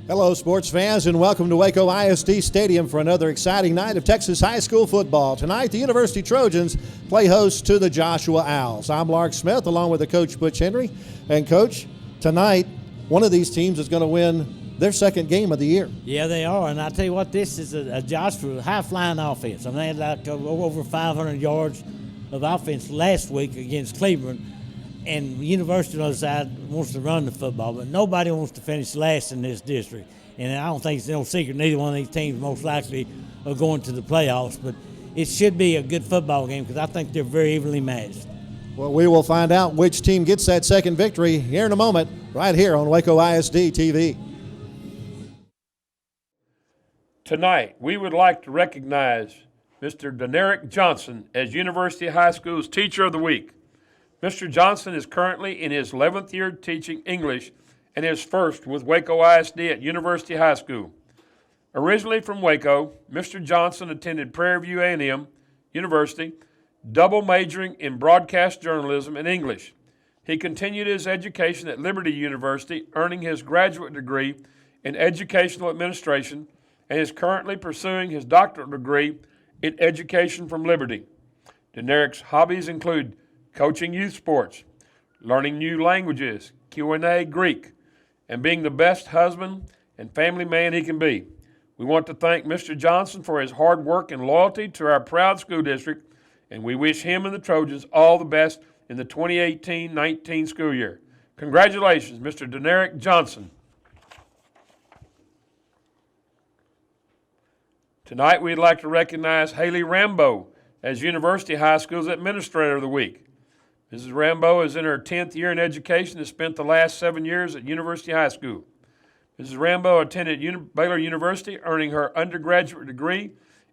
Hello, sports fans, and welcome to Waco ISD Stadium for another exciting night of Texas high school football. Tonight, the University Trojans play host to the Joshua Owls. I'm Lark Smith, along with the coach, Butch Henry. And, Coach, tonight, one of these teams is going to win their second game of the year. Yeah, they are, and I tell you what, this is a Joshua high-flying offense. I mean, they had like over 500 yards of offense last week against Cleveland. And the University on the other side wants to run the football, but nobody wants to finish last in this district. And I don't think it's no secret neither one of these teams most likely are going to the playoffs. But it should be a good football game because I think they're very evenly matched. Well, we will find out which team gets that second victory here in a moment, right here on Waco ISD TV. Tonight, we would like to recognize Mr. Denerick Johnson as University High School's Teacher of the Week. Mr. Johnson is currently in his 11th year teaching English and is first with Waco ISD at University High School. Originally from Waco, Mr. Johnson attended Prairie View A&M University, double majoring in broadcast journalism and English. He continued his education at Liberty University, earning his graduate degree in educational administration, and is currently pursuing his doctorate degree in education from Liberty. Denerick's hobbies include coaching youth sports, learning new languages, Q&A, Greek, and being the best husband and family man he can be. We want to thank Mr. Johnson for his hard work and loyalty to our proud school district, and we wish him and the Trojans all the best in the 2018-19 school year. Congratulations, Mr. Denerick Johnson. Tonight, we'd like to recognize Haley Rambo as University High School's Administrator of the Week. Mrs. Rambo is in her 10th year in education and spent the last 7 years at University High School. Mrs. Rambo attended Baylor University, earning her undergraduate degree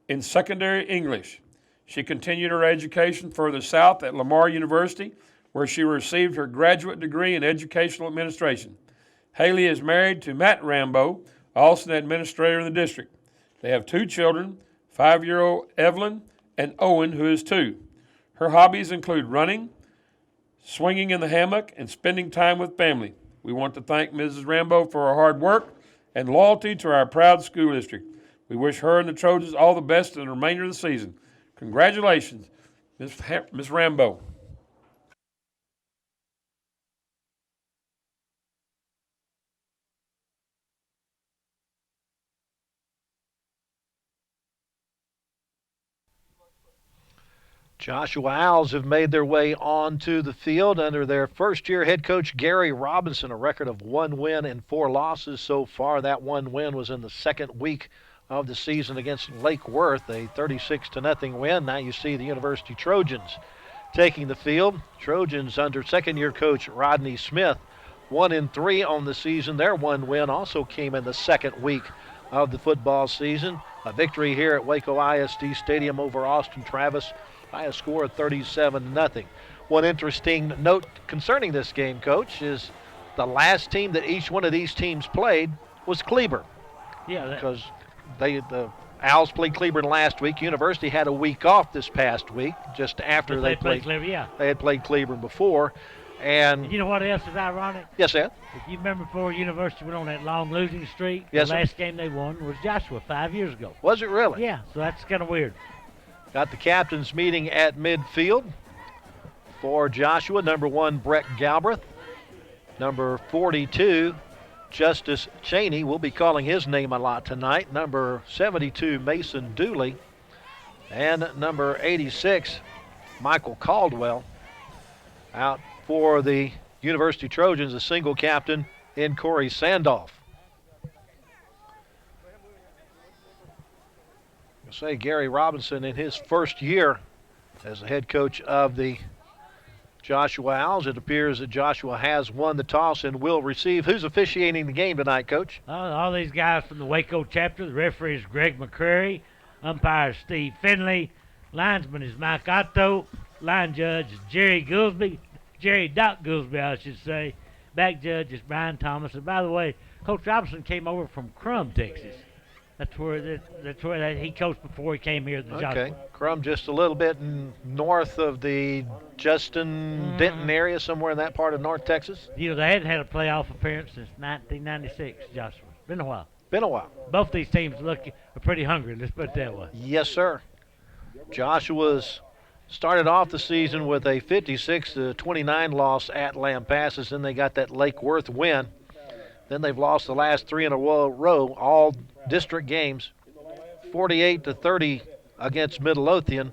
in secondary English. She continued her education further south at Lamar University, where she received her graduate degree in educational administration. Haley is married to Matt Rambo, also an administrator in the district. They have 2 children, 5-year-old Evelyn and Owen, who is 2. Her hobbies include running, swinging in the hammock, and spending time with family. We want to thank Mrs. Rambo for her hard work and loyalty to our proud school district. We wish her and the Trojans all the best in the remainder of the season. Congratulations, Ms. Rambo. Joshua Owls have made their way onto the field under their first-year head coach Gary Robinson, a record of 1 win and 4 losses so far. That 1 win was in the second week of the season against Lake Worth, a 36-0 win. Now you see the University Trojans taking the field. Trojans under second-year coach Rodney Smith, 1-3 on the season. Their 1 win also came in the second week of the football season. A victory here at Waco ISD Stadium over Austin Travis by a score of 37-0. One interesting note concerning this game, Coach, is the last team that each one of these teams played was Cleburne. Yeah, because the Owls played Cleburne last week. University had a week off this past week, just after they played Cleburne. Yeah, they had played Cleburne before. And you know what else is ironic? Yes, Ed. If you remember before University went on that long losing streak, yes, the last game they won was Joshua 5 years ago. Was it really? Yeah, so that's kind of weird. Got the captains meeting at midfield for Joshua. Number 1, Brett Galbraith. Number 42, Justice Cheney. We'll be calling his name a lot tonight. Number 72, Mason Dooley. And number 86, Michael Caldwell. Out for the University Trojans, a single captain in Corey Sandolph. Say Gary Robinson in his first year as the head coach of the Joshua Owls. It appears that Joshua has won the toss and will receive. Who's officiating the game tonight, Coach? All these guys from the Waco chapter. The referee is Greg McCrary. Umpire is Steve Finley. Linesman is Mike Otto. Line judge is Jerry Doc Goolsby, I should say. Back judge is Brian Thomas. And by the way, Coach Robinson came over from Crum, Texas. That's where he coached before he came here to Joshua. Okay, Crum just a little bit north of the Justin Denton area, somewhere in that part of North Texas. You know, they hadn't had a playoff appearance since 1996, Joshua. Been a while. Been a while. Both these teams are pretty hungry. Let's put it that way. Yes, sir. Joshua's started off the season with a 56-29 loss at Lampasas. Then they got that Lake Worth win. Then they've lost the last 3 in a row, all district games. 48-30 against Midlothian,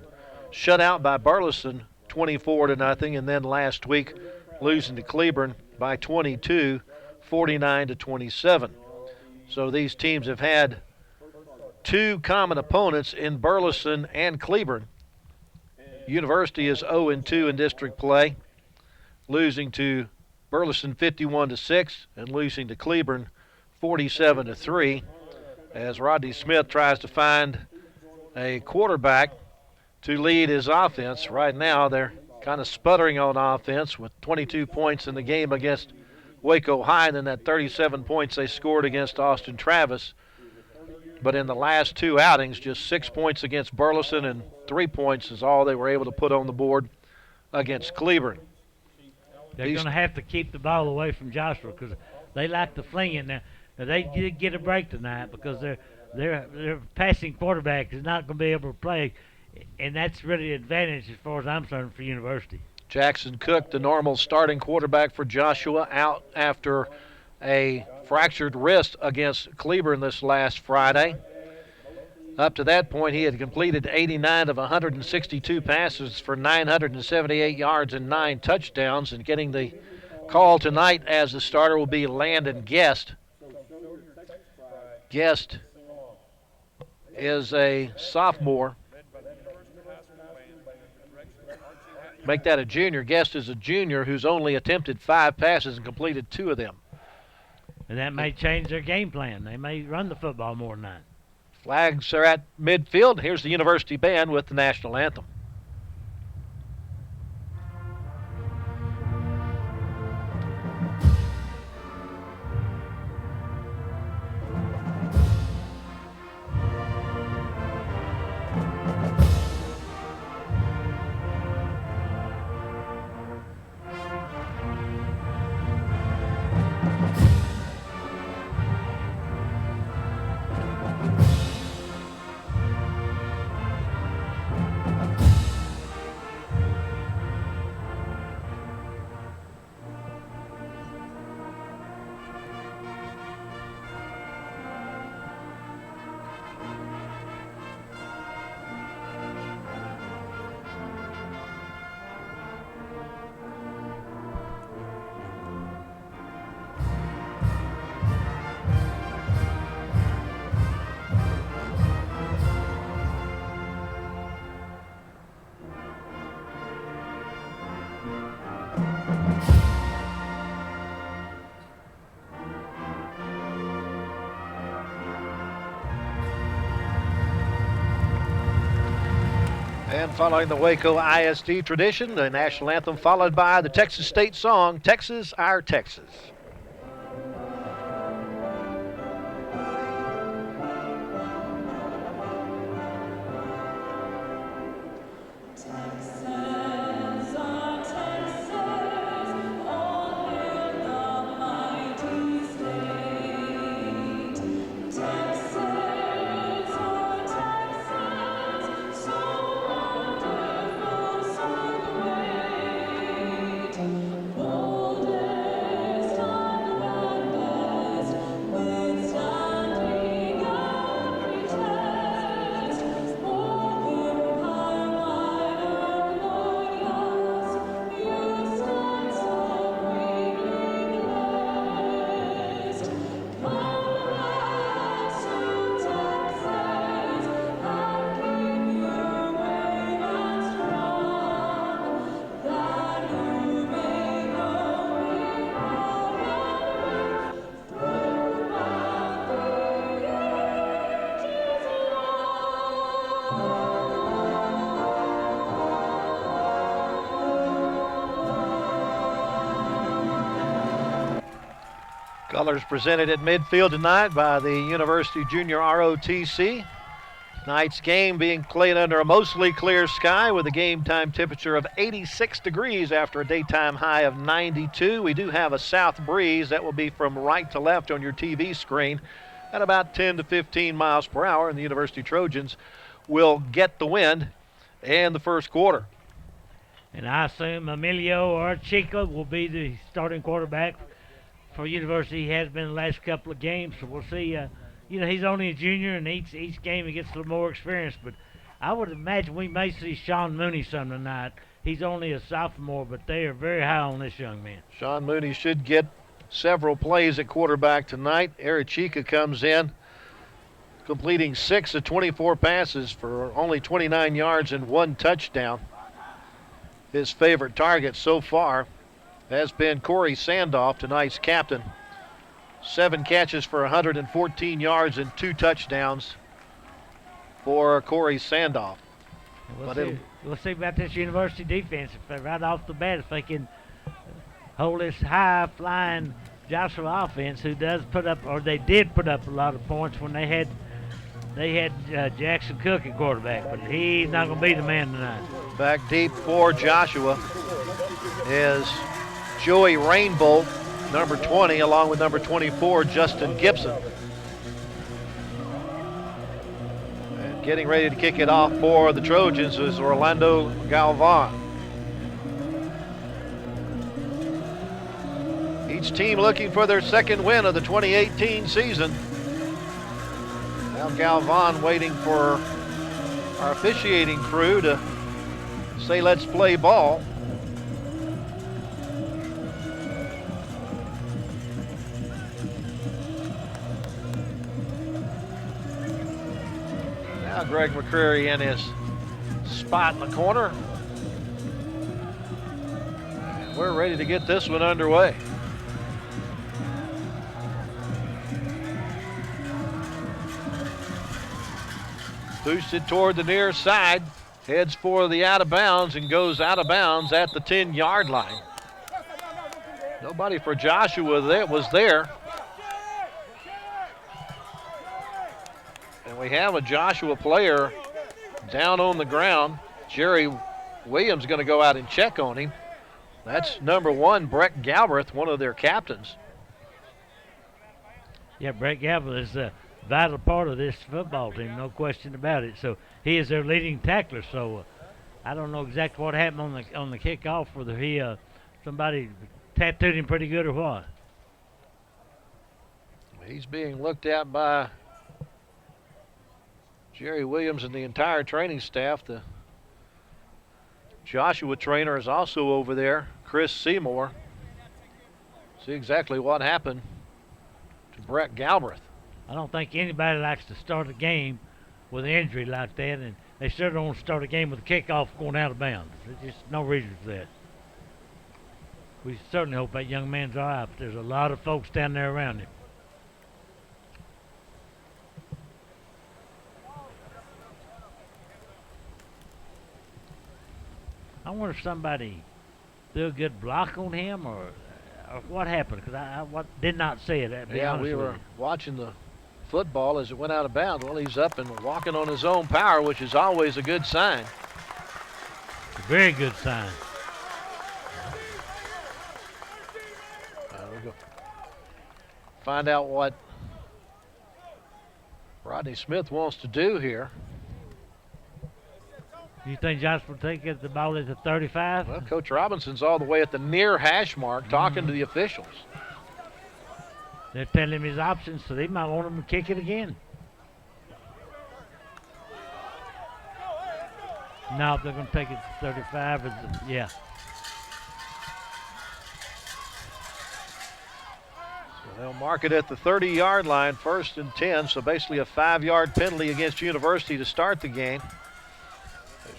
shut out by Burleson 24-0, and then last week losing to Cleburne by 22, 49-27. So these teams have had 2 common opponents in Burleson and Cleburne. University is 0-2 in district play, losing to Burleson 51-6 and losing to Cleburne 47-3. As Rodney Smith tries to find a quarterback to lead his offense. Right now they're kind of sputtering on offense with 22 points in the game against Waco High, and then that 37 points they scored against Austin Travis. But in the last 2 outings, just 6 points against Burleson and 3 points is all they were able to put on the board against Cleburne. They're going to have to keep the ball away from Joshua because they like to fling it now. They did get a break tonight because their passing quarterback is not going to be able to play, and that's really an advantage as far as I'm concerned for University. Jackson Cook, the normal starting quarterback for Joshua, out after a fractured wrist against Cleburne this last Friday. Up to that point, he had completed 89 of 162 passes for 978 yards and 9 touchdowns, and getting the call tonight as the starter will be Landon Guest. Guest is a sophomore. Make that a junior. Guest is a junior who's only attempted 5 passes and completed 2 of them. And that may change their game plan. They may run the football more than that. Flags are at midfield. Here's the University Band with the national anthem. And following the Waco ISD tradition, the national anthem followed by the Texas State song, Texas, Our Texas. Colors presented at midfield tonight by the University Junior ROTC. Tonight's game being played under a mostly clear sky with a game time temperature of 86 degrees after a daytime high of 92. We do have a south breeze that will be from right to left on your TV screen at about 10 to 15 miles per hour, and the University Trojans will get the wind in the first quarter. And I assume Emilio or Chico will be the starting quarterback for University. He has been the last couple of games, so we'll see. He's only a junior, and each game he gets a little more experience. But I would imagine we may see Sean Mooney some tonight. He's only a sophomore, but they are very high on this young man. Sean Mooney should get several plays at quarterback tonight. Eric Chica comes in, completing 6 of 24 passes for only 29 yards and 1 touchdown. His favorite target so far has been Corey Sandoff, tonight's captain. 7 catches for 114 yards and 2 touchdowns for Corey Sandoff. We'll see about this University defense. If right off the bat, if they can hold this high-flying Joshua offense, who does put up, or they did put up a lot of points when they had Jackson Cook at quarterback, but he's not going to be the man tonight. Back deep for Joshua is Joey Rainbolt, number 20, along with number 24, Justin Gibson. And getting ready to kick it off for the Trojans is Orlando Galvan. Each team looking for their second win of the 2018 season. Now Galvan waiting for our officiating crew to say let's play ball. Now Greg McCreary in his spot in the corner. And we're ready to get this one underway. Boosted toward the near side, heads for the out of bounds and goes out of bounds at the 10-yard line. Nobody for Joshua was there. And we have a Joshua player down on the ground. Jerry Williams going to go out and check on him. That's number 1, Brett Galbraith, one of their captains. Yeah, Brett Galbraith is a vital part of this football team, no question about it. So he is their leading tackler. So I don't know exactly what happened on the kickoff, whether somebody tattooed him pretty good or what. He's being looked at by Jerry Williams and the entire training staff. The Joshua trainer is also over there, Chris Seymour. See exactly what happened to Brett Galbraith. I don't think anybody likes to start a game with an injury like that, and they sure don't start a game with a kickoff going out of bounds. There's just no reason for that. We certainly hope that young man's all right, but there's a lot of folks down there around him. I wonder if somebody threw a good block on him or what happened, because I did not see it. Yeah, we were watching the football as it went out of bounds. Well, he's up and walking on his own power, which is always a good sign. A very good sign. We'll go find out what Rodney Smith wants to do here. You think Josh will take the ball at the 35? Well, Coach Robinson's all the way at the near hash mark talking to the officials. They're telling him his options, so they might want him to kick it again. No, they're going to take it to 35. Yeah. So they'll mark it at the 30-yard line, 1st and 10, so basically a 5-yard penalty against University to start the game.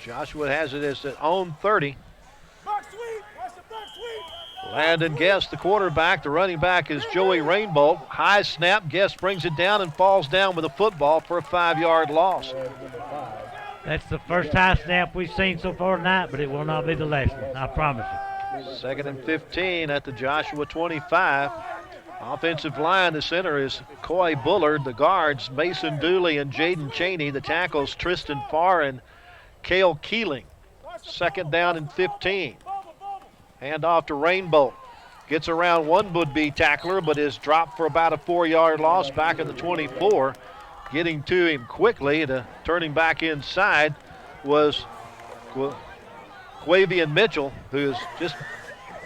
Joshua has it as their own 30. Landon Guest, the quarterback. The running back is Joey Rainbolt. High snap. Guest brings it down and falls down with a football for a 5-yard loss. That's the first high snap we've seen so far tonight, but it will not be the last one, I promise you. 2nd and 15 at the Joshua 25. Offensive line, the center is Coy Bullard. The guards, Mason Dooley and Jaden Cheney. The tackles, Tristan Farr and Cale Keeling. 2nd down and 15. Hand off to Rainbow. Gets around one would-be tackler, but is dropped for about a 4-yard loss back at the 24. Getting to him quickly to turn him back inside was Quavian Mitchell, who's just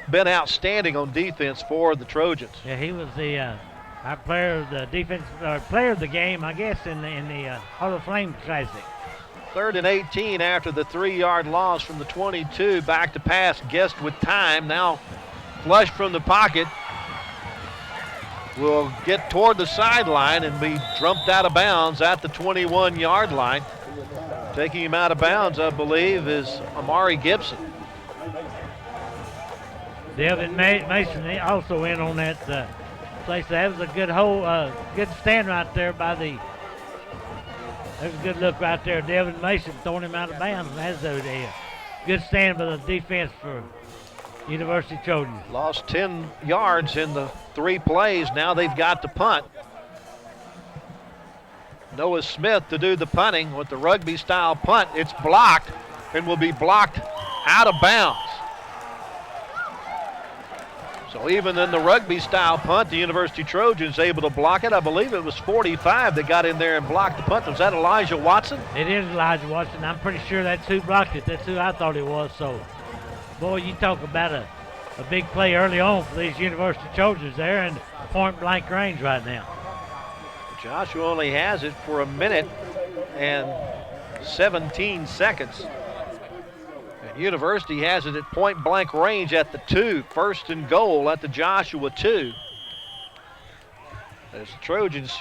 been outstanding on defense for the Trojans. Yeah, he was the our player of the defense, player of the game, I guess, in the Hall of Fame Classic. 3rd and 18 after the 3-yard loss from the 22. Back to pass, Guest with time. Now flush from the pocket. Will get toward the sideline and be jumped out of bounds at the 21-yard line. Taking him out of bounds, I believe, is Amari Gibson. Devin Mason also in on that place. That was a good good stand right there by the. There's a good look right there. Devin Mason throwing him out of bounds. That's a good stand by the defense for University Trojans. Lost 10 yards in the 3 plays. Now they've got to punt. Noah Smith to do the punting with the rugby-style punt. It's blocked and will be blocked out of bounds. So even in the rugby-style punt, the University Trojans able to block it. I believe it was 45 that got in there and blocked the punt. Was that Elijah Watson? It is Elijah Watson. I'm pretty sure that's who blocked it. That's who I thought it was. So, boy, you talk about a big play early on for these University Trojans there in point-blank range right now. Joshua only has it for 1 minute and 17 seconds. And University has it at point-blank range at the 2. 1st and goal at the Joshua 2. As the Trojans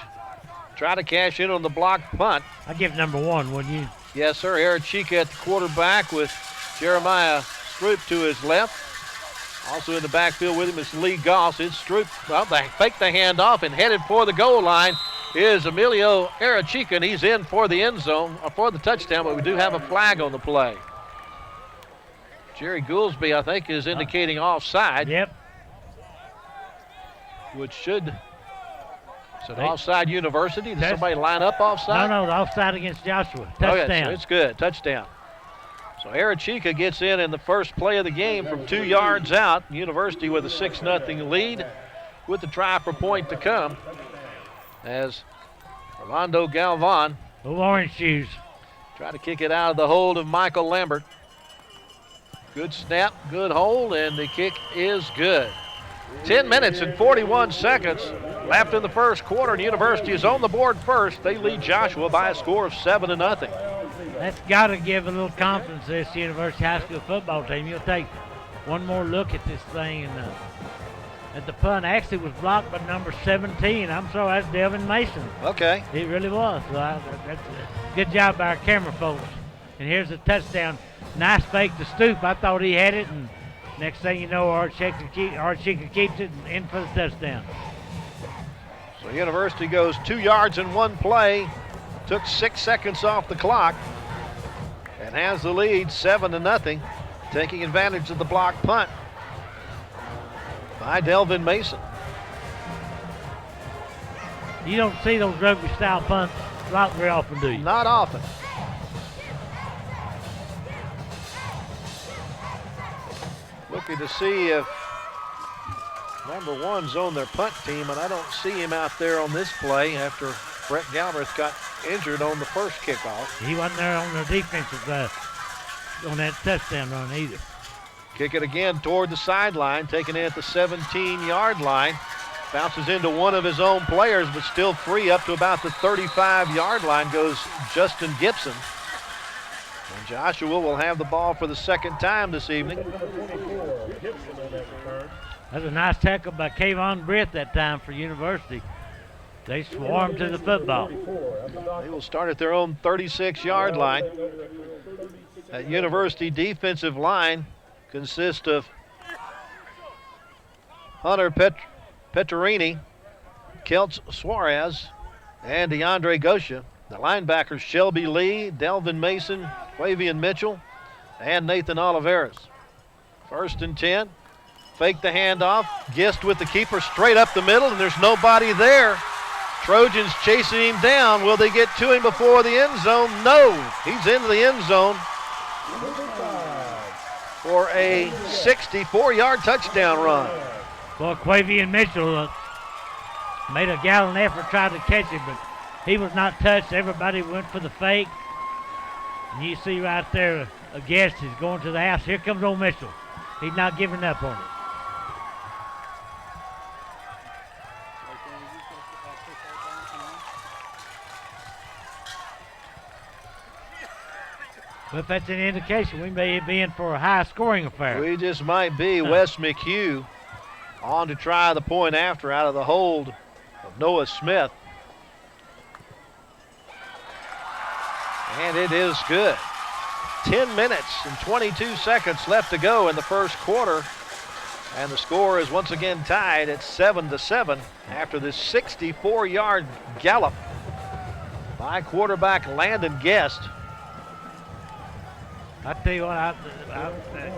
try to cash in on the blocked punt. I'd give number 1, wouldn't you? Yes, sir. Arachika at the quarterback with Jeremiah Stroop to his left. Also in the backfield with him is Lee Goss. It's Stroop. Well, they fake the handoff and headed for the goal line is Emilio Arachika, and he's in for the end zone, or for the touchdown, but we do have a flag on the play. Jerry Goolsby, I think, is indicating offside. Yep. Which should. Is it offside University? Did somebody line up offside? No, the offside against Joshua. Touchdown. Okay, so it's good. Touchdown. So Arachika gets in the first play of the game from 2 yards out. University with a 6-0 lead with the try for point to come as Rolando Galvan. The orange shoes. Try to kick it out of the hold of Michael Lambert. Good snap, good hold, and the kick is good. 10 minutes and 41 seconds left in the first quarter, and University is on the board first. They lead Joshua by a score of 7-0. That's got to give a little confidence to this University High School football team. You'll take one more look at this thing, and at the punt actually was blocked by number 17. I'm sorry, that's Devin Mason. Okay. It really was. So that's a good job by our camera folks. And here's the touchdown. Nice fake to Stoop. I thought he had it, and next thing you know, Archika keeps it and in for the touchdown. So University goes 2 yards in one play, took 6 seconds off the clock, and has the lead 7-0, taking advantage of the block punt by Delvin Mason. You don't see those rugby-style punts blocked very often, do you? Not often. Looking to see if number 1's on their punt team, and I don't see him out there on this play after Brett Galbraith got injured on the first kickoff. He wasn't there on their defensive on that touchdown run either. Kick it again toward the sideline, taking it at the 17-yard line. Bounces into one of his own players, but still free up to about the 35-yard line goes Justin Gibson. And Joshua will have the ball for the second time this evening. That's a nice tackle by Kayvon Britt that time for University. They swarmed to the football. They will start at their own 36-yard line. That University defensive line consists of Hunter Petterini, Kelts Suarez, and DeAndre Gosha. The linebackers Shelby Lee, Delvin Mason, Quavian Mitchell, and Nathan Oliveras. 1st and 10 fake the handoff. Gist with the keeper straight up the middle, and there's nobody there. Trojans chasing him down. Will they get to him before the end zone? No. He's into the end zone for a 64-yard touchdown run. Well, Quavian Mitchell made a gallant effort trying to catch him, but he was not touched. Everybody went for the fake. And you see right there, a guest is going to the house. Here comes old Mitchell. He's not giving up on it. But if that's an indication, we may be in for a high-scoring affair. We just might be. Wes McHugh on to try the point after out of the hold of Noah Smith. And it is good. 10 minutes and 22 seconds left to go in the first quarter. And the score is once again tied at 7-7 after this 64-yard gallop by quarterback Landon Guest. I tell you what,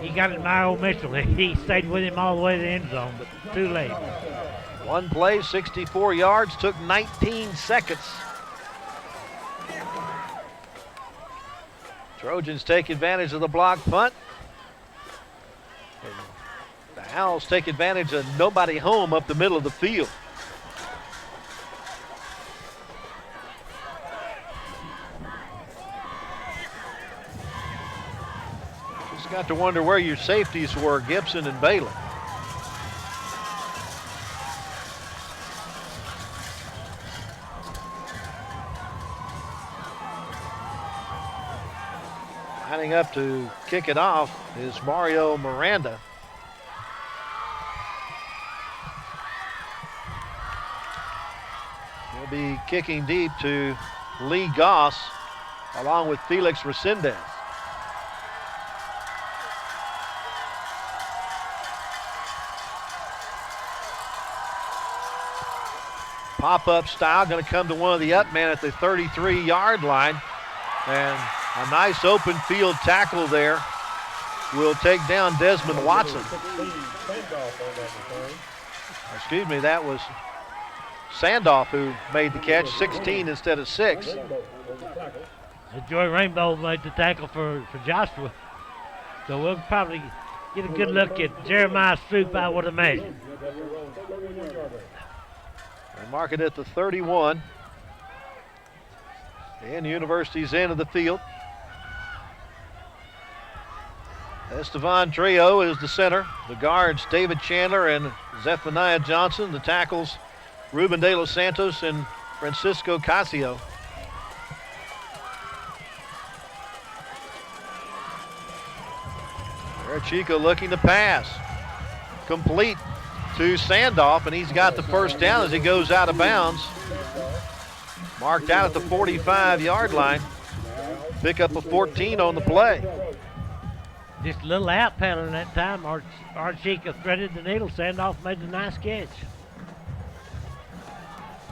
you got to admire old Mitchell. He stayed with him all the way to the end zone, but too late. One play, 64 yards, took 19 seconds. Trojans take advantage of the block punt. And the Owls take advantage of nobody home up the middle of the field. Just got to wonder where your safeties were, Gibson and Bailey. Lining up to kick it off is Mario Miranda. He'll be kicking deep to Lee Goss along with Felix Resendez. Pop-up style, going to come to one of the up men at the 33-yard line. And a nice open field tackle there will take down Desmond Watson. Excuse me, that was Sandoff who made the catch, 16 instead of 6. Joy Rainbow made the tackle for Joshua. So we'll probably get a good look at Jeremiah Stroop, I would imagine. They mark it at the 31. And the University's end of the field. Estevan Trio is the center. The guards, David Chandler and Zephaniah Johnson. The tackles, Ruben De Los Santos and Francisco Casio. Chico looking to pass. Complete to Sandoff, and he's got the first down as he goes out of bounds. Marked out at the 45-yard line. Pick up a 14 on the play. Just a little out pattern that time. Archika threaded the needle. Sandoff made the nice catch.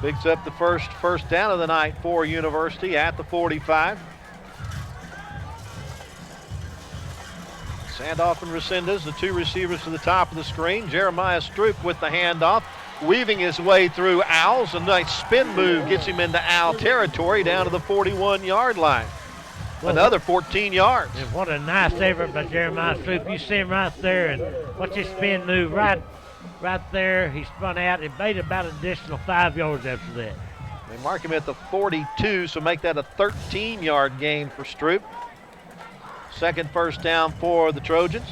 Picks up the first down of the night for University at the 45. Sandoff and Resendez, the two receivers to the top of the screen. Jeremiah Stroop with the handoff, weaving his way through Owls. A nice spin move gets him into Owl territory down to the 41-yard line. Well, another 14 yards. What a nice effort by Jeremiah Stroop. You see him right there, and watch his spin move right there. He spun out and made about an additional 5 yards after that. They mark him at the 42, so make that a 13-yard gain for Stroop. Second first down for the Trojans.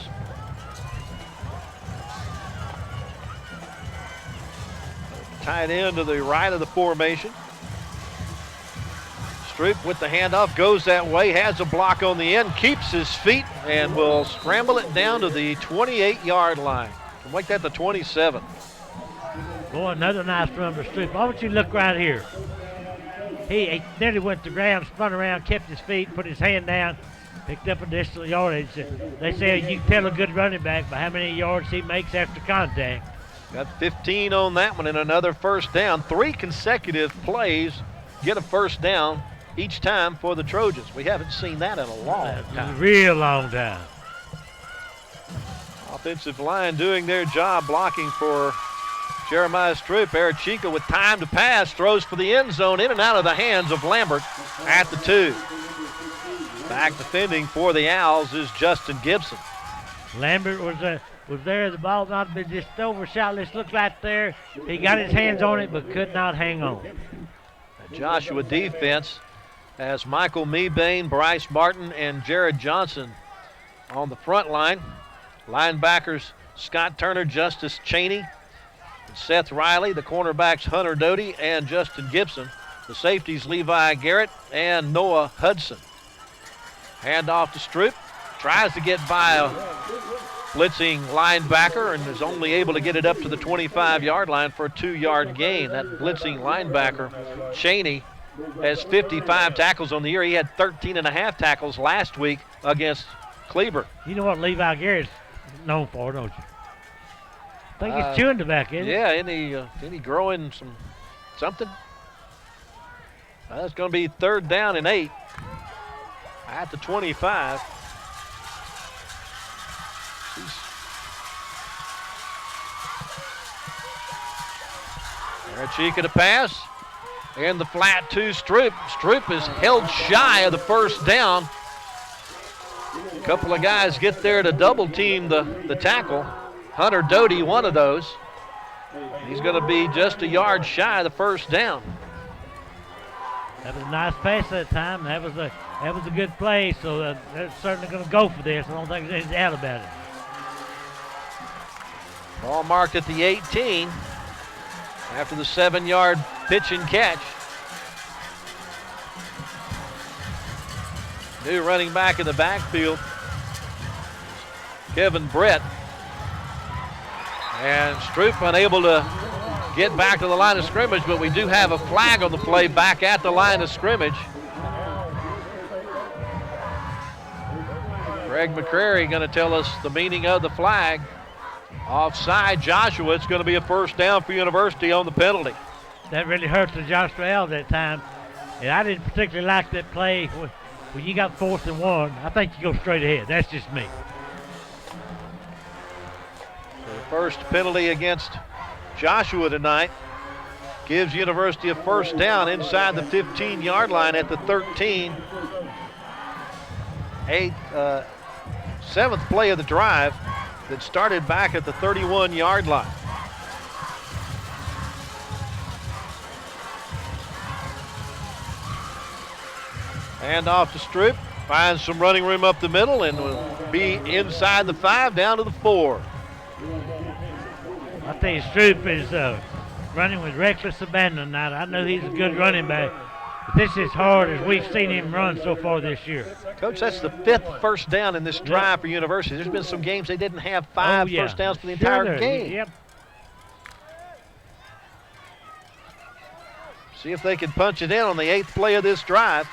Tight end to the right of the formation. Stroop with the handoff, goes that way, has a block on the end, keeps his feet, and will scramble it down to the 28-yard line. Make that the 27. Boy, another nice run for Stroop. Why don't you look right here? He nearly went to the ground, spun around, kept his feet, put his hand down, picked up additional yardage. They say you can tell a good running back by how many yards he makes after contact. Got 15 on that one and another first down. 3 consecutive plays get a first down each time for the Trojans. We haven't seen that in a long time. Real long time. Offensive line doing their job blocking for Jeremiah Stroop. Arachica with time to pass, throws for the end zone, in and out of the hands of Lambert at the 2. Back defending for the Owls is Justin Gibson. Lambert was there. The ball not been just overshot. This looked like there. He got his hands on it but could not hang on. The Joshua defense has Michael Mebane, Bryce Martin, and Jared Johnson on the front line. Linebackers Scott Turner, Justice Cheney, and Seth Riley. The cornerbacks Hunter Doty and Justin Gibson. The safeties Levi Garrett and Noah Hudson. Handoff to Stroop. Tries to get by a blitzing linebacker and is only able to get it up to the 25-yard line for a 2-yard gain. That blitzing linebacker, Cheney, has 55 tackles on the year. He had 13 and a half tackles last week against Cleburne. You know what Levi Garrett's known for, don't you? I think he's chewing tobacco, isn't Yeah, any growing something? That's going to be 3rd down and 8 at the 25. Arachica to pass. And the flat 2, Stroop. Stroop is held shy of the 1st down. A couple of guys get there to double team the tackle. Hunter Doty, one of those. He's going to be just a yard shy of the 1st down. That was a nice pass that time. That was a good play, so they're certainly going to go for this. I don't think there's any doubt about it. Ball marked at the 18 after the 7-yard pitch and catch. New running back in the backfield, Kevin Brett. And Stroop unable to get back to the line of scrimmage, but we do have a flag on the play back at the line of scrimmage. Greg McCrary going to tell us the meaning of the flag. Offside Joshua. It's going to be a 1st down for University on the penalty. That really hurt the Joshua Owls that time. And I didn't particularly like that play. When you got 4th and 1, I think you go straight ahead. That's just me. So the first penalty against Joshua tonight gives University a 1st down inside the 15-yard line at the 13. 7th play of the drive that started back at the 31-yard line. Hand off to Stroop, finds some running room up the middle and will be inside the 5 down to the 4. I tell you, Stroop is running with reckless abandon tonight. I know he's a good running back, but this is hard as we've seen him run so far this year. Coach, that's the 5th 1st down in this drive for University. There's been some games they didn't have 5 first downs for the entire game. Yep. See if they can punch it in on the 8th play of this drive.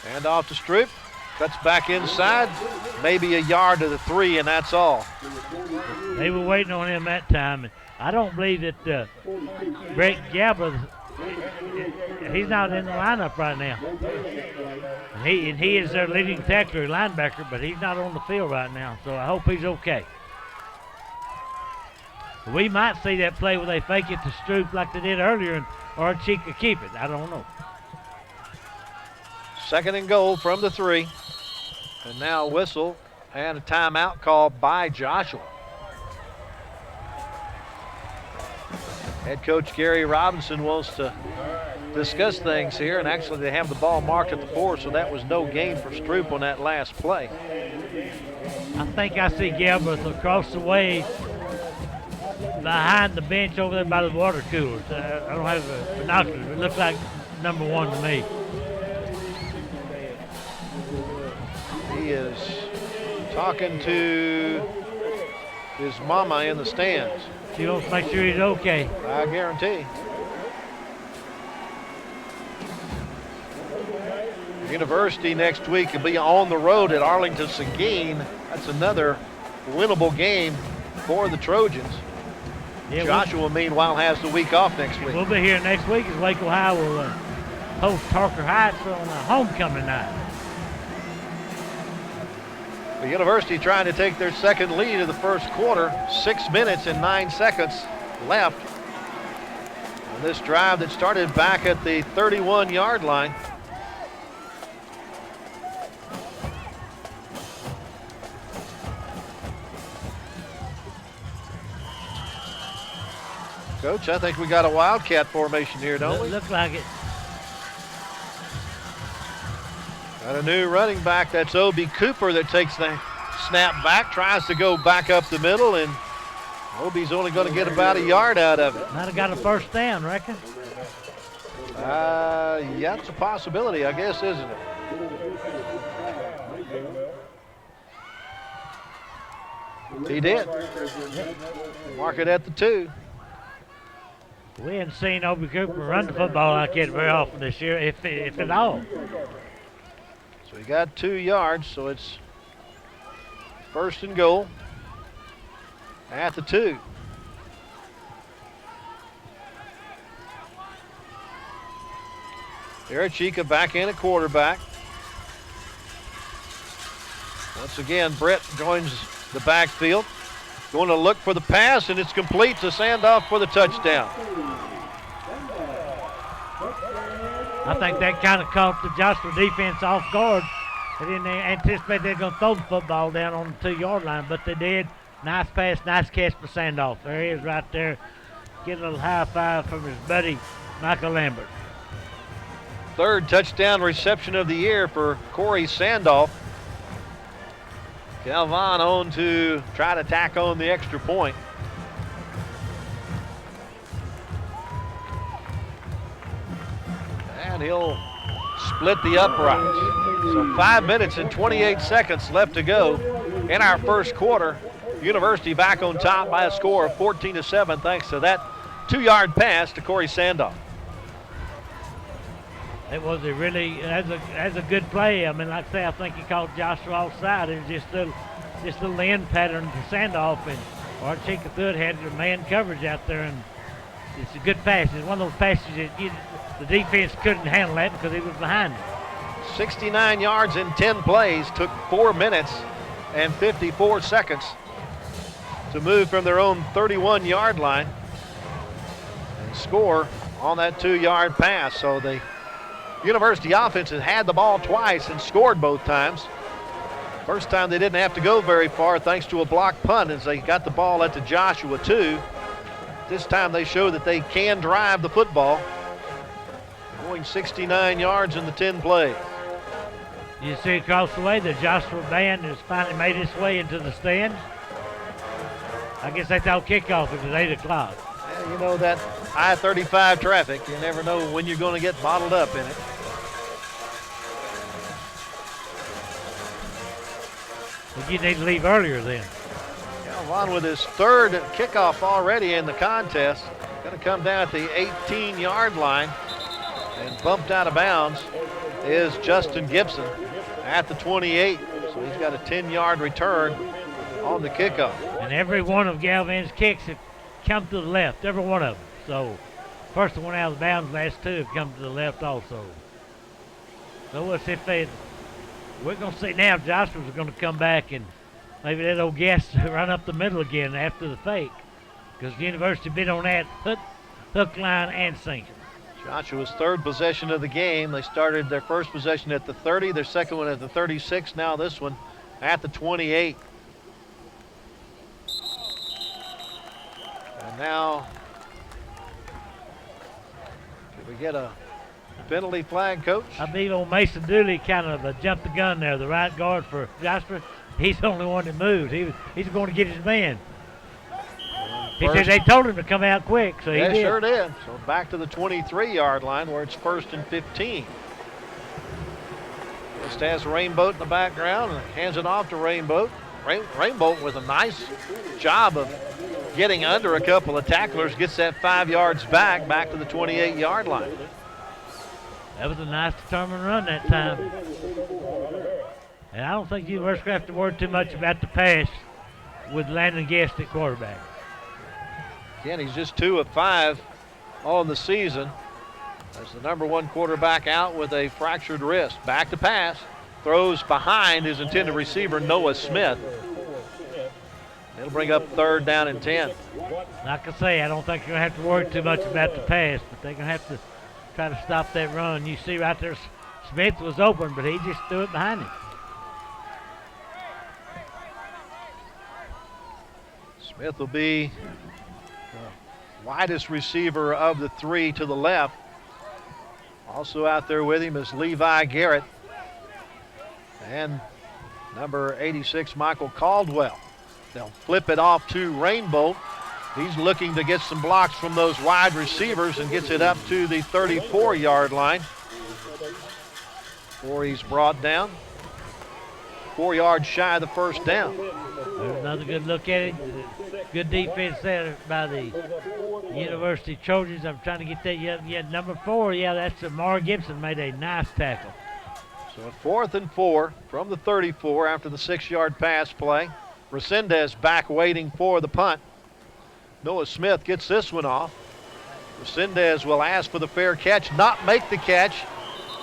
Hand off to Stroop. Cuts back inside. Maybe a yard to the 3, and that's all. They were waiting on him that time. And I don't believe that Brett Gabba, he's not in the lineup right now. And he is their leading tackler, linebacker, but he's not on the field right now, so I hope he's okay. We might see that play where they fake it to Stroop like they did earlier, and Arachica keep it. I don't know. 2nd and goal from the 3. And now a whistle and a timeout called by Joshua. Head coach Gary Robinson wants to discuss things here, and actually they have the ball marked at the 4, so that was no gain for Stroop on that last play. I think I see Galbraith across the way behind the bench over there by the water coolers. I don't have a binoculars. It looks like number 1 to me. He is talking to his mama in the stands. She wants to make sure he's okay. I guarantee. University next week will be on the road at Arlington Seguin. That's another winnable game for the Trojans. Yeah, Joshua, meanwhile, has the week off next week. We'll be here next week as Waco High will host Tarker Heights on a homecoming night. The University trying to take their second lead of the first quarter. 6 minutes and 9 seconds left. On this drive that started back at the 31-yard line. Coach, I think we got a Wildcat formation here, don't we? Looks like it. Got a new running back. That's Obi Cooper that takes the snap back, tries to go back up the middle, and Obi's only going to get about a yard out of it. Might have got a first down, reckon. Yeah, it's a possibility, I guess, isn't it? He did. Mark it at the 2. We hadn't seen Obi Cooper run the football like that very often this year, if at all. So he got 2 yards, so it's first and goal at the 2. Arachika back in at quarterback. Once again, Brett joins the backfield. Going to look for the pass, and it's complete to Sandoff for the touchdown. I think that kind of caught the Joshua defense off guard. They didn't anticipate they were going to throw the football down on the 2-yard line, but they did. Nice pass, nice catch for Sandoff. There he is right there. Getting a little high five from his buddy, Michael Lambert. 3rd touchdown reception of the year for Corey Sandoff. Calvin on to try to tack on the extra point. And he'll split the uprights. So 5 minutes and 28 seconds left to go in our first quarter. University back on top by a score of 14-7 thanks to that 2-yard pass to Corey Sandoff. It was a really, that's a good play. I mean, like I say, I think he caught Joshua offside. It was just a little end pattern to Sandoff, and Archika Thud had the man coverage out there, and it's a good pass. It's one of those passes that the defense couldn't handle that because he was behind him. 69 yards in 10 plays, took 4 minutes and 54 seconds to move from their own 31-yard line and score on that 2-yard pass. So the University offense has had the ball twice and scored both times. First time they didn't have to go very far thanks to a block punt as they got the ball at the Joshua 2. This time they show that they can drive the football. Going 69 yards in the 10 plays. You see across the way, the Joshua band has finally made its way into the stands. I guess they thought kickoff is at 8 o'clock. Well, you know that I-35 traffic, you never know when you're going to get bottled up in it. But you need to leave earlier then. Calvin with his 3rd kickoff already in the contest. Going to come down at the 18-yard line and bumped out of bounds is Justin Gibson at the 28. So he's got a 10-yard return on the kickoff. And every one of Galvin's kicks have come to the left, every one of them. So first one out of bounds, last 2 have come to the left also. So we'll see if we're going to see now if Joshua's going to come back and maybe that old gas run up the middle again after the fake. Because the University been on that hook, line, and sinker. Joshua's 3rd possession of the game. They started their first possession at the 30, their second one at the 36, now this one at the 28. And now, did we get a penalty flag, Coach? I believe old Mason Dooley kind of jumped the gun there, the right guard for Joshua. He's the only one that moved. He's going to get his man. He said they told him to come out quick, so he did. Yeah, sure did. So back to the 23-yard line where it's 1st and 15. Just has Rainbow in the background and hands it off to Rainbow. Rainbow with a nice job of getting under a couple of tacklers, gets that 5 yards back to the 28-yard line. That was a nice determined run that time. And I don't think you have to worry too much about the pass with Landon Guest at quarterback. Again, he's just 2 of 5 on the season. As the number 1 quarterback out with a fractured wrist. Back to pass. Throws behind his intended receiver, Noah Smith. It'll bring up 3rd down and 10. Like I say, I don't think you're going to have to worry too much about the pass, but they're going to have to try to stop that run. You see right there, Smith was open, but he just threw it behind him. Smith will be the widest receiver of the 3 to the left. Also out there with him is Levi Garrett and number 86, Michael Caldwell. They'll flip it off to Rainbow. He's looking to get some blocks from those wide receivers and gets it up to the 34-yard line before he's brought down. 4 yards shy of the first down. There's another good look at it. Good defense there by the University Trojans. I'm trying to get that. Yeah, number 4. Yeah, that's Amar Gibson made a nice tackle. So a 4th and 4 from the 34 after the 6-yard pass play. Resendez back waiting for the punt. Noah Smith gets this one off. Resendez will ask for the fair catch, not make the catch,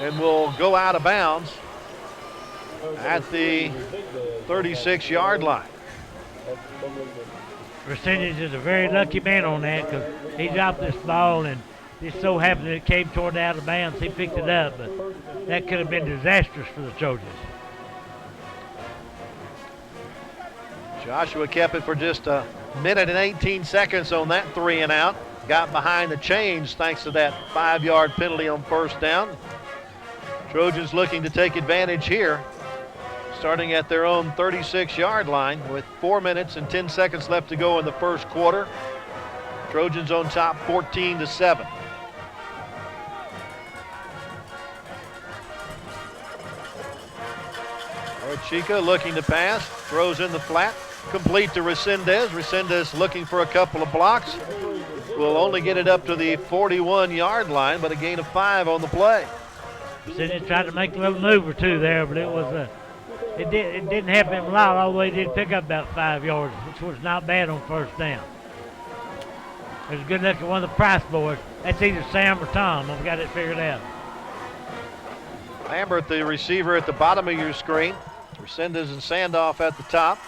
and will go out of bounds at the 36-yard line. Resendez is a very lucky man on that because he dropped this ball and just so happened that it came toward the out of bounds. He picked it up, but that could have been disastrous for the Trojans. Joshua kept it for just a minute and 18 seconds on that 3 and out. Got behind the chains thanks to that 5-yard penalty on first down. Trojans looking to take advantage here, starting at their own 36-yard line with 4 minutes and 10 seconds left to go in the first quarter. Trojans on top 14-7. Chica looking to pass, throws in the flat, complete to Resendez. Resendez looking for a couple of blocks. Will only get it up to the 41-yard line, but a gain of 5 on the play. Resendez tried to make a little move or two there, but it was it didn't help him a lot, although he did pick up about 5 yards, which was not bad on first down. There's a good look at one of the Price boys. That's either Sam or Tom. I've got it figured out. Lambert, the receiver at the bottom of your screen. Resendez and Sandoff at the top.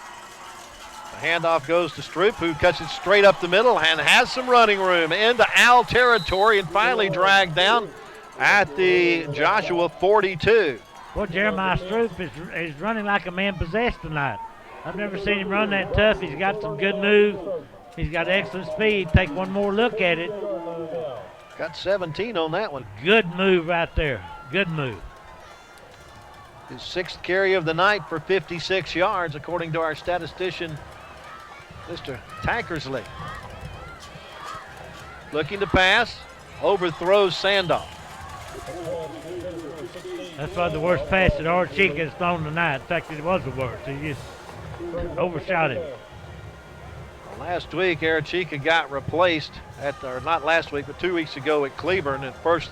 The handoff goes to Stroop, who cuts it straight up the middle and has some running room into Al territory and finally dragged down at the Joshua 42. Well, Jeremiah Stroop is running like a man possessed tonight. I've never seen him run that tough. He's got some good moves. He's got excellent speed. Take one more look at it. Got 17 on that one. Good move right there. Good move. His 6th carry of the night for 56 yards, according to our statistician, Mr. Tankersley. Looking to pass, overthrows Sandoff. That's probably the worst pass that Archie has thrown tonight. In fact, it was the worst. He just overshot him. Last week, Arechica got replaced or not last week, but 2 weeks ago at Cleburne. The first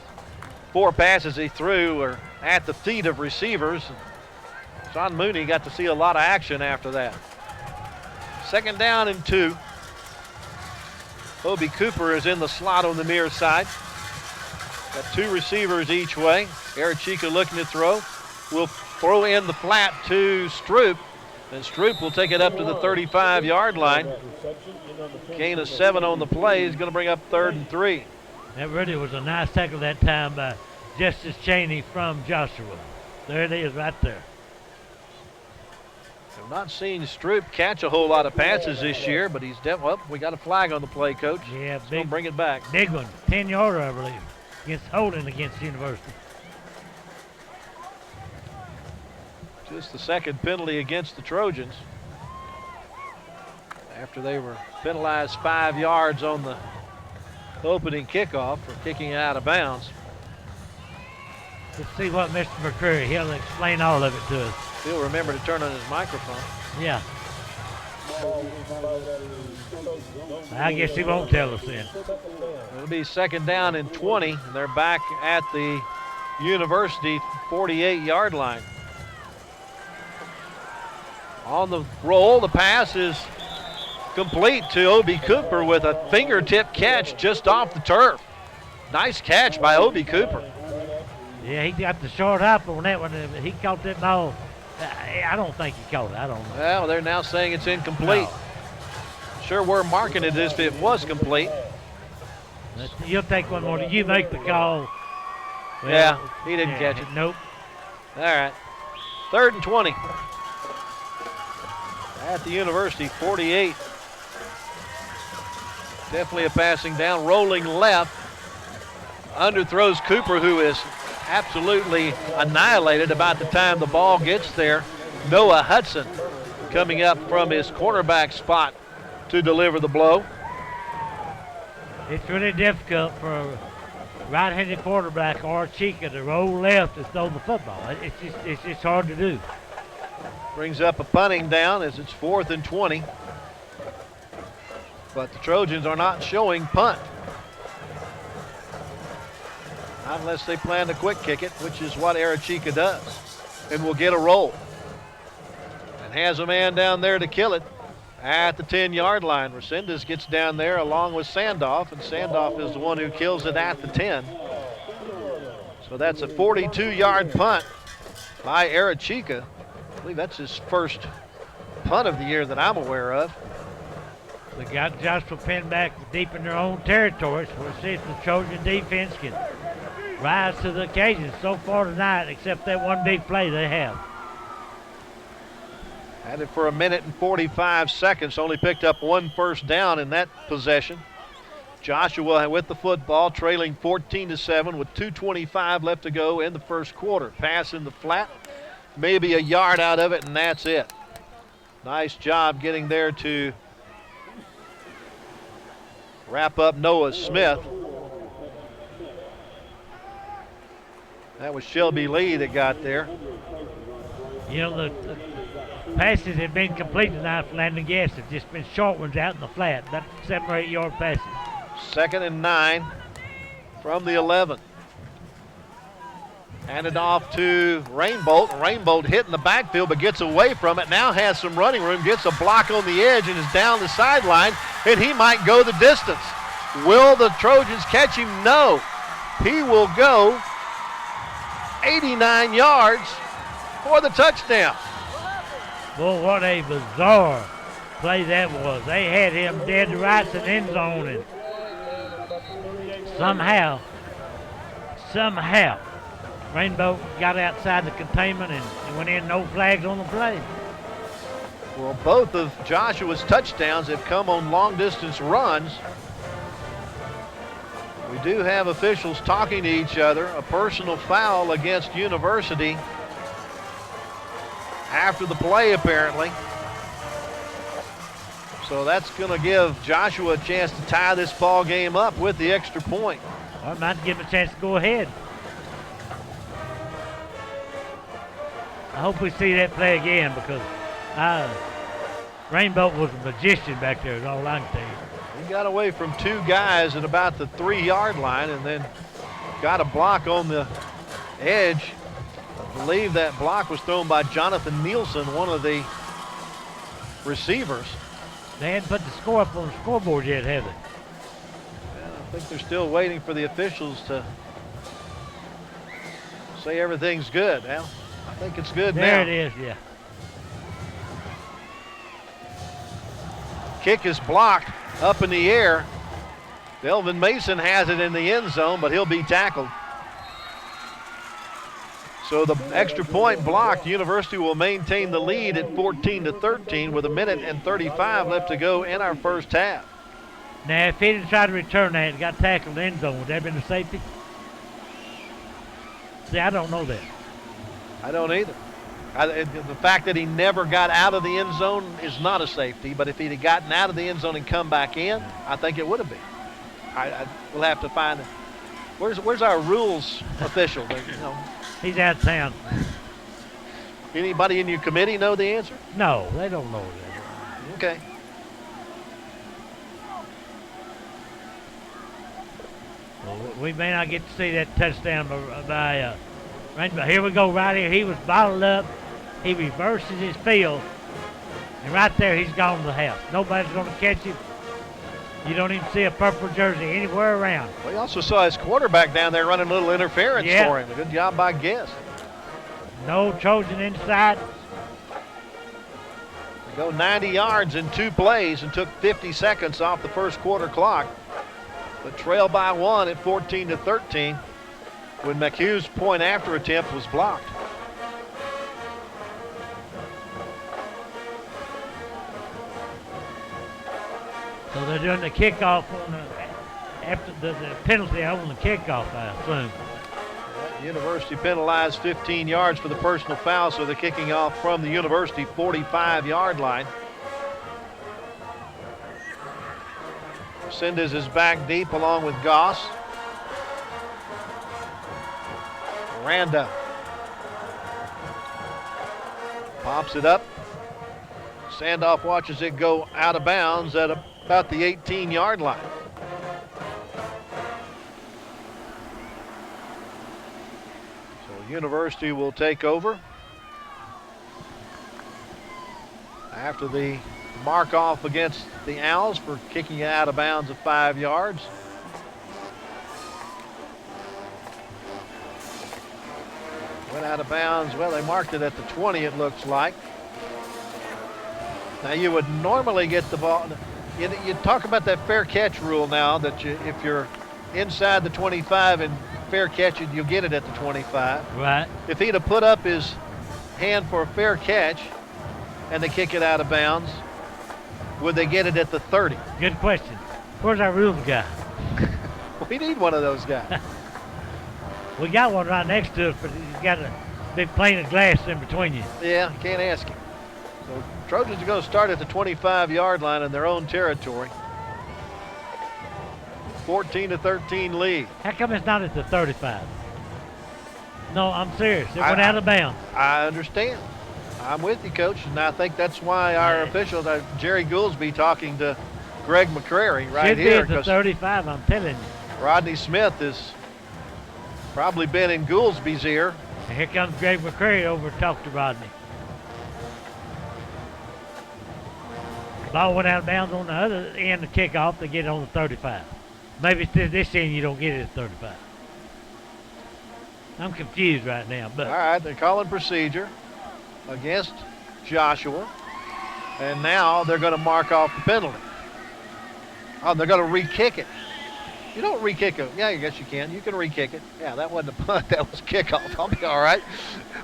4 passes he threw were at the feet of receivers. Sean Mooney got to see a lot of action after that. 2nd down and 2. Hobie Cooper is in the slot on the near side. Got 2 receivers each way. Arechica looking to throw. Will throw in the flat to Stroop. And Stroop will take it up to the 35-yard line. Gain of 7 on the play is going to bring up 3rd and 3. That really was a nice tackle that time by Justice Cheney from Joshua. There it is right there. I've not seen Stroop catch a whole lot of passes this year, but he's well, we got a flag on the play, Coach. Yeah, big, bring it back. Big one, 10-yarder, I believe, against Holden against University. Just the 2nd penalty against the Trojans after they were penalized 5 yards on the opening kickoff for kicking it out of bounds. Let's see what Mr. McCreary, he'll explain all of it to us. He'll remember to turn on his microphone. Yeah. I guess he won't tell us then. It'll be 2nd down and 20, and they're back at the University 48-yard line. On the roll, the pass is complete to Obi Cooper with a fingertip catch just off the turf. Nice catch by Obi Cooper. Yeah, he got the short hop on that one. He caught that ball. I don't think he caught it. I don't know. Well, they're now saying it's incomplete. No. Sure, we're marking it as if it was complete. You'll take one more. You make the call. Well, Yeah, he didn't catch it. Nope. All right. 3rd and 20. At the University, 48. Definitely a passing down, rolling left. Underthrows Cooper, who is absolutely annihilated about the time the ball gets there. Noah Hudson coming up from his cornerback spot to deliver the blow. It's really difficult for a right-handed quarterback or Chica to roll left and throw the football. It's just hard to do. Brings up a punting down as it's 4th and 20. But the Trojans are not showing punt. Not unless they plan to quick kick it, which is what Arechica does. And will get a roll. And has a man down there to kill it at the 10-yard line. Resendez gets down there along with Sandoff, and Sandoff is the one who kills it at the 10. So that's a 42-yard punt by Arechica. I believe that's his first punt of the year that I'm aware of. They got Joshua pinned back deep in their own territory, so we'll see if the Trojan defense can rise to the occasion. So far tonight, except that one big play they have. Had it for 1 minute and 45 seconds, only picked up 1 first down in that possession. Joshua with the football, trailing 14-7 with 2:25 left to go in the first quarter. Pass in the flat, maybe a yard out of it, and that's it. Nice job getting there to wrap up Noah Smith. That was Shelby Lee that got there. You know, the passes have been complete tonight for Landon Guest. Have just been short ones out in the flat, about 7 or 8 yard passes. 2nd and 9 from the 11. Handed off to Rainbolt. Rainbolt hitting the backfield but gets away from it. Now has some running room, gets a block on the edge and is down the sideline, and he might go the distance. Will the Trojans catch him? No. He will go 89 yards for the touchdown. Boy, what a bizarre play that was. They had him dead to rights in the end zone, and somehow, Rainbow got outside the containment and went in, no flags on the play. Well, both of Joshua's touchdowns have come on long-distance runs. We do have officials talking to each other. A personal foul against University after the play, apparently. So that's going to give Joshua a chance to tie this ball game up with the extra point. Or it might give him a chance to go ahead. I hope we see that play again, because Rainbow was a magician back there, is all I can tell you. He got away from 2 guys at about the 3-yard line and then got a block on the edge. I believe that block was thrown by Jonathan Nielsen, one of the receivers. They hadn't put the score up on the scoreboard yet, have they? I think they're still waiting for the officials to say everything's good. Well, I think it's good now. There it is, yeah. Kick is blocked up in the air. Delvin Mason has it in the end zone, but he'll be tackled. So the extra point blocked. University will maintain the lead at 14-13 with 1 minute and 35 left to go in our first half. Now, if he didn't try to return that and got tackled in the end zone, would that have been a safety? See, I don't know that. I don't either. The fact that he never got out of the end zone is not a safety, but if he'd have gotten out of the end zone and come back in, I think it would have been. We'll have to find it. Where's our rules official? He's out of town. Anybody in your committee know the answer? No, they don't know that. Okay. Well, we may not get to see that touchdown by Rainbow. Here we go right here. He was bottled up. He reverses his field. And right there, he's gone to the house. Nobody's going to catch him. You don't even see a purple jersey anywhere around. We also saw his quarterback down there running a little interference for him. A good job by Guest. No Trojan inside. They go 90 yards in 2 plays and took 50 seconds off the first quarter clock. But trail by 1 at 14-13 when McHugh's point after attempt was blocked. So they're doing the kickoff on after the penalty on the kickoff, I assume. University penalized 15 yards for the personal foul, so they're kicking off from the University 45-yard line. Resendez is back deep along with Goss. Miranda pops it up. Sandoff watches it go out of bounds at about the 18-yard line. So University will take over after the mark off against the Owls for kicking it out of bounds of 5 yards. Went out of bounds. Well, they marked it at the 20, it looks like. Now, you would normally get the ball. You talk about that fair catch rule now, that if you're inside the 25 and fair catch it, you'll get it at the 25. Right. If he'd have put up his hand for a fair catch and they kick it out of bounds, would they get it at the 30? Good question. Where's our rules guy? We need one of those guys. We got one right next to us, but he's got a big plane of glass in between you. Yeah, can't ask him. So Trojans are going to start at the 25-yard line in their own territory. 14-13 lead. How come it's not at the 35? No, I'm serious. It went out of bounds. I understand. I'm with you, Coach, and I think that's why our officials, Jerry Gouldsby talking to Greg McCrary right Should here. Should be at the 35, I'm telling you. Rodney Smith has probably been in Gouldsby's ear. And here comes Greg McCrary over to talk to Rodney. Ball went out of bounds on the other end of kickoff. They get it on the 35. Maybe it's this end you don't get it at 35. I'm confused right now. But all right, they're calling procedure against Joshua. And now they're going to mark off the penalty. Oh, they're going to re-kick it. You don't re-kick it. Yeah, I guess you can. You can re-kick it. Yeah, that wasn't a punt. That was kickoff. I'll be all right.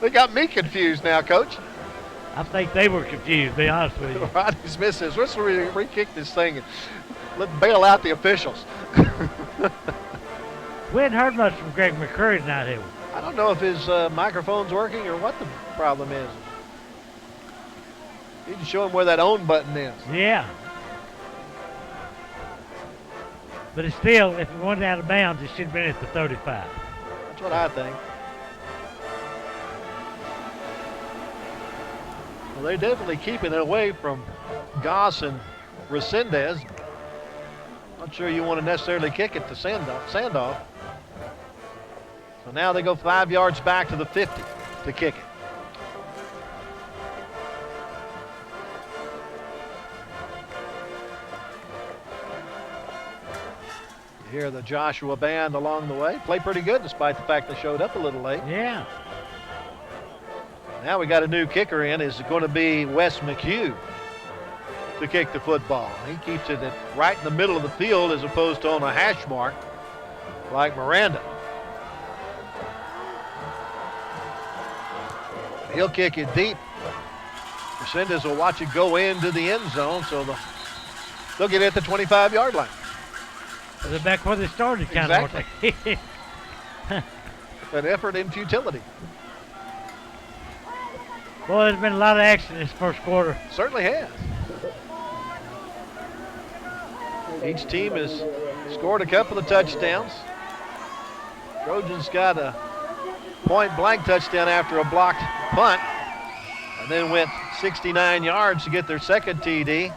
They got me confused now, Coach. I think they were confused, to be honest with you. Rodney Smith says, let's re-kick this thing and let's bail out the officials. We hadn't heard much from Greg McCurry tonight, have we? I don't know if his microphone's working or what the problem is. You can show him where that own button is. Yeah. But it's still, if it went out of bounds, it should have been at the 35. That's what I think. Well, they're definitely keeping it away from Goss and Resendez. Not sure you want to necessarily kick it to Sandoff. So now they go 5 yards back to the 50 to kick it. You hear the Joshua band along the way. Played pretty good despite the fact they showed up a little late. Yeah. Now we got a new kicker in. Is going to be Wes McHugh to kick the football. He keeps it right in the middle of the field as opposed to on a hash mark like Miranda. He'll kick it deep. Resendez will watch it go into the end zone, so they'll get it at the 25-yard line. They're back where they started, kind exactly. of. An effort in futility. Boy, there's been a lot of action this first quarter. Certainly has. Each team has scored a couple of touchdowns. Trojans got a point-blank touchdown after a blocked punt, and then went 69 yards to get their second TD.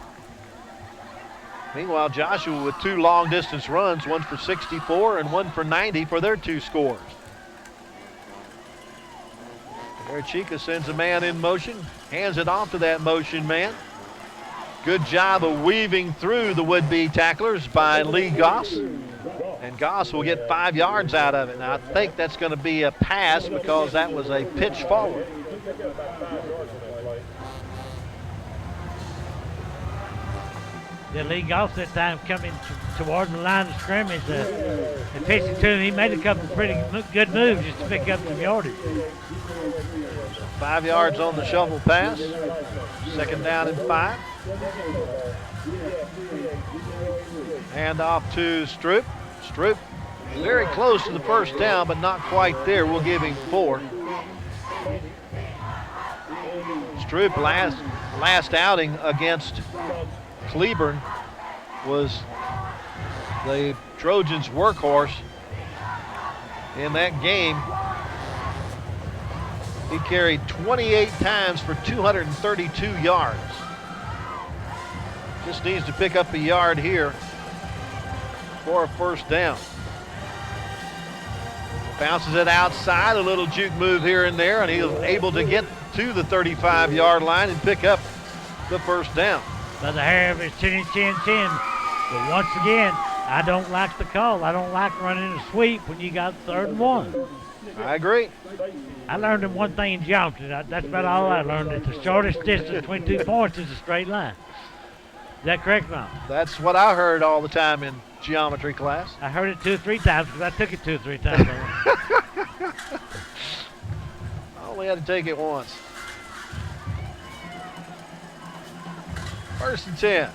Meanwhile, Joshua with 2 long-distance runs, one for 64 and one for 90 for their 2 scores. There Chica sends a man in motion, hands it off to that motion man. Good job of weaving through the would-be tacklers by Lee Goss. And Goss will get 5 yards out of it. Now, I think that's going to be a pass because that was a pitch forward. The league off that time coming toward the line of scrimmage and pitched it to him. He made a couple of pretty good moves just to pick up some yardage. 5 yards on the shovel pass. 2nd down and 5. Hand off to Stroop. Stroop very close to the first down, but not quite there. We'll give him 4. Stroop last outing against Cleburne was the Trojans' workhorse in that game. He carried 28 times for 232 yards. Just needs to pick up a yard here for a first down. Bounces it outside, a little juke move here and there, and he was able to get to the 35-yard line and pick up the first down. By the hair of his chin. But once again, I don't like the call. I don't like running a sweep when you got 3rd and 1. I agree. I learned him one thing in geometry. That's about all I learned. That the shortest distance between 2 points is a straight line. Is that correct, Mom? That's what I heard all the time in geometry class. I heard it 2 or 3 times because I took it 2 or 3 times. I only had to take it once. 1st and 10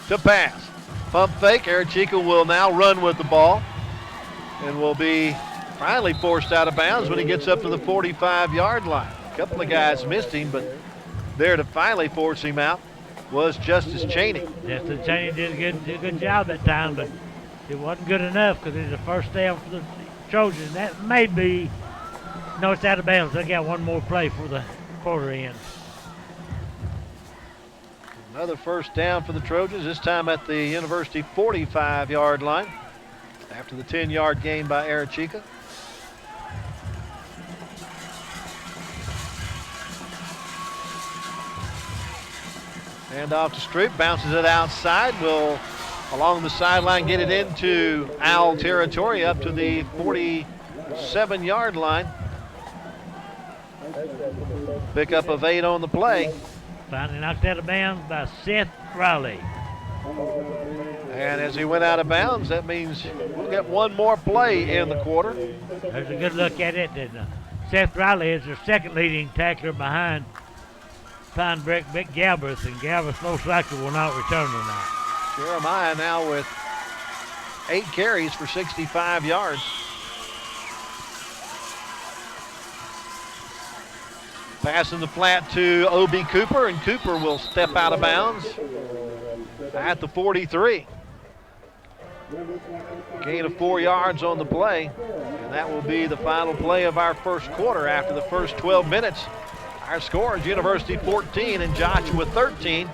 to pass. Pump fake. Arechica will now run with the ball and will be finally forced out of bounds when he gets up to the 45-yard line. A couple of guys missed him, but there to finally force him out was Justice Cheney. Justice Cheney did a good job that time, but it wasn't good enough because it was a first down for the Trojans. That may be, no, it's out of bounds. They got one more play for the quarter end. Another first down for the Trojans, this time at the University 45-yard line after the 10-yard gain by Arechica. Hand off to Stroop, bounces it outside, will along the sideline get it into Owl territory up to the 47-yard line. Pickup of 8 on the play. Finally knocked out of bounds by Seth Riley. And as he went out of bounds, that means we'll get one more play in the quarter. There's a good look at it. And, Seth Riley is their 2nd leading tackler behind Pine Brick Galbraith, and Galbraith most likely will not return tonight. Jeremiah now with 8 carries for 65 yards. Passing the flat to O.B. Cooper, and Cooper will step out of bounds at the 43. Gain of 4 yards on the play, and that will be the final play of our first quarter after the first 12 minutes. Our score is University 14 and Joshua 13.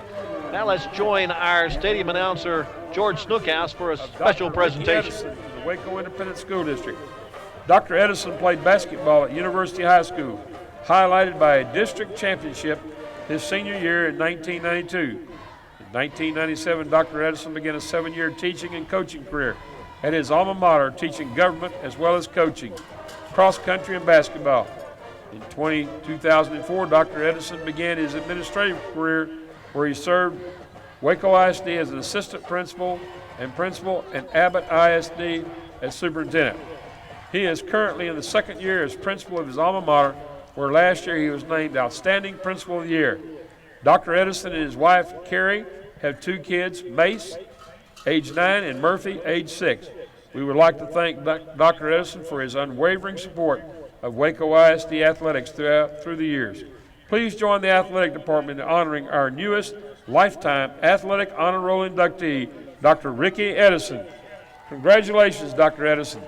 Now let's join our stadium announcer, George Snookhouse, for a special presentation. Edison, the Waco Independent School District. Dr. Edison played basketball at University High School, highlighted by a district championship his senior year in 1992. In 1997, Dr. Edison began a 7-year teaching and coaching career at his alma mater, teaching government as well as coaching, cross country and basketball. In 2004, Dr. Edison began his administrative career where he served Waco ISD as an assistant principal and Abbott ISD as superintendent. He is currently in the 2nd year as principal of his alma mater, where last year he was named Outstanding Principal of the Year. Dr. Edison and his wife, Carrie, have 2 kids, Mace, age 9, and Murphy, age 6. We would like to thank Dr. Edison for his unwavering support of Waco ISD athletics through the years. Please join the athletic department in honoring our newest lifetime athletic honor roll inductee, Dr. Ricky Edison. Congratulations, Dr. Edison.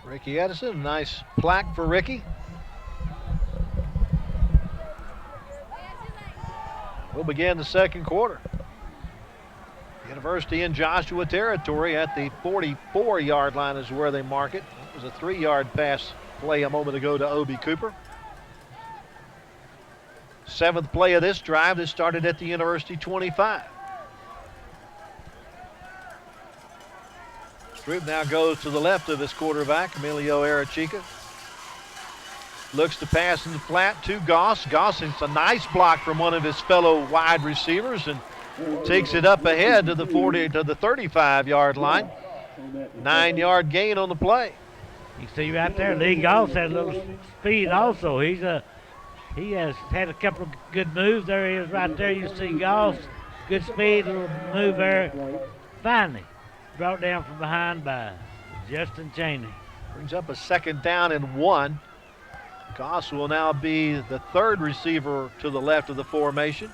Ricky Edison, nice plaque for Ricky. We'll begin the second quarter. University in Joshua territory at the 44-yard line is where they mark it. It was a 3-yard pass play a moment ago to O.B. Cooper. Seventh play of this drive that started at the University 25. Stroop now goes to the left of his quarterback, Emilio Arechica. Looks to pass in the flat to Goss. Goss, it's a nice block from one of his fellow wide receivers and takes it up ahead to the 35-yard line. 9-yard gain on the play. You see right there, Lee Goss has a little speed also. He has had a couple of good moves. There he is right there. You see Goss, good speed, little move there. Finally, brought down from behind by Justin Cheney. Brings up a 2nd down and 1. Goss will now be the 3rd receiver to the left of the formation.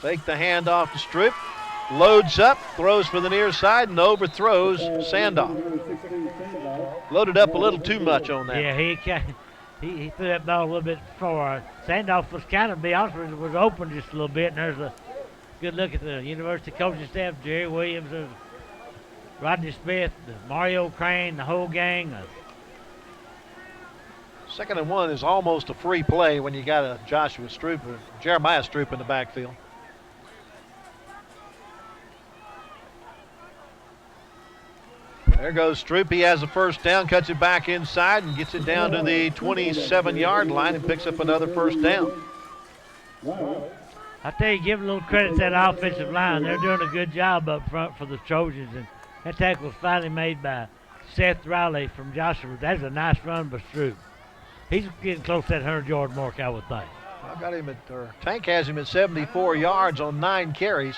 Fake the handoff to Stroop. Loads up, throws for the near side, and overthrows Sandoff. Loaded up a little too much on that. Yeah, he threw that ball a little bit far. Sandoff was kind of, to be honest with you, was open just a little bit, and there's a good look at the University coaching staff, Jerry Williams, Rodney Smith, Mario Crane, the whole gang. 2nd and 1 is almost a free play when you got a Jeremiah Stroop in the backfield. There goes Stroop. He has the 1st down, cuts it back inside, and gets it down to the 27-yard line and picks up another 1st down. I tell you, give a little credit to that offensive line. They're doing a good job up front for the Trojans, and that tackle was finally made by Seth Riley from Joshua. That's a nice run by Stroop. He's getting close to that 100-yard mark, I would think. I got him Tank has him at 74 yards on 9 carries.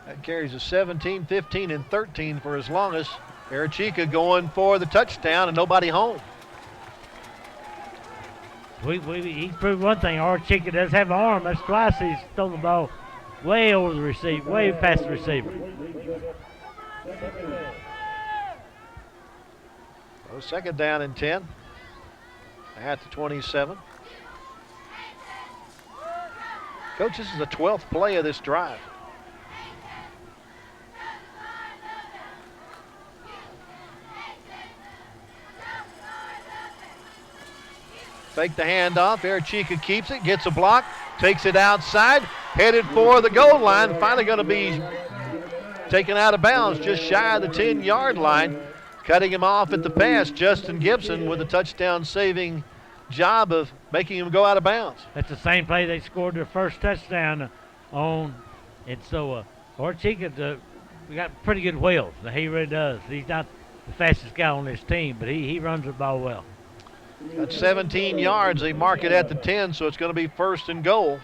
That carries a 17, 15, and 13 for his longest. Arechica going for the touchdown and nobody home. He proved one thing. Arechica does have an arm. That's twice he's thrown the ball way over the receiver, way past the receiver. So 2nd down and 10 at the 27. Coach, this is the 12th play of this drive. Fake the handoff. Arechica keeps it, gets a block, takes it outside, headed for the goal line. Finally going to be taken out of bounds just shy of the 10-yard line. Cutting him off at the pass, Justin Gibson with a touchdown-saving job of making him go out of bounds. That's the same play they scored their first touchdown on. And so Arechica got pretty good wheels. He really does. He's not the fastest guy on this team, but he runs the ball well. Got 17 yards. They mark it at the 10, so it's going to be 1st and goal.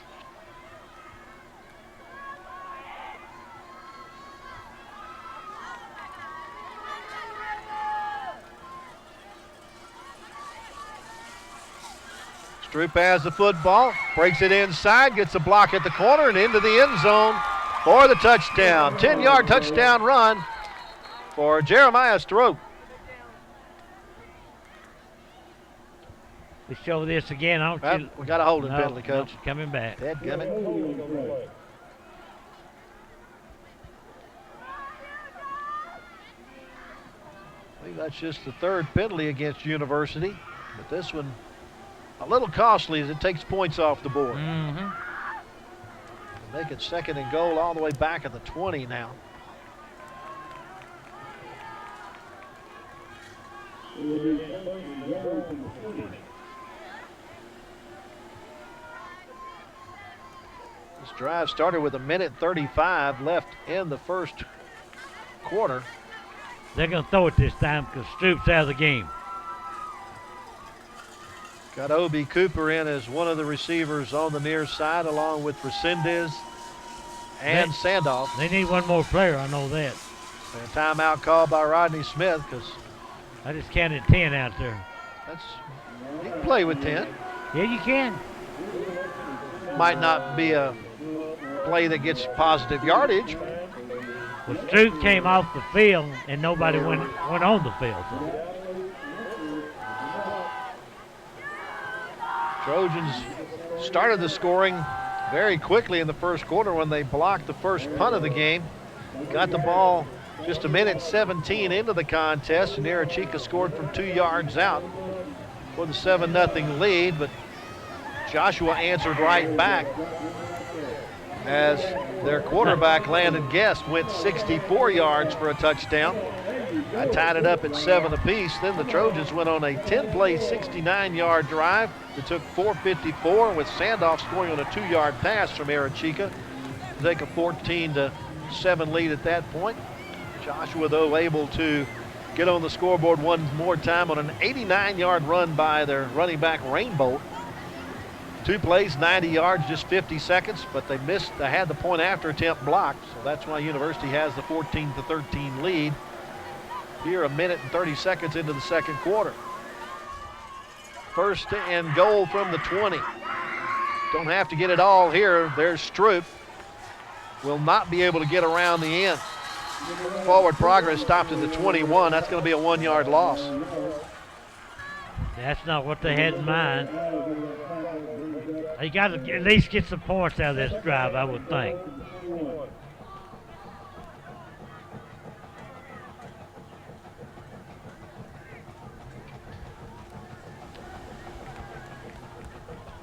Stroop has the football, breaks it inside, gets a block at the corner and into the end zone for the touchdown. 10-yard touchdown run for Jeremiah Stroop. Let's show this again. We got a holding penalty, Coach. No, coming back. Dadgummit. I think that's just the 3rd penalty against University, but this one a little costly as it takes points off the board. Mm-hmm. Make it 2nd and goal all the way back at the 20 now. This drive started with 1:35 left in the 1st quarter. They're going to throw it this time because Stroop's out of the game. Got Obi Cooper in as one of the receivers on the near side, along with Resendez and Sandoff. They need one more player, I know that. And a timeout called by Rodney Smith because I just counted 10 out there. you can play with 10. Yeah, you can. Might not be a play that gets positive yardage. Well, Stroop came off the field and nobody went on the field. So. Trojans started the scoring very quickly in the 1st quarter when they blocked the first punt of the game. Got the ball just 1:17 into the contest, and Arechica scored from 2 yards out. for the 7-0 lead, but Joshua answered right back as their quarterback, Landon Guest, went 64 yards for a touchdown. I tied it up at 7 apiece. Then the Trojans went on a 10-play, 69-yard drive that took 4:54, with Sandoff scoring on a 2-yard pass from Arechica to take a 14-7 lead at that point. Joshua, though, able to get on the scoreboard one more time on an 89-yard run by their running back, Rainbolt. 2 plays, 90 yards, just 50 seconds, but they missed. They had the point after attempt blocked, so that's why University has the 14-13 lead. Here, a minute and 30 seconds into the second quarter. First and goal from the 20. Don't have to get it all here. There's Stroop. Will not be able to get around the end. Forward progress stopped at the 21. That's going to be a 1-yard loss. That's not what they had in mind. They got to at least get some points out of this drive, I would think.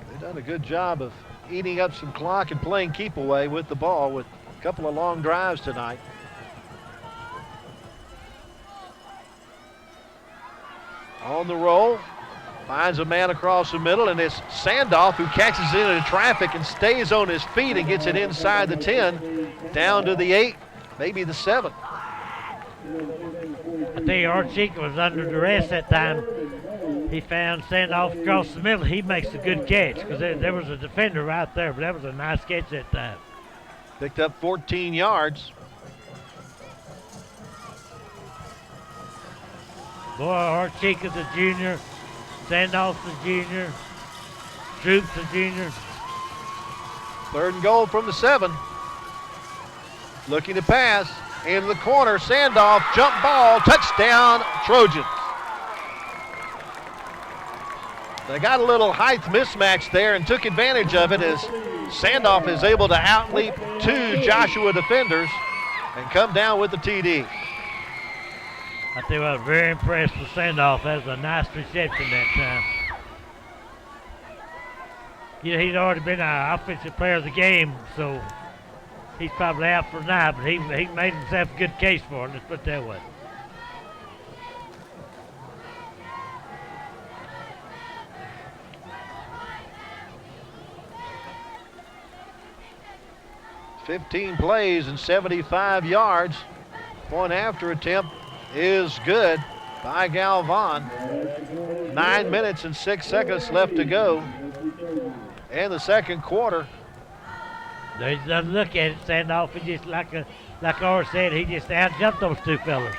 They've done a good job of eating up some clock and playing keep away with the ball with a couple of long drives tonight. On the roll, finds a man across the middle, and it's Sandoff who catches it into traffic and stays on his feet and gets it inside the 10, down to the 8, maybe the 7. I think Arechica was under duress that time. He found Sandoff across the middle. He makes a good catch because there was a defender right there, but that was a nice catch that time. Picked up 14 yards. Boy, Arechica's a junior. Sandoff's a junior. Stroop's a junior. Third and goal from the 7. Looking to pass. Into the corner. Sandoff, jump ball, touchdown, Trojans. They got a little height mismatch there and took advantage of it as Sandoff is able to outleap 2 Joshua defenders and come down with the TD. I tell you what, very impressed with Sandoff. That was a nice reception that time. You know, he's already been our offensive player of the game, so he's probably out for now, but he made himself a good case for it, let's put it that way. "15 plays and 75 yards. Point after attempt is good by Galvan. 9 minutes and 6 seconds left to go in the second quarter. They doesn't look at it, Sandoff. He just, like Orr said, he just out-jumped those 2 fellas.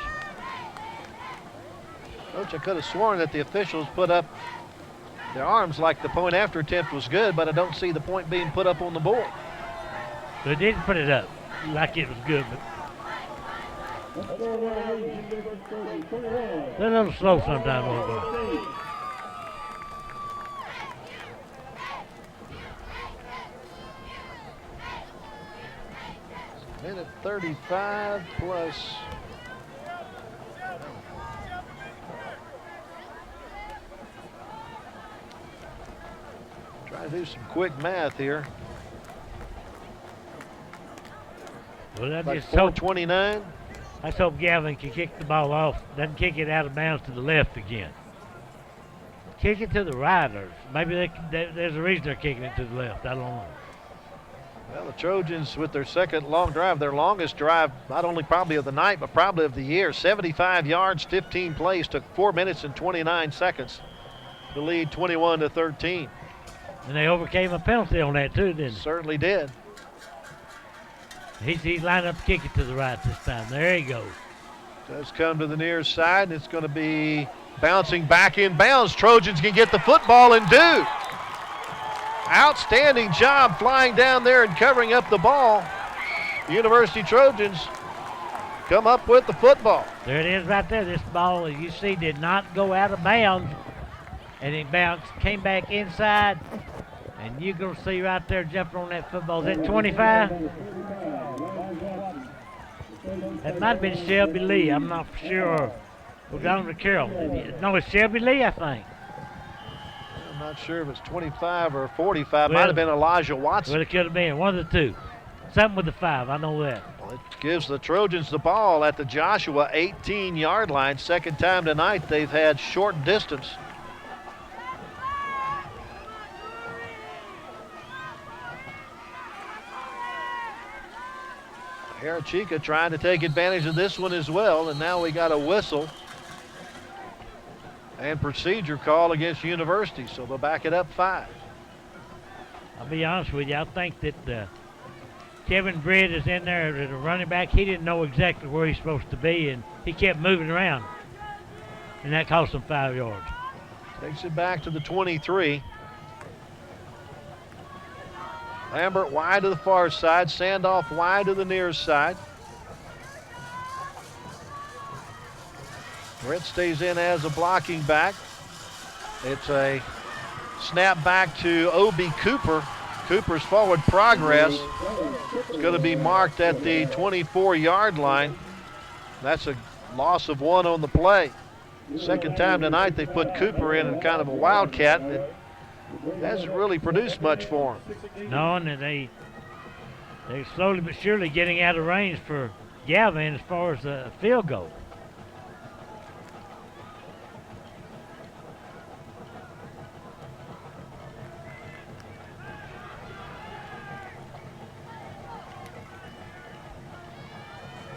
Coach, I could have sworn that the officials put up their arms like the point after attempt was good, but I don't see the point being put up on the board. They didn't put it up like it was good, but they're a little slow sometimes. Minute 35 plus. Try to do some quick math here. Well, I Like just hope 4:29. I just hope Gavin can kick the ball off, doesn't kick it out of bounds to the left again. Kick it to the right, or maybe there's a reason they're kicking it to the left. I don't know. Well, the Trojans with their second long drive, their longest drive, not only probably of the night, but probably of the year. 75 yards, 15 plays, took 4 minutes and 29 seconds to lead 21-13. And they overcame a penalty on that too, didn't they? Certainly did. He's lined up to kick it to the right this time. There he goes. Does come to the near side, and it's going to be bouncing back in bounds. Trojans can get the football and do. Outstanding job flying down there and covering up the ball. The University Trojans come up with the football. There it is right there. This ball, as you see, did not go out of bounds. And it bounced, came back inside. And you're going to see right there jumping on that football. Is that 25? That might have been Shelby Lee. I'm not for sure. We're down to Carroll. No, it's Shelby Lee, I think. I'm not sure if it's 25 or 45. Well, might have been Elijah Watson. Well, it could have been one of the two. Something with the 5, I know that. Well, it gives the Trojans the ball at the Joshua 18-yard line. Second time tonight they've had short distance. Herachika trying to take advantage of this one as well, and now we got a whistle and procedure call against University, so they'll back it up 5. I'll be honest with you, I think that Kevin Britt is in there as a running back. He didn't know exactly where he's supposed to be, and he kept moving around, and that cost him 5 yards. Takes it back to the 23. Lambert wide to the far side, Sandoff wide to the near side. Britt stays in as a blocking back. It's a snap back to O.B. Cooper. Cooper's forward progress is going to be marked at the 24-yard line. That's a loss of 1 on the play. Second time tonight they put Cooper in kind of a wildcat. It hasn't really produced much for him. No, and they're slowly but surely getting out of range for Galvin as far as the field goal.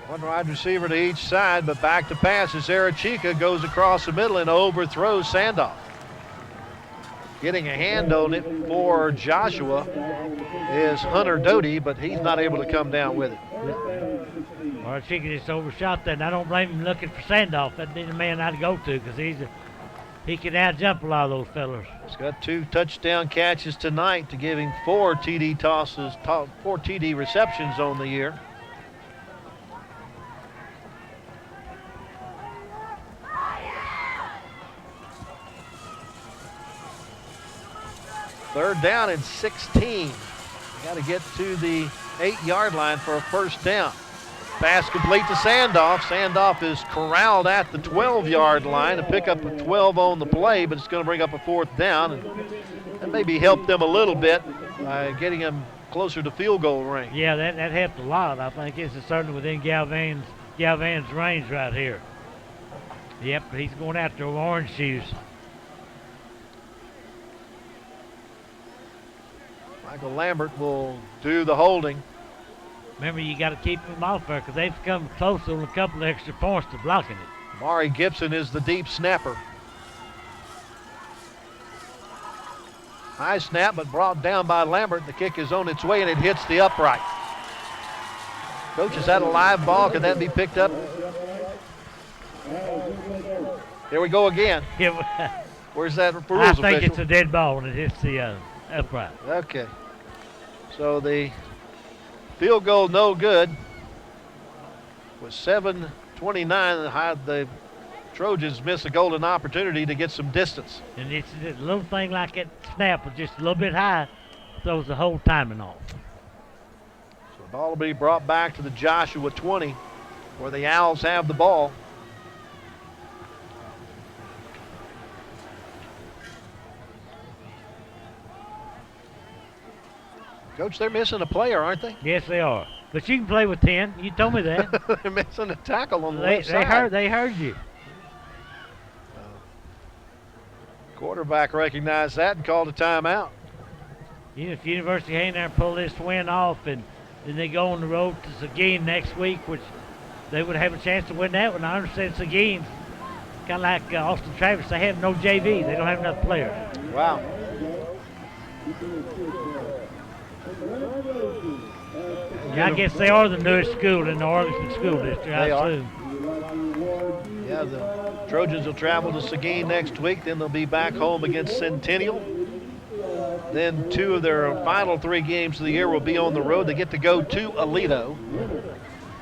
One wide receiver to each side, but back to pass as Arachika goes across the middle and overthrows Sandoff. Getting a hand on it for Joshua is Hunter Doty, but he's not able to come down with it. Arachika just overshot that, and I don't blame him looking for Sandoff. That'd be the man I'd go to because he can out-jump a lot of those fellas. He's got 2 touchdown catches tonight to give him 4 TD tosses, 4 TD receptions on the year. Third down and 16. Got to get to the 8-yard line for a first down. Pass complete to Sandoff. Sandoff is corralled at the 12-yard line to pick up a 12 on the play, but it's going to bring up a 4th down. And maybe help them a little bit by getting them closer to field goal range. Yeah, that helped a lot. I think it's certainly within Galvan's range right here. Yep, he's going after orange shoes. Michael Lambert will do the holding. Remember, you got to keep them off there because they've come close on a couple of extra points to blocking it. Mari Gibson is the deep snapper. High snap, but brought down by Lambert. The kick is on its way, and it hits the upright. Coach, is that a live ball? Can that be picked up? Here we go again. Where's that for rules official? I think it's a dead ball when it hits the upright. Okay. So the field goal no good. With 7:29, the Trojans miss a golden opportunity to get some distance. And it's a little thing like that snap was just a little bit high, throws the whole timing off. So the ball will be brought back to the Joshua 20, where the Owls have the ball. Coach, they're missing a player, aren't they? Yes, they are. But you can play with 10. You told me that. They're missing a tackle on the left side. They heard you. Quarterback recognized that and called a timeout. If University hang there and pull this win off and then they go on the road to Seguin next week, which they would have a chance to win that one. I understand Seguin, kind of like Austin Travis, they have no JV. They don't have enough players. Wow. Yeah, I guess they are the newest school in the Arlington School District, I assume. Yeah, the Trojans will travel to Seguin next week. Then they'll be back home against Centennial. Then 2 of their final 3 games of the year will be on the road. They get to go to Aledo.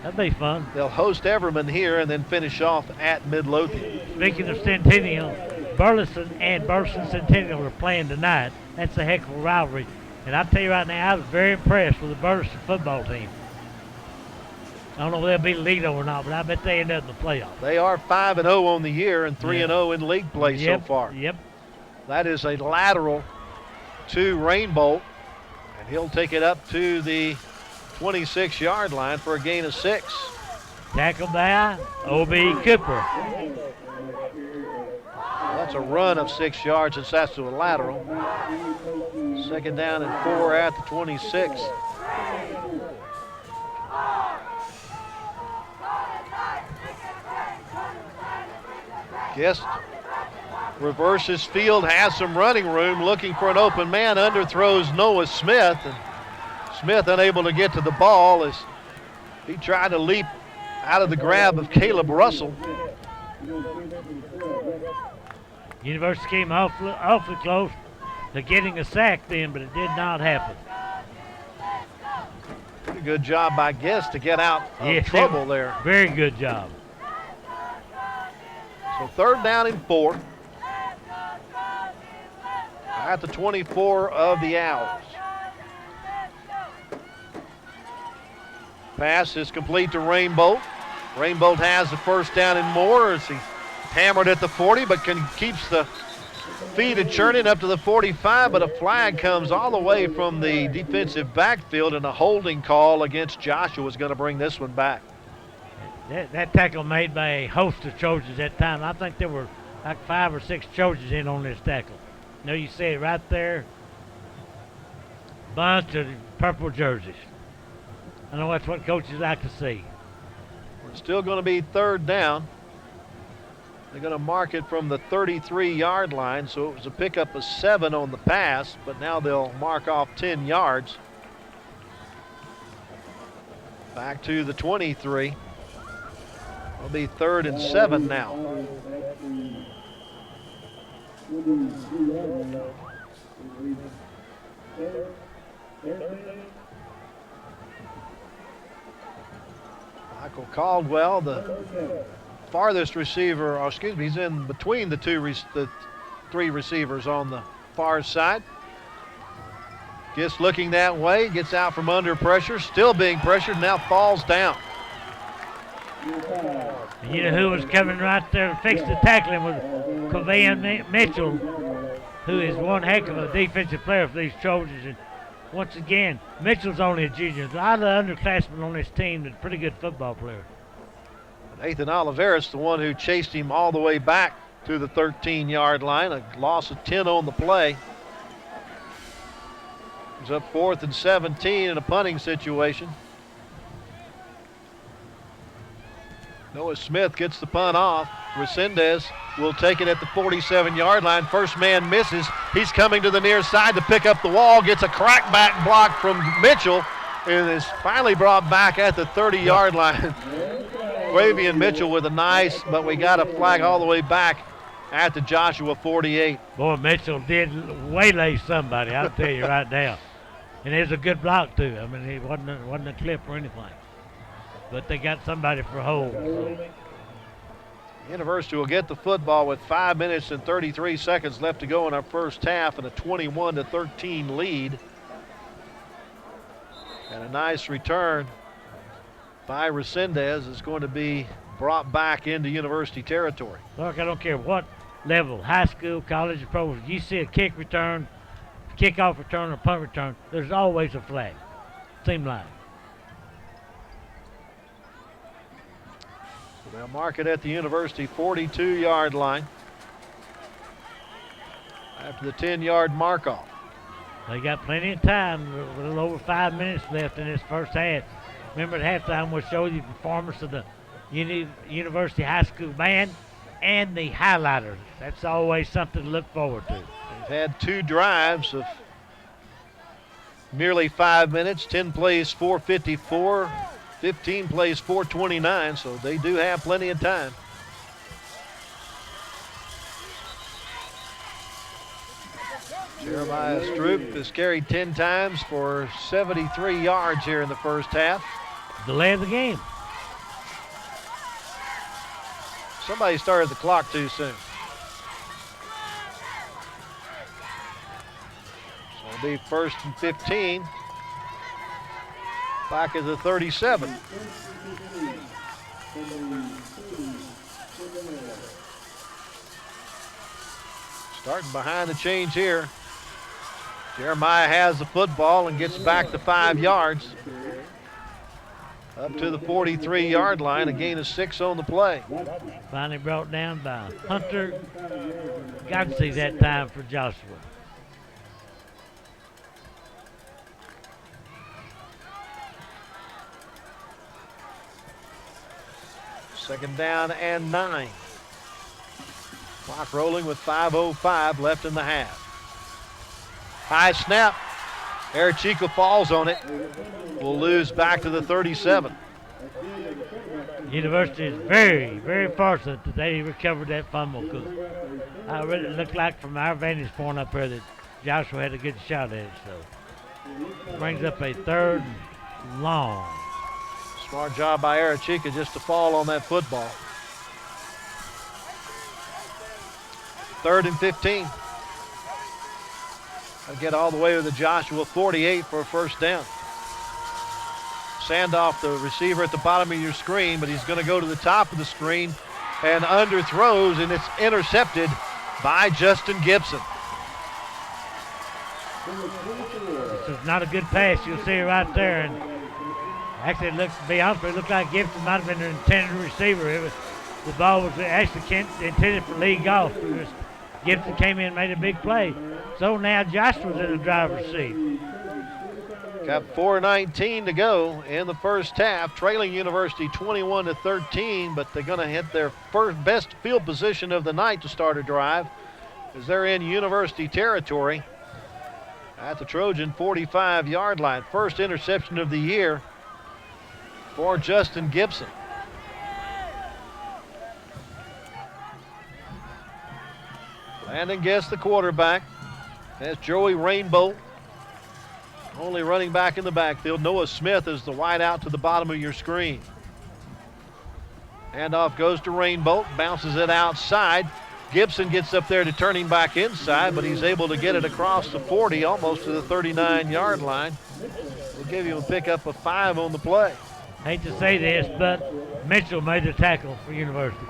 That'd be fun. They'll host Everman here and then finish off at Midlothian. Speaking of Centennial, Burleson and Burleson Centennial are playing tonight. That's a heck of a rivalry. And I'll tell you right now, I was very impressed with the Burleson football team. I don't know if they'll beat Lido or not, but I bet they end up in the playoffs. They are 5-0 on the year and 3-0 in league play so far. Yep. That is a lateral to Rainbolt, and he'll take it up to the 26-yard line for a gain of 6. Tackle by O.B. Cooper. That's a run of 6 yards since that's to a lateral. Second down and 4 at the 26. Guest reverses field, has some running room, looking for an open man, underthrows Noah Smith, and Smith unable to get to the ball as he tried to leap out of the grab of Caleb Russell. University came awfully close to getting a sack then, but it did not happen. Pretty good job by Guest to get out of trouble there. Very good job. So third down and 4 at the 24 of the Owls. Pass is complete to Rainbolt. Rainbolt has the first down and more as he hammered at the 40, but keeps the feet of churning up to the 45, but a flag comes all the way from the defensive backfield, and a holding call against Joshua is going to bring this one back. That tackle made by a host of Trojans that time. I think there were like 5 or 6 Trojans in on this tackle. You know, you see it right there. Bunch of purple jerseys. I know that's what coaches like to see. It's still going to be third down. They're going to mark it from the 33-yard line, so it was a pickup of 7 on the pass, but now they'll mark off 10 yards. Back to the 23. It'll be 3rd and 7 now. Michael Caldwell, the farthest receiver, or excuse me, he's in between the 3 receivers on the far side. Gets looking that way, gets out from under pressure, still being pressured, now falls down. You know who was coming right there to fix the tackling was Covian Mitchell, who is one heck of a defensive player for these Trojans. And once again, Mitchell's only a junior. A lot of underclassmen on this team that's a pretty good football player. Nathan Oliveris, the one who chased him all the way back to the 13-yard line, a loss of 10 on the play. He's up 4th and 17 in a punting situation. Noah Smith gets the punt off. Resendez will take it at the 47-yard line. First man misses. He's coming to the near side to pick up the wall. Gets a crackback block from Mitchell and is finally brought back at the 30-yard line. Quavian Mitchell with a nice, but we got a flag all the way back at the Joshua 48. Boy, Mitchell did waylay somebody, I'll tell you right now. And it was a good block, too. I mean, it wasn't a clip or anything. But they got somebody for hold. So. University will get the football with 5 minutes and 33 seconds left to go in our first half and a 21-13 lead. And a nice return by Resendez is going to be brought back into University territory. Look, I don't care what level, high school, college, or pro, you see a kick return, kickoff return, or punt return, there's always a flag. Seems like. They'll mark it at the University 42-yard line after the 10-yard mark-off. They got plenty of time, a little over 5 minutes left in this first half. Remember at halftime we'll show you the performance of the University High School band and the highlighters. That's always something to look forward to. They've had 2 drives of merely 5 minutes, 10 plays, 4:54. 15 plays 4:29, so they do have plenty of time. Jeremiah Stroop has carried 10 times for 73 yards here in the first half. Delay of the game. Somebody started the clock too soon. So it'll be 1st and 15. Back at the 37. Starting behind the chains here. Jeremiah has the football and gets back to 5 yards. Up to the 43-yard line, a gain of 6 on the play. Finally brought down by Hunter Godsey that time for Joshua. Second down and 9. Clock rolling with 5:05 left in the half. High snap. Arechica falls on it. Will lose back to the 37. University is very, very fortunate that they recovered that fumble, because it really looked like from our vantage point up here that Joshua had a good shot at it. So brings up a 3rd and long. Smart job by Arechica just to fall on that football. 3rd and 15. I'll get all the way to the Joshua 48 for a first down. Sandoff, the receiver at the bottom of your screen, but he's going to go to the top of the screen and underthrows, and it's intercepted by Justin Gibson. This is not a good pass. You'll see it right there. And actually, it looks, to be honest, it looked like Gibson might have been the intended receiver. The ball was actually intended for Lee Goff. Gibson came in and made a big play. So now Joshua's in the driver's seat. Got 4:19 to go in the first half, trailing University 21-13, but they're going to hit their first best field position of the night to start a drive, as they're in University territory at the Trojan 45-yard line. First interception of the year for Justin Gibson. Landon Guest, the quarterback. That's Joey Rainbow, only running back in the backfield. Noah Smith is the wide out to the bottom of your screen. Handoff goes to Rainbow, bounces it outside. Gibson gets up there to turn him back inside, but he's able to get it across the 40, almost to the 39-yard line. We'll give him a pickup of 5 on the play. Hate to say this, but Mitchell made the tackle for University.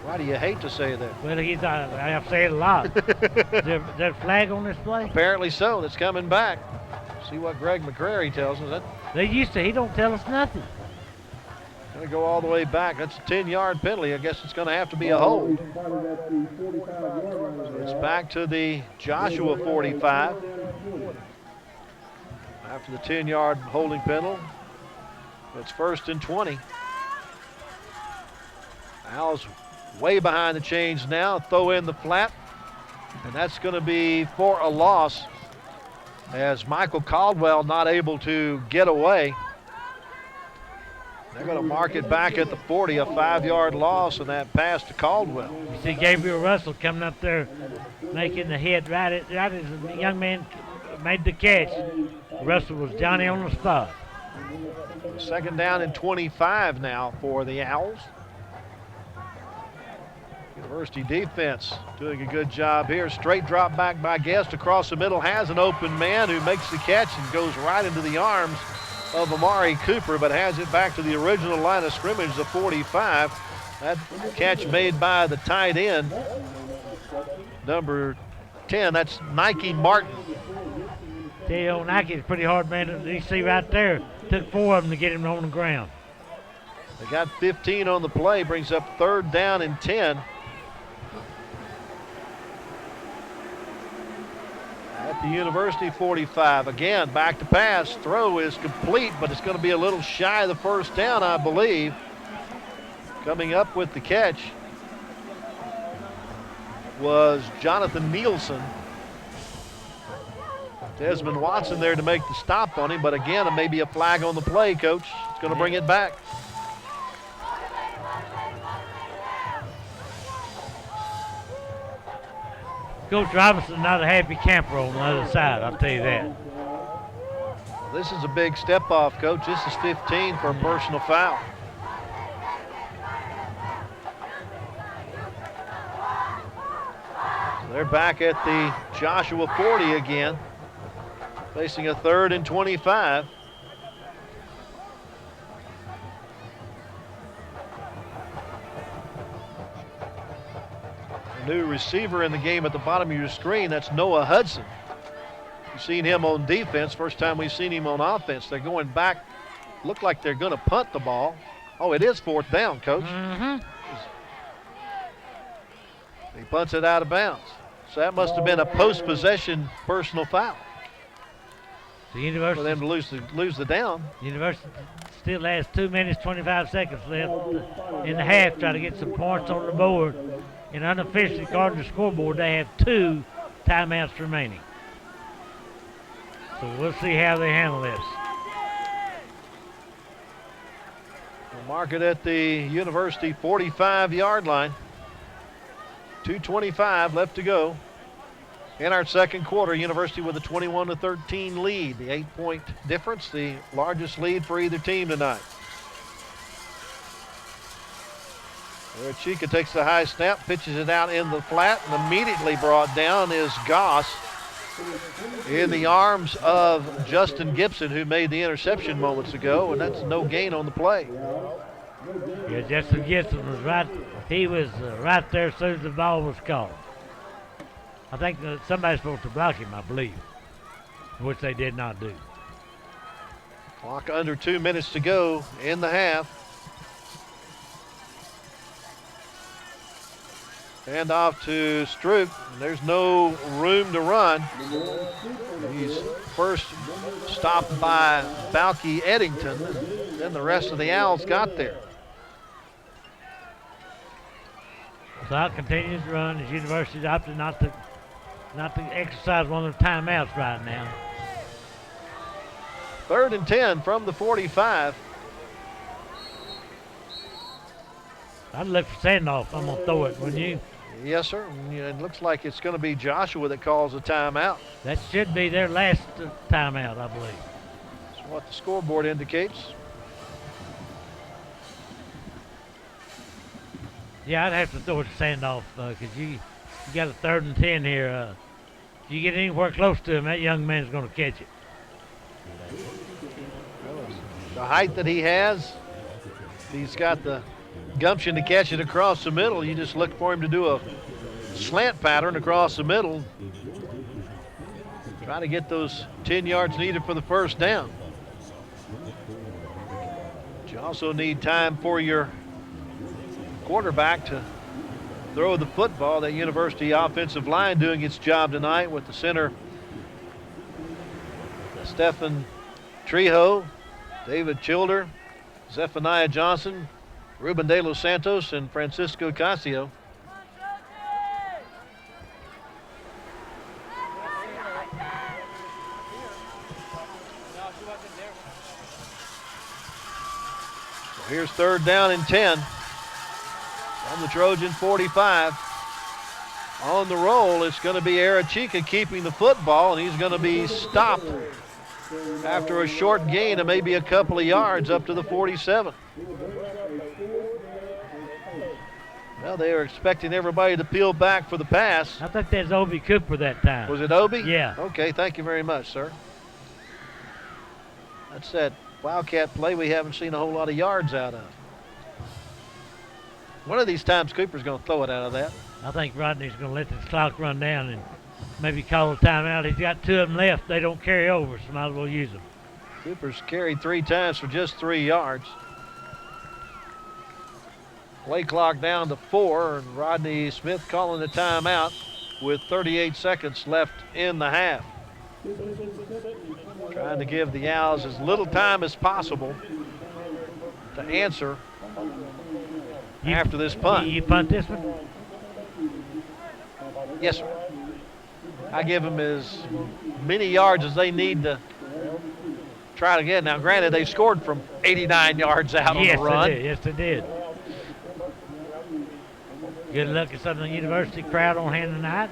Why do you hate to say that? Well, I say it a lot. Is there a flag on this play? Apparently so. That's coming back. See what Greg McCrary tells us. He don't tell us nothing. Going to go all the way back. That's a 10-yard penalty. I guess it's going to have to be a hold. So it's back to the Joshua 45. After the 10-yard holding penalty, it's 1st and 20. Owls way behind the chains now. Throw in the flat, and that's going to be for a loss, as Michael Caldwell not able to get away. They're going to mark it back at the 40, a 5-yard loss, and that pass to Caldwell. You see Gabriel Russell coming up there, making the hit right as the young man made the catch. Russell was Johnny on the spot. 2nd down and 25 now for the Owls. University defense doing a good job here. Straight drop back by Guest across the middle. Has an open man who makes the catch and goes right into the arms of Amari Cooper, but has it back to the original line of scrimmage, the 45. That catch made by the tight end, number 10. That's Nike Martin. Tell Nike's a pretty hard man. You see right there. Took 4 of them to get him on the ground. They got 15 on the play. Brings up 3rd down and 10. At the University 45. Again, back to pass. Throw is complete, but it's going to be a little shy of the first down, I believe. Coming up with the catch was Jonathan Nielsen. Desmond Watson there to make the stop on him, but again, it may be a flag on the play, Coach. It's going to bring it back. Coach Robinson not a happy camper on the other side, I'll tell you that. This is a big step off, Coach. This is 15 for a personal foul. So they're back at the Joshua 40 again, facing a 3rd and 25. New receiver in the game at the bottom of your screen, that's Noah Hudson. You've seen him on defense, first time we've seen him on offense. They're going back, look like they're going to punt the ball. Oh, it is 4th down, Coach. He punts it out of bounds. So that must have been a post-possession personal foul. The University, for them to lose the down. University still has 2 minutes, 25 seconds left in the half, try to get some points on the board. And unofficially, according to the scoreboard, they have 2 timeouts remaining. So we'll see how they handle this. We'll mark it at the University 45-yard line. 2:25 left to go in our second quarter. University with a 21-13 lead. The 8-point difference, the largest lead for either team tonight. Chica takes the high snap, pitches it out in the flat, and immediately brought down is Goss in the arms of Justin Gibson, who made the interception moments ago, and that's no gain on the play. Yeah, Justin Gibson was right. He was right there as soon as the ball was caught. I think that somebody's supposed to block him, I believe, which they did not do. Clock under 2 minutes to go in the half. Hand off to Stroop. There's no room to run. He's first stopped by Balky Eddington. Then the rest of the Owls got there. Clock continues to run as University's opted not to exercise one of their timeouts right now. 3rd and 10 from the 45. I'd look for Sandoff. I'm going to throw it, wouldn't you? Yes, sir. It looks like it's going to be Joshua that calls a timeout. That should be their last timeout, I believe. That's what the scoreboard indicates. Yeah, I'd have to throw it to Sandoff because you got a 3rd and 10 here. If you get anywhere close to him, that young man's going to catch it. The height that he has, he's got the gumption to catch it across the middle. You just look for him to do a slant pattern across the middle. Try to get those 10 yards needed for the first down. But you also need time for your quarterback to throw the football. That University offensive line doing its job tonight with the center, Stephen Trejo, David Childer, Zephaniah Johnson, Ruben De Los Santos, and Francisco Casio. So here's 3rd down and 10 from the Trojan 45. On the roll, it's going to be Arechica keeping the football, and he's going to be stopped after a short gain of maybe a couple of yards up to the 47. Well, they were expecting everybody to peel back for the pass. I think that's Obi Cooper that time. Was it Obi? Yeah. Okay, thank you very much, sir. That's that Wildcat play we haven't seen a whole lot of yards out of. One of these times, Cooper's going to throw it out of that. I think Rodney's going to let this clock run down and maybe call a timeout. He's got 2 of them left. They don't carry over, so might as well use them. Cooper's carried 3 times for just 3 yards. Play clock down to 4, and Rodney Smith calling the timeout with 38 seconds left in the half. Trying to give the Owls as little time as possible to answer after this punt. You punt this one? Yes, sir. I give them as many yards as they need to try to get. Now, granted, they scored from 89 yards out on the run. They did. Yes, they did. Good luck at Southern University crowd on hand tonight.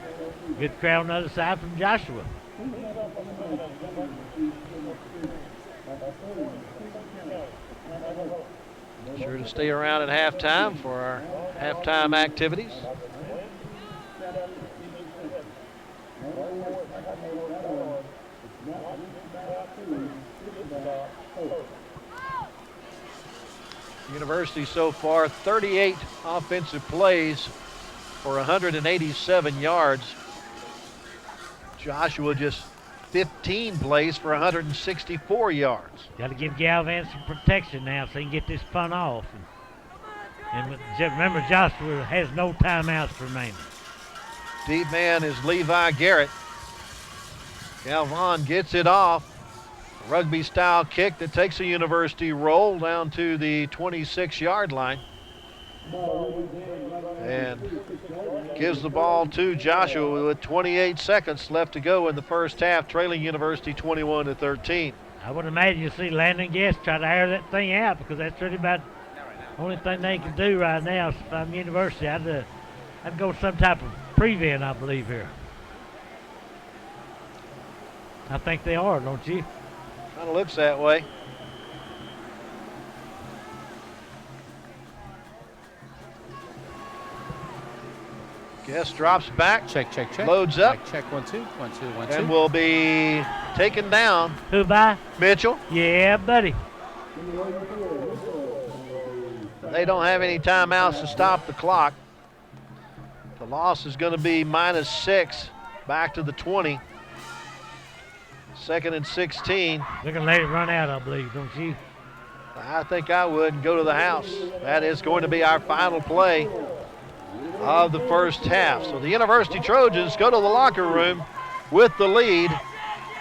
Good crowd on the other side from Joshua. Sure to stay around at halftime for our halftime activities. University so far, 38 offensive plays for 187 yards. Joshua just 15 plays for 164 yards. Got to give Galvan some protection now so he can get this punt off. And remember, Joshua has no timeouts remaining. Deep man is Levi Garrett. Galvan gets it off. Rugby-style kick that takes a University roll down to the 26-yard line. And gives the ball to Joshua with 28 seconds left to go in the first half, trailing University 21-13. I would imagine you'll see Landon Guest try to air that thing out because that's really about the only thing they can do right now. If I'm University, I'd go with some type of prevent, I believe, here. I think they are, don't you? Kind of looks that way. Guest drops back. Check. Loads up. Check. 1 2 1 2 1 2. And will be taken down. Who by? Mitchell. Yeah, buddy. They don't have any timeouts to stop the clock. The loss is going to be -6 back to the 20. 2nd and 16. They're going to let it run out, I believe, don't you? I think I would and go to the house. That is going to be our final play of the first half. So the University Trojans go to the locker room with the lead,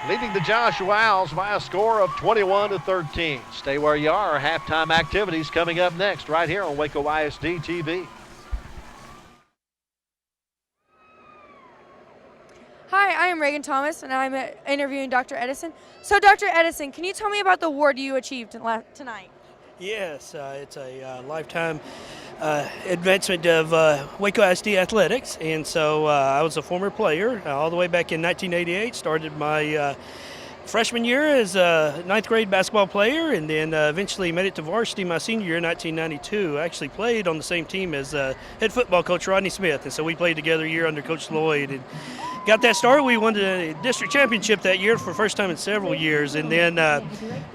leading the Joshua Owls by a score of 21-13. Stay where you are. Our halftime activities coming up next right here on Waco ISD TV. Hi, I am Reagan Thomas, and I'm interviewing Dr. Edison. So, Dr. Edison, can you tell me about the award you achieved tonight? Yes, it's a lifetime advancement of Waco ISD athletics, and so I was a former player all the way back in 1988. Started my freshman year as a 9th grade basketball player, and then eventually made it to varsity my senior year in 1992. I actually played on the same team as head football coach Rodney Smith, and so we played together a year under Coach Lloyd. And got that started. We won the district championship that year for the first time in several years, and then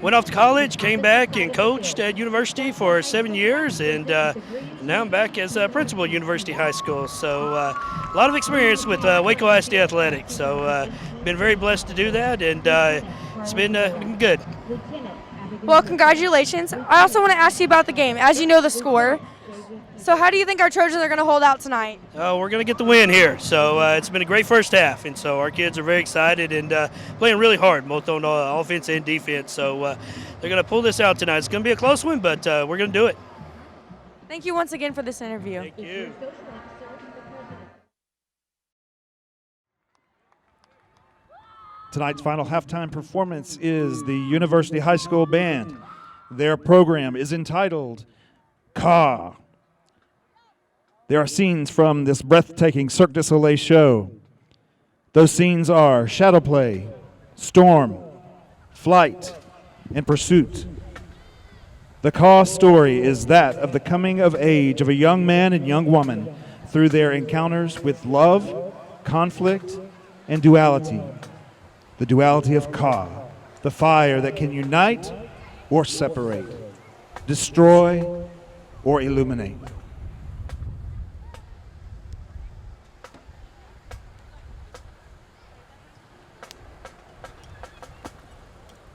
went off to college, came back and coached at university for 7 years, and now I'm back as a principal at University High School. So a lot of experience with Waco ISD athletics. So been very blessed to do that, and it's been good. Well, congratulations. I also want to ask you about the game. As you know the score, so how do you think our Trojans are going to hold out tonight? We're going to get the win here. So it's been a great first half, and so our kids are very excited and playing really hard, both on offense and defense. So they're going to pull this out tonight. It's going to be a close one, but we're going to do it. Thank you once again for this interview. Thank you. Tonight's final halftime performance is the University High School Band. Their program is entitled Ka. There are scenes from this breathtaking Cirque du Soleil show. Those scenes are shadow play, storm, flight, and pursuit. The Ka story is that of the coming of age of a young man and young woman through their encounters with love, conflict, and duality. The duality of Ka, the fire that can unite or separate, destroy or illuminate.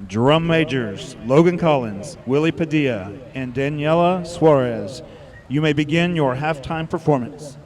Drum majors Logan Collins, Willie Padilla, and Daniela Suarez, you may begin your halftime performance.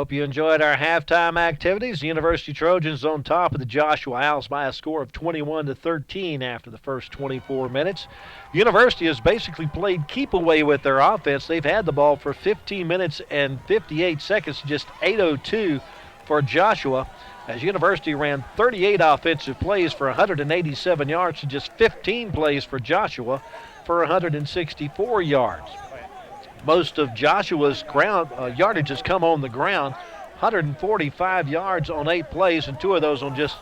Hope you enjoyed our halftime activities. The University Trojans on top of the Joshua Owls by a score of 21-13 after the first 24 minutes. University has basically played keep away with their offense. They've had the ball for 15 minutes and 58 seconds, just 8:02 for Joshua, as University ran 38 offensive plays for 187 yards and just 15 plays for Joshua for 164 yards. Most of Joshua's ground yardage has come on the ground, 145 yards on 8 plays, and 2 of those on just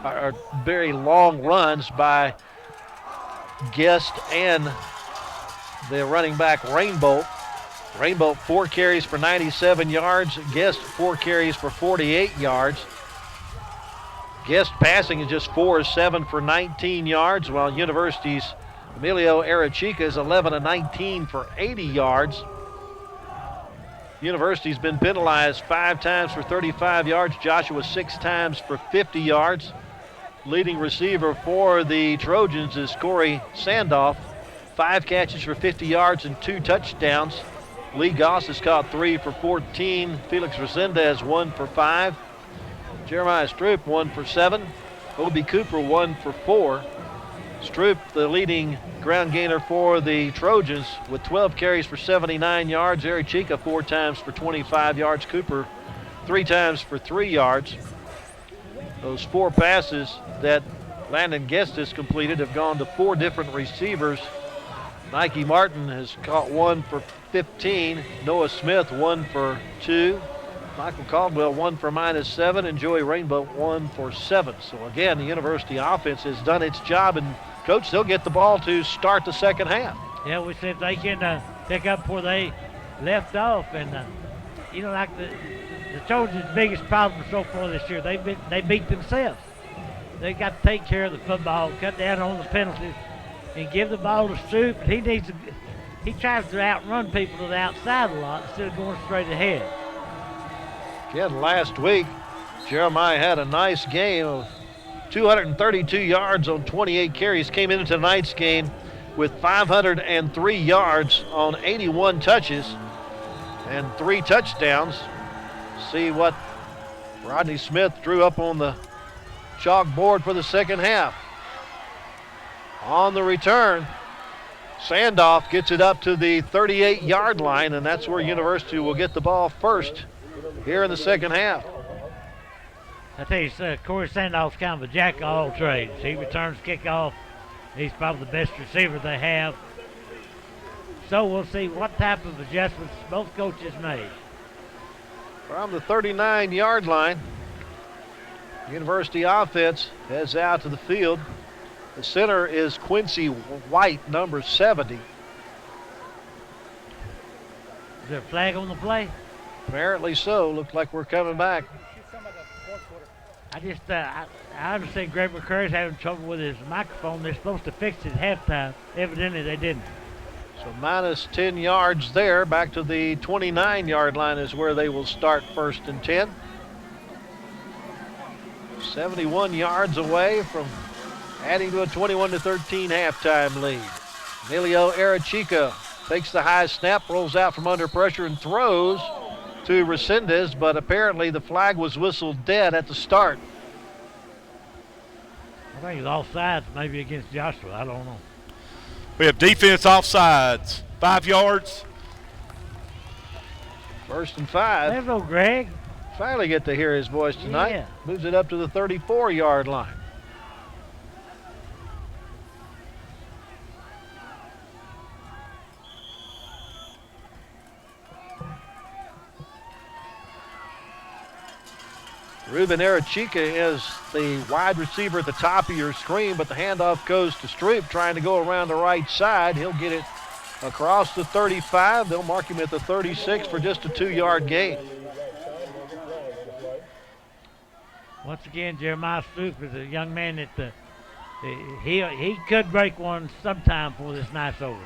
are very long runs by Guest and the running back Rainbow. Rainbow 4 carries for 97 yards. Guest 4 carries for 48 yards. Guest passing is just 4 of 7 for 19 yards, while University's Emilio Arechica is 11 of 19 for 80 yards. University's been penalized 5 times for 35 yards. Joshua 6 times for 50 yards. Leading receiver for the Trojans is Corey Sandoff. 5 catches for 50 yards and 2 touchdowns. Lee Goss has caught 3 for 14. Felix Resendez 1 for 5. Jeremiah Stroop 1 for 7. Obi Cooper 1 for 4. Stroop, the leading ground gainer for the Trojans, with 12 carries for 79 yards. Arechica 4 times for 25 yards. Cooper 3 times for 3 yards. Those 4 passes that Landon Guest has completed have gone to 4 different receivers. Nike Martin has caught 1 for 15. Noah Smith 1 for 2. Michael Caldwell 1 for -7, and Joey Rainbow 1 for 7. So again, the University offense has done its job, and Coach, they'll get the ball to start the second half. Yeah, we said they can pick up where they left off, and like the Trojans' biggest problem so far this year, they beat themselves. They got to take care of the football, cut down on the penalties, and give the ball to Stroop. He tries to outrun people to the outside a lot instead of going straight ahead. Again, last week, Jeremiah had a nice game of 232 yards on 28 carries. Came into tonight's game with 503 yards on 81 touches and 3 touchdowns. See what Rodney Smith drew up on the chalkboard for the second half. On the return, Sandoff gets it up to the 38-yard line, and that's where University will get the ball first here in the second half. I tell you, Corey Sandoff's kind of a jack of all trades. He returns kickoff. He's probably the best receiver they have. So we'll see what type of adjustments both coaches made. From the 39-yard line, University offense heads out to the field. The center is Quincy White, number 70. Is there a flag on the play? Apparently so. Looks like we're coming back. I understand Greg McCurry's having trouble with his microphone. They're supposed to fix it at halftime. Evidently they didn't. So minus 10 yards there. Back to the 29-yard line is where they will start first and 10. 71 yards away from adding to a 21-13 halftime lead. Emilio Arechica takes the high snap, rolls out from under pressure and throws to Resendez, but apparently the flag was whistled dead at the start. I think it's offsides, maybe against Joshua. I don't know. We have defense offsides. 5 yards. First and 5. There's no Greg. Finally get to hear his voice tonight. Yeah. Moves it up to the 34-yard line. Ruben Arechica is the wide receiver at the top of your screen, but the handoff goes to Stroop trying to go around the right side. He'll get it across the 35. They'll mark him at the 36 for just a 2-yard gain. Once again, Jeremiah Stroop is a young man that he could break one sometime for this night's over.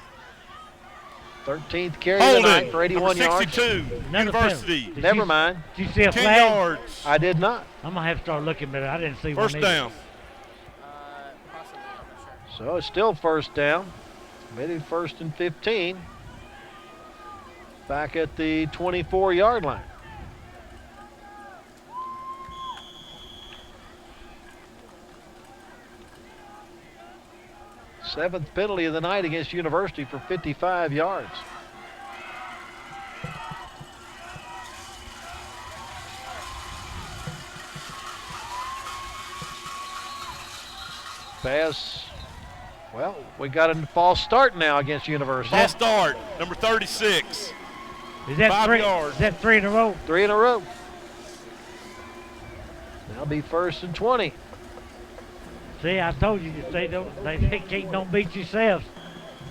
13th carry of the night for 81 yards. 62, University. Never mind. Did you see a 10 flag? yards. I did not. I'm going to have to start looking better. I didn't see First one either. down. So it's still first down. Maybe first and 15. Back at the 24-yard line. Seventh penalty of the night against University for 55 yards. Pass. Well, we got a false start now against University. False start, number 36. Is that 5 three? yards. Is that 3 in a row? 3 in a row. That'll be first and 20. See, I told you they don't beat yourselves.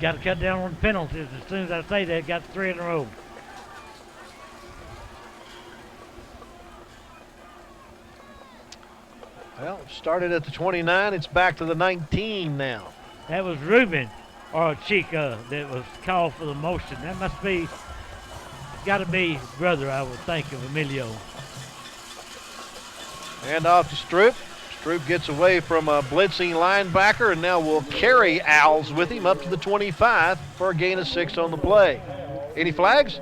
Got to cut down on penalties. As soon as I say that, got 3 in a row. Well, started at the 29. It's back to the 19 now. That was Ruben or Chica that was called for the motion. That must be, got to be brother, I would think, of Emilio. Hand off to Stroop. Stroop gets away from a blitzing linebacker and now will carry Owls with him up to the 25 for a gain of 6 on the play. Any flags?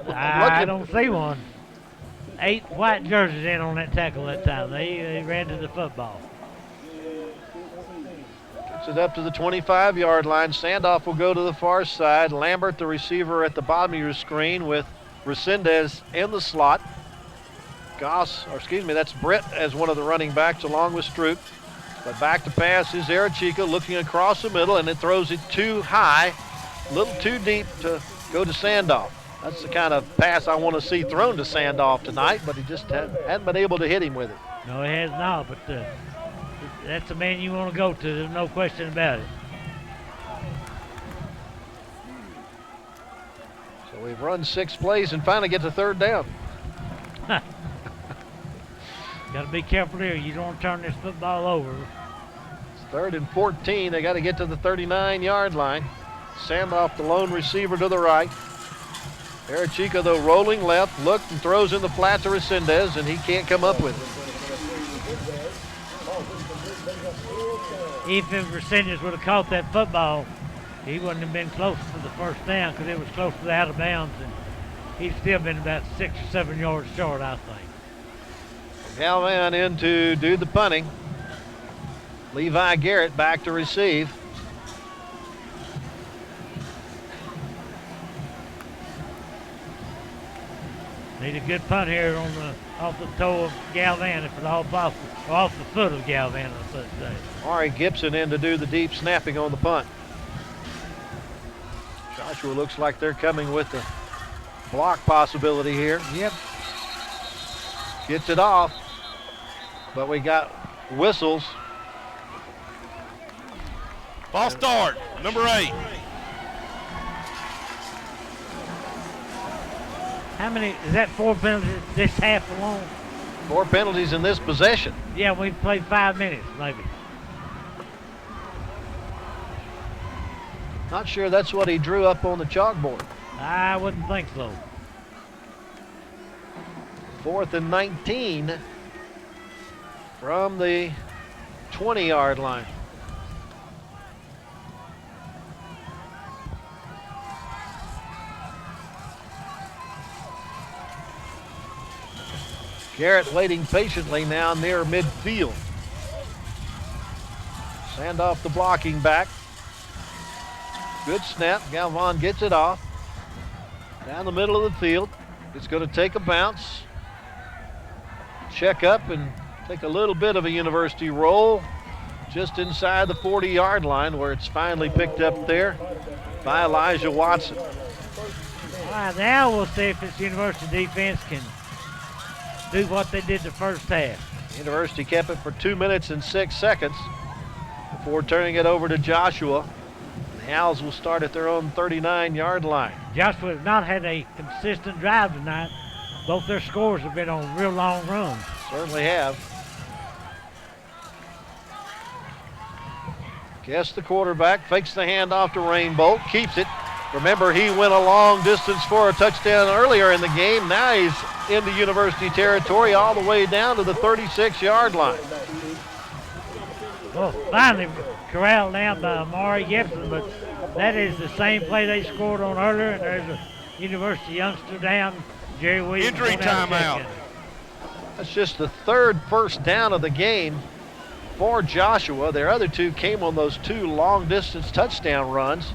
I don't see one. 8 white jerseys in on that tackle that time. They ran to the football. Gets it up to the 25-yard line. Sandoff will go to the far side. Lambert, the receiver, at the bottom of your screen with Resendez in the slot. That's Brett as one of the running backs along with Stroop. But back to pass is Arechica looking across the middle, and it throws it too high, a little too deep to go to Sandoff. That's the kind of pass I want to see thrown to Sandoff tonight, but he just hadn't been able to hit him with it. No, he has not, but that's the man you want to go to. There's no question about it. So we've run 6 plays and finally get to third down. Got to be careful here. You don't want to turn this football over. It's 3rd and 14. They got to get to the 39-yard line. Sandoff, the lone receiver to the right. Arechica, though, rolling left, looked and throws in the flat to Resendez, and he can't come up with it. If Resendez would have caught that football, he wouldn't have been close to the first down because it was close to the out of bounds, and he'd still been about 6 or 7 yards short, I think. Galvan in to do the punting. Levi Garrett back to receive. Need a good punt here off the toe of Galvan, if at all possible, or off the foot of Galvan, I should say. Ari Gibson in to do the deep snapping on the punt. Joshua looks like they're coming with the block possibility here. Yep. Gets it off, but we got whistles. False start, number 8. How many, is that 4 penalties this half alone? 4 penalties in this possession. Yeah, we've played 5 minutes, maybe. Not sure that's what he drew up on the chalkboard. I wouldn't think so. 4th and 19 from the 20-yard line. Garrett waiting patiently now near midfield. Sand off the blocking back. Good snap. Galvan gets it off. Down the middle of the field. It's going to take a bounce. Check up and take a little bit of a university roll just inside the 40-yard line, where it's finally picked up there by Elijah Watson. All right, now we'll see if this University defense can do what they did the first half. University kept it for 2 minutes and 6 seconds before turning it over to Joshua. The Owls will start at their own 39-yard line. Joshua has not had a consistent drive tonight. Both their scores have been on real long runs. Certainly have. Guess the quarterback fakes the handoff to Rainbolt, keeps it. Remember, he went a long distance for a touchdown earlier in the game. Now he's into University territory all the way down to the 36-yard line. Well, finally corralled down by Amari Gibson, but that is the same play they scored on earlier, and there's a University youngster down, Jerry Williams. Injury timeout. That's just the 3rd first down of the game for Joshua. Their other 2 came on those 2 long-distance touchdown runs.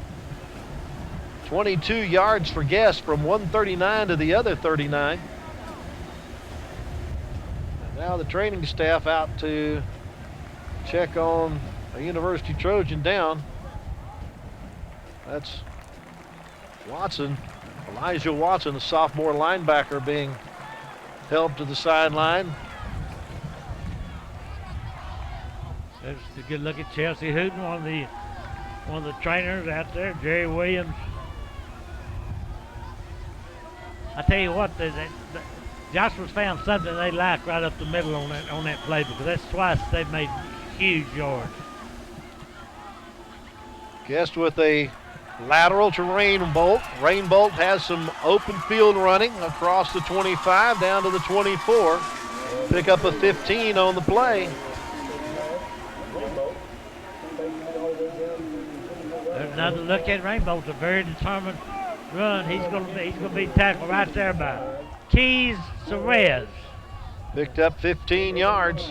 22 yards for Guest from 139 to the other 39. And now the training staff out to check on a University Trojan down. That's Watson, Elijah Watson, the sophomore linebacker, being helped to the sideline. There's a good look at Chelsea Hooten, one of the trainers out there, Jerry Williams. I tell you what, Joshua's found something they like right up the middle on that play, because that's twice they've made huge yards. Guest with a lateral to Rainbolt. Rainbolt has some open field running across the 25 down to the 24. Pick up a 15 on the play. There's another look at Rainbolt's a very determined run. He's going to be tackled right there by Keys Cerez. Picked up 15 yards.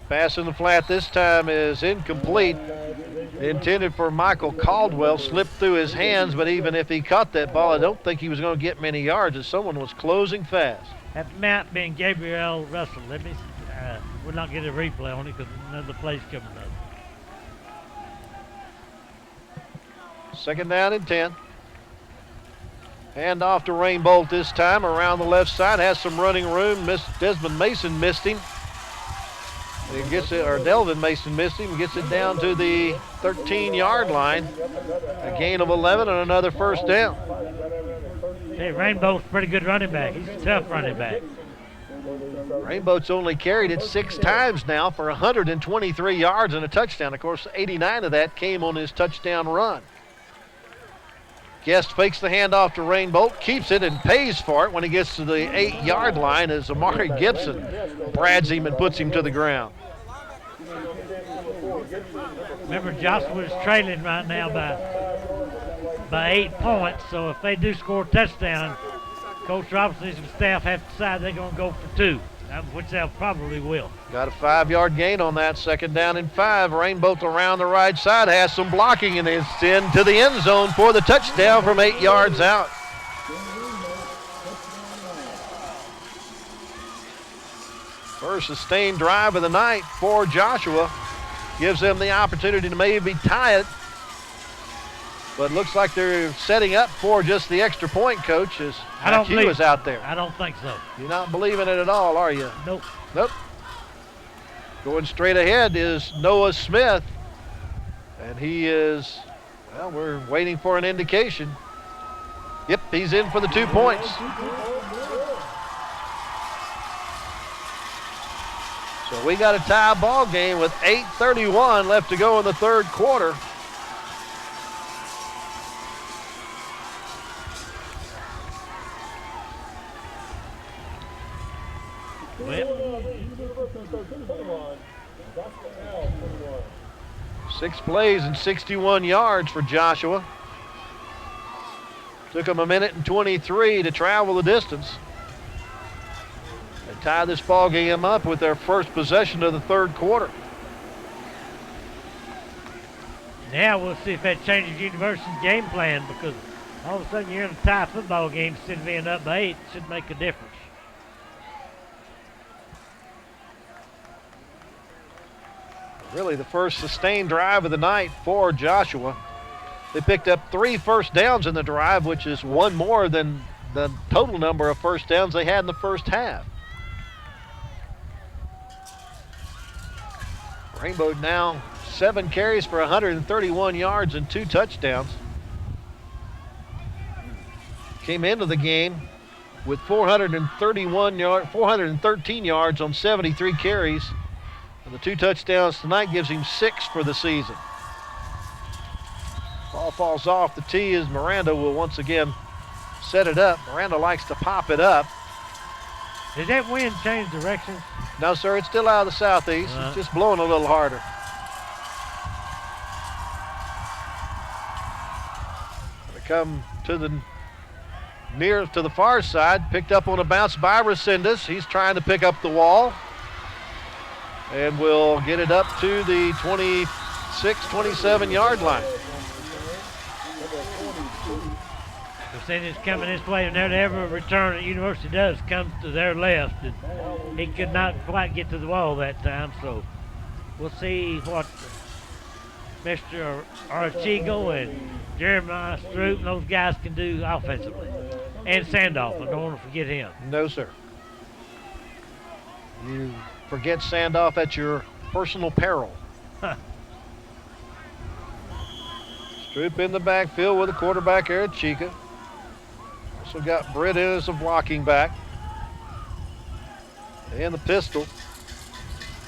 Pass in the flat this time is incomplete. Intended for Michael Caldwell, slipped through his hands, but even if he caught that ball, I don't think he was going to get many yards as someone was closing fast. That might have been Gabriel Russell. We'll not get a replay on it because another play's coming up. 2nd down and 10. Hand off to Rainbolt this time around the left side. Has some running room. Desmond Mason missed him. He gets it, or Delvin Mason missed him. Gets it down to the 13-yard line. A gain of 11 and another first down. Hey, Rainbow's a pretty good running back. He's a tough running back. Rainboat's only carried it 6 times now for 123 yards and a touchdown. Of course, 89 of that came on his touchdown run. Guest fakes the handoff to Rainbolt, keeps it and pays for it when he gets to the 8-yard line as Amari Gibson brads him and puts him to the ground. Remember, Joshua's trailing right now by 8 points, so if they do score a touchdown, Coach Robinson and his staff have to decide they're going to go for 2, which they'll probably will. Got a 5-yard gain on that, 2nd down and 5. Rainbolt around the right side, has some blocking, and it's into the end zone for the touchdown from 8 yards out. First sustained drive of the night for Joshua. Gives them the opportunity to maybe tie it. But looks like they're setting up for just the extra point, Coach, as IQ is out there. I don't think so. You're not believing it at all, are you? Nope. Nope. Going straight ahead is Noah Smith. And he is, well, we're waiting for an indication. Yep, he's in for the 2 points. So we got a tie ball game with 8:31 left to go in the 3rd quarter. Well, 6 plays and 61 yards for Joshua. Took him 1:23 to travel the distance. They tie this ball game up with their first possession of the 3rd quarter. now we'll see if that changes University's game plan, because all of a sudden you're in a tie football game instead of being up by 8. It should make a difference. Really the first sustained drive of the night for Joshua. They picked up 3 first downs in the drive, which is 1 more than the total number of first downs they had in the first half. Rainbow now 7 carries for 131 yards and 2 touchdowns. Came into the game with 413 yards on 73 carries. And the 2 touchdowns tonight gives him 6 for the season. Ball falls off the tee as Miranda will once again set it up. Miranda likes to pop it up. Did that wind change directions? No, sir, it's still out of the southeast. It's just blowing a little harder. They come to the far side, picked up on a bounce by Resendez. He's trying to pick up the wall. And we'll get it up to the 26, 27-yard line. Resendez coming this way, and whenever a return at University does come to their left, and he could not quite get to the wall that time, so we'll see what Mr. Archigo and Jeremiah Stroop and those guys can do offensively. And Sandoff, I don't want to forget him. No, sir. You forget Sandoff at your personal peril. Stroop in the backfield with the quarterback, Archiga. Also got Britt in as a blocking back. And the pistol.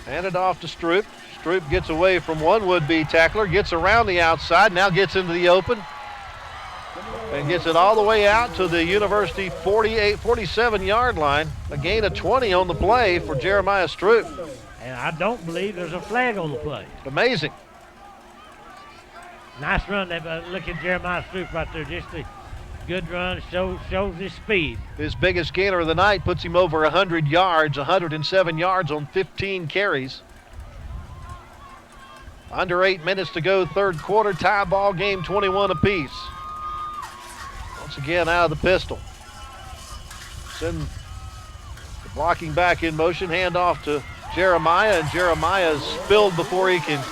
Handed off to Stroop. Stroop gets away from one would-be tackler, gets around the outside, now gets into the open. And gets it all the way out to the University 47-yard line. A gain of 20 on the play for Jeremiah Stroop. And I don't believe there's a flag on the play. Amazing. Nice run. Look at Jeremiah Stroop right there. Just a good run. Shows his speed. His biggest gainer of the night puts him over 100 yards, 107 yards on 15 carries. Under 8 minutes to go, 3rd quarter, tie ball game, 21 apiece. Once again, out of the pistol. Send the blocking back in motion, hand off to Jeremiah, and Jeremiah is spilled before he can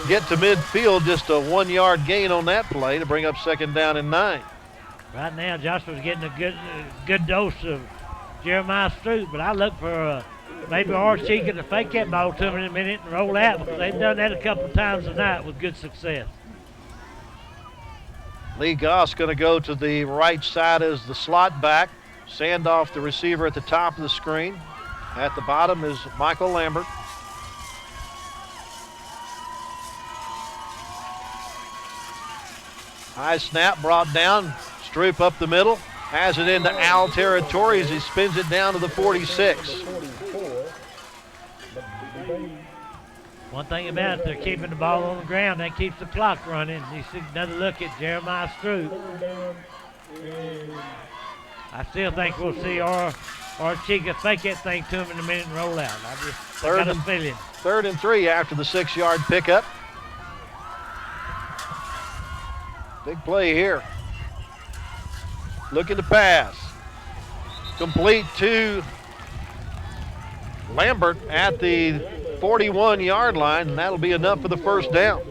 get to midfield. Just a 1-yard gain on that play to bring up 2nd down and 9. Right now, Joshua's getting a good dose of Jeremiah Stroop, but I look for maybe Archie to fake that ball to him in a minute and roll out, because they've done that a couple of times tonight with good success. Lee Goss going to go to the right side as the slot back. Sandoff, the receiver, at the top of the screen. At the bottom is Michael Lambert. High snap brought down. Stroop up the middle. Has it into Owl territory as he spins it down to the 46. One thing about it, they're keeping the ball on the ground. That keeps the clock running. You see another look at Jeremiah Stroop. I still think we'll see Chica fake that thing to him in a minute and roll out. I got a feeling. 3rd and 3 after the 6-yard pickup. Big play here. Looking to pass. Complete to Lambert at the 41-yard line, and that'll be enough for the first down.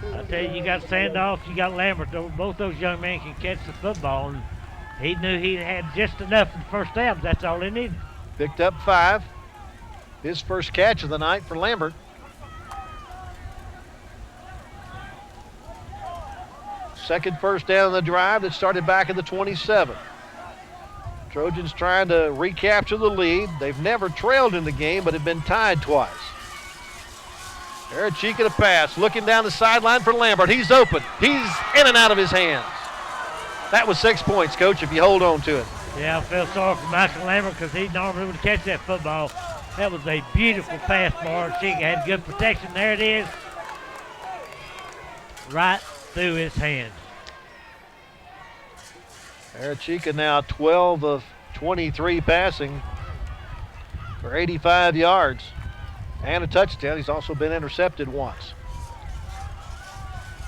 I tell you, you got Sandoff, you got Lambert. Both those young men can catch the football, and he knew he had just enough for the first down. That's all he needed. Picked up 5. His first catch of the night for Lambert. Second first down of the drive that started back at the 27. Trojans trying to recapture the lead. They've never trailed in the game, but have been tied twice. Arachika to pass, looking down the sideline for Lambert. He's open. He's in and out of his hands. That was 6 points, Coach, if you hold on to it. Yeah, I feel sorry for Michael Lambert because he normally would catch that football. That was a beautiful pass for Arachika. Had good protection. There it is. Right through his hands. Arachika now 12 of 23 passing for 85 yards and a touchdown. He's also been intercepted once.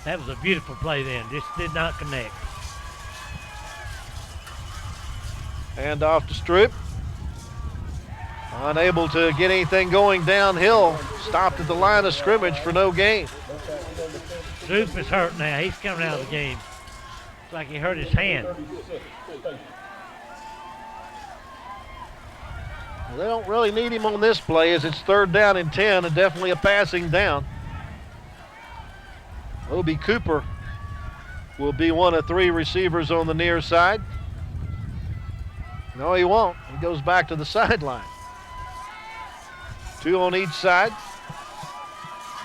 That was a beautiful play then. Just did not connect. Hand off to Stroop. Unable to get anything going downhill. Stopped at the line of scrimmage for no gain. Stroop is hurt now. He's coming out of the game. It's like he hurt his hand. Well, they don't really need him on this play as it's 3rd down and 10 and definitely a passing down. Obi Cooper will be one of 3 receivers on the near side. No, he won't. He goes back to the sideline. 2 on each side.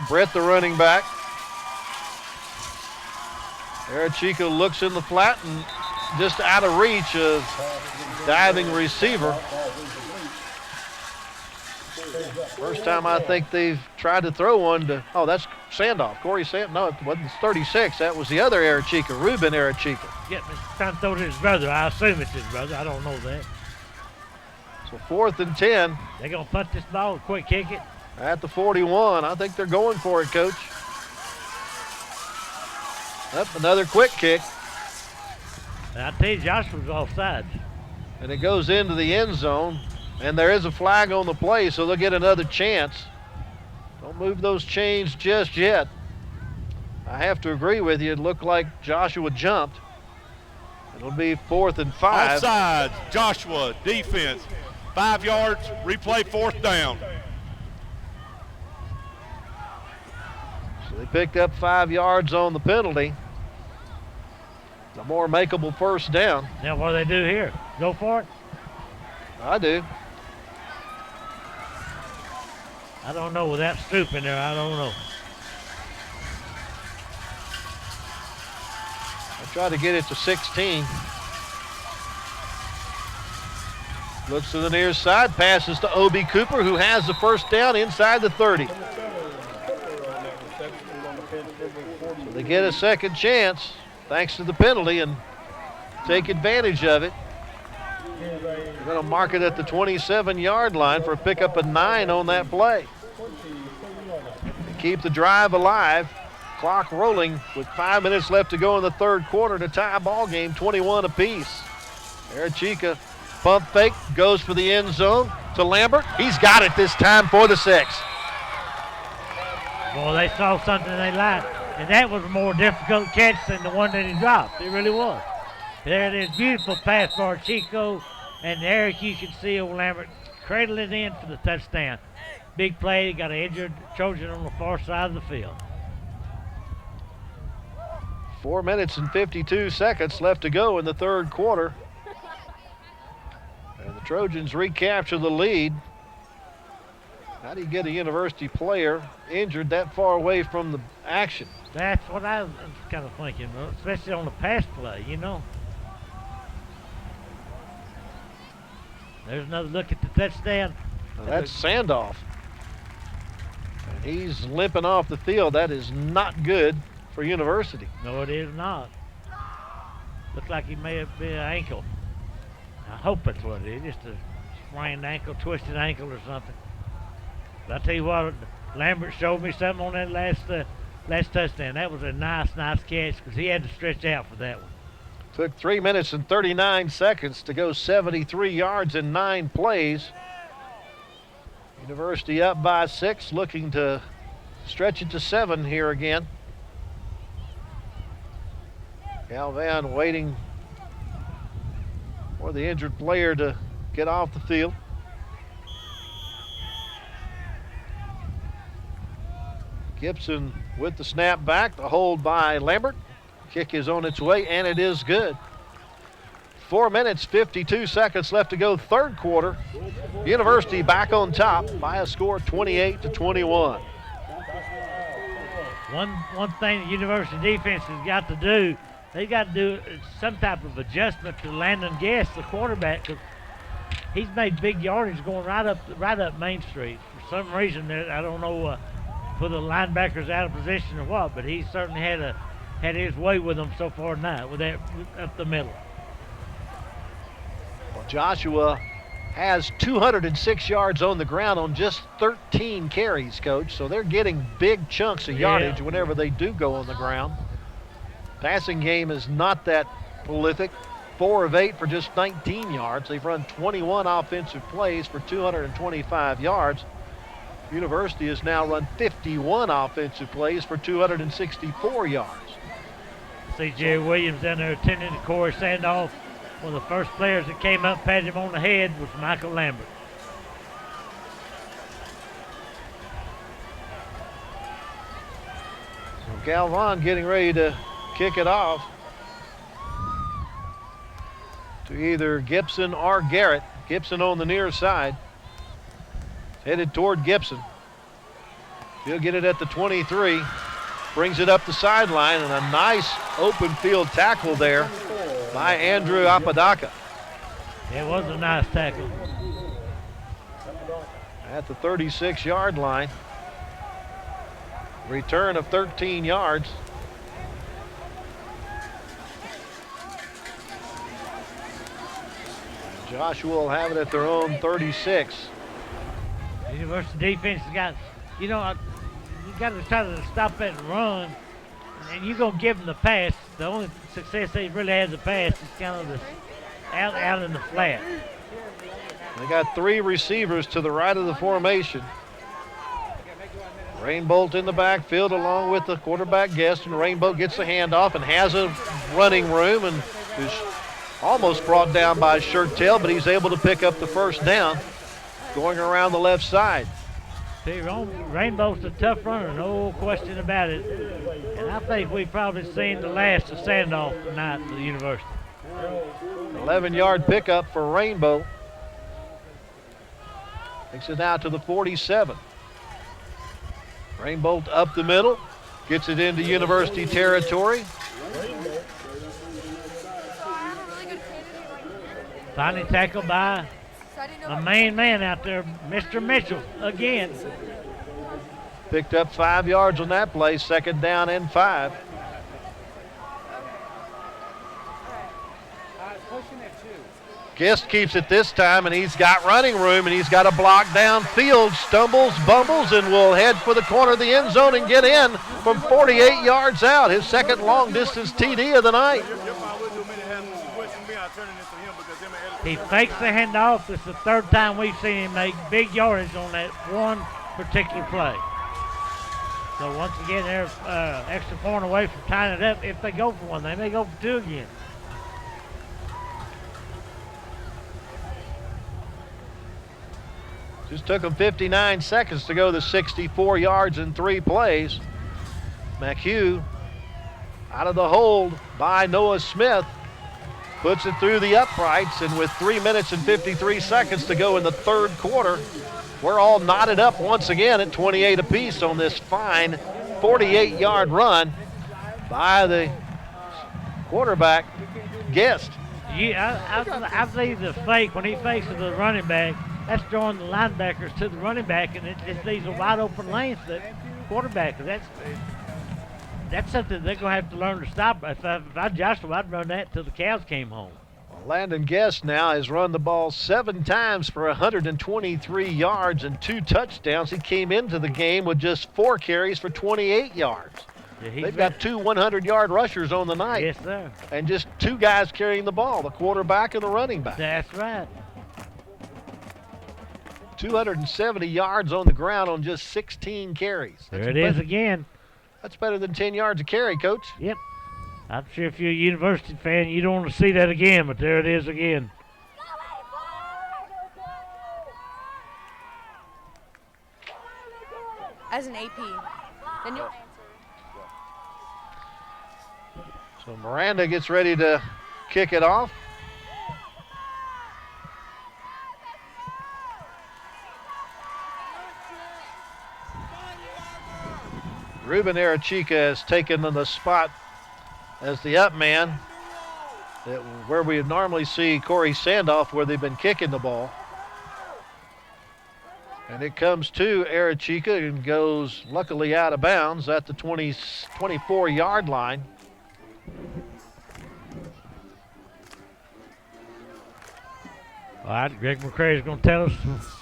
Brett, the running back. Arachika looks in the flat and just out of reach of diving receiver. First time I think they've tried to throw one to, oh, that's Sandoff. Corey Sandoff. No, it wasn't 36. That was the other Arachika, Ruben Arachika. Yeah, trying to throw to his brother. I assume it's his brother. I don't know that. So 4th and 10. They're going to punt this ball and quick kick it. At the 41. I think they're going for it, Coach. Up, another quick kick. And I tell you, Joshua's offsides. And it goes into the end zone. And there is a flag on the play, so they'll get another chance. Don't move those chains just yet. I have to agree with you. It looked like Joshua jumped. It'll be 4th and 5. Offside, Joshua, defense. 5 yards, replay 4th down. So they picked up 5 yards on the penalty. The more makeable first down. Now what do they do here? Go for it? I do. I don't know. Without Stroop in there, I don't know. I try to get it to 16. Looks to the near side, passes to Obi Cooper, who has the first down inside the 30. So they get a second chance thanks to the penalty and take advantage of it. They're going to mark it at the 27-yard line for a pickup of 9 on that play. Keep the drive alive. Clock rolling with 5 minutes left to go in the 3rd quarter to tie ball game 21 apiece. Arachika pump fake, goes for the end zone to Lambert. He's got it this time for the 6. Well, they saw something they liked, and that was a more difficult catch than the one that he dropped. It really was. There it is, beautiful pass for Chico, and Eric, you can see old Lambert cradle it in for the touchdown. Big play, got an injured Trojan on the far side of the field. 4 minutes and 52 seconds left to go in the 3rd quarter. And the Trojans recapture the lead. How do you get a University player injured that far away from the action? That's what I was kind of thinking, especially on the pass play, you know. There's another look at the touchdown. Now that's Sandoff. And he's limping off the field. That is not good for University. No, it is not. Looks like he may have been an ankle. I hope that's what it is, just a sprained ankle, twisted ankle or something. But I tell you what, Lambert showed me something on that last touchdown. That was a nice catch because he had to stretch out for that one. Took 3 minutes and 39 seconds to go 73 yards in 9 plays. University up by 6, looking to stretch it to 7 here again. Galvan waiting for the injured player to get off the field. Gibson with the snap back, the hold by Lambert. Kick is on its way, and it is good. 4 minutes, 52 seconds left to go, third quarter. University back on top by a score 28-21. One thing the University defense has got to do, they got to do some type of adjustment to Landon Guest, the quarterback, because he's made big yardage going right up Main Street. For some reason, I don't know, for the linebackers out of position or what, but he certainly had his way with them so far tonight, with that up the middle. Well, Joshua has 206 yards on the ground on just 13 carries, Coach. So they're getting big chunks of yardage whenever they do go on the ground. Passing game is not that prolific. 4 of 8 for just 19 yards. They've run 21 offensive plays for 225 yards. University has now run 51 offensive plays for 264 yards. C.J. Williams down there attending to Corey Sandoff. One of the first players that came up, patted him on the head, was Michael Lambert. So Galvan getting ready to kick it off to either Gibson or Garrett. Gibson on the near side. Headed toward Gibson. He'll get it at the 23. Brings it up the sideline, and a nice open field tackle there by Andrew Apodaca. It was a nice tackle. At the 36-yard line. Return of 13 yards. Joshua will have it at their own 36. University defense has got, you know, you got to try to stop that run, and you're going to give them the pass. The only success they really had the pass is kind of the out in the flat. They got 3 receivers to the right of the formation. Rainbolt in the backfield along with the quarterback Guest, and Rainbolt gets the handoff and has a running room and is almost brought down by Shurtell, but he's able to pick up the first down going around the left side. Rainbow's a tough runner, no question about it. And I think we've probably seen the last of Sandoff tonight for the University. 11-yard pickup for Rainbow. Takes it out to the 47. Rainbow up the middle, gets it into University territory. Finally tackled by the main man out there, Mr. Mitchell, again. Picked up 5 yards on that play, second down and 5. Guest keeps it this time, and he's got running room, and he's got a block downfield, stumbles, bumbles, and will head for the corner of the end zone and get in from 48 yards out. His second long-distance TD of the night. He fakes the handoff. It's the third time we've seen him make big yardage on that one particular play. So once again, they're extra point away from tying it up. If they go for one, they may go for 2 again. Just took them 59 seconds to go the 64 yards in 3 plays. McHugh out of the hold by Noah Smith. Puts it through the uprights, and with 3 minutes and 53 seconds to go in the third quarter, we're all knotted up once again at 28 apiece on this fine 48-yard run by the quarterback, Guest. I see the fake when he fakes to the running back. That's drawing the linebackers to the running back, and it just leaves a wide open lane for the quarterback. That's something they're going to have to learn to stop. If I Joshua, I'd run that till the cows came home. Landon Guest now has run the ball 7 times for 123 yards and 2 touchdowns. He came into the game with just 4 carries for 28 yards. Yeah, They've got 2 100-yard rushers on the night. Yes, sir. And just 2 guys carrying the ball, the quarterback and the running back. That's right. 270 yards on the ground on just 16 carries. There it is again. That's better than 10 yards a carry, Coach. Yep. I'm sure if you're a University fan, you don't want to see that again, but there it is again. As an AP. Then you'll answer. So Miranda gets ready to kick it off. Ruben Arachica has taken the spot as the up man, where we would normally see Corey Sandoff, where they've been kicking the ball. And it comes to Arachica and goes luckily out of bounds at the 24-yard line. All right, Greg McCray is going to tell us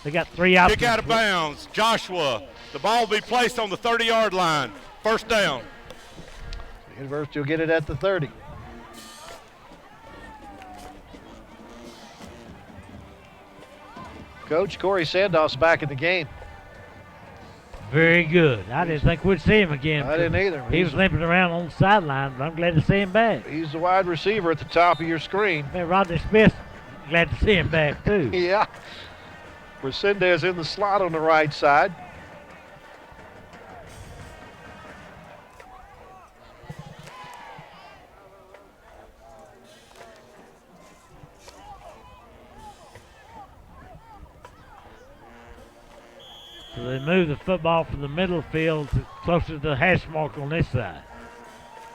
they got 3 options. Kick out of bounds. Joshua. The ball will be placed on the 30-yard line. First down. The University will get it at the 30. Coach, Corey Sandoff's back in the game. Very good. I didn't think we'd see him again. I didn't either. He was limping around on the sideline, but I'm glad to see him back. He's the wide receiver at the top of your screen. Man, Rodney Smith, glad to see him back, too. Yeah. Resendez in the slot on the right side. So they move the football from the middle field to closer to the hash mark on this side.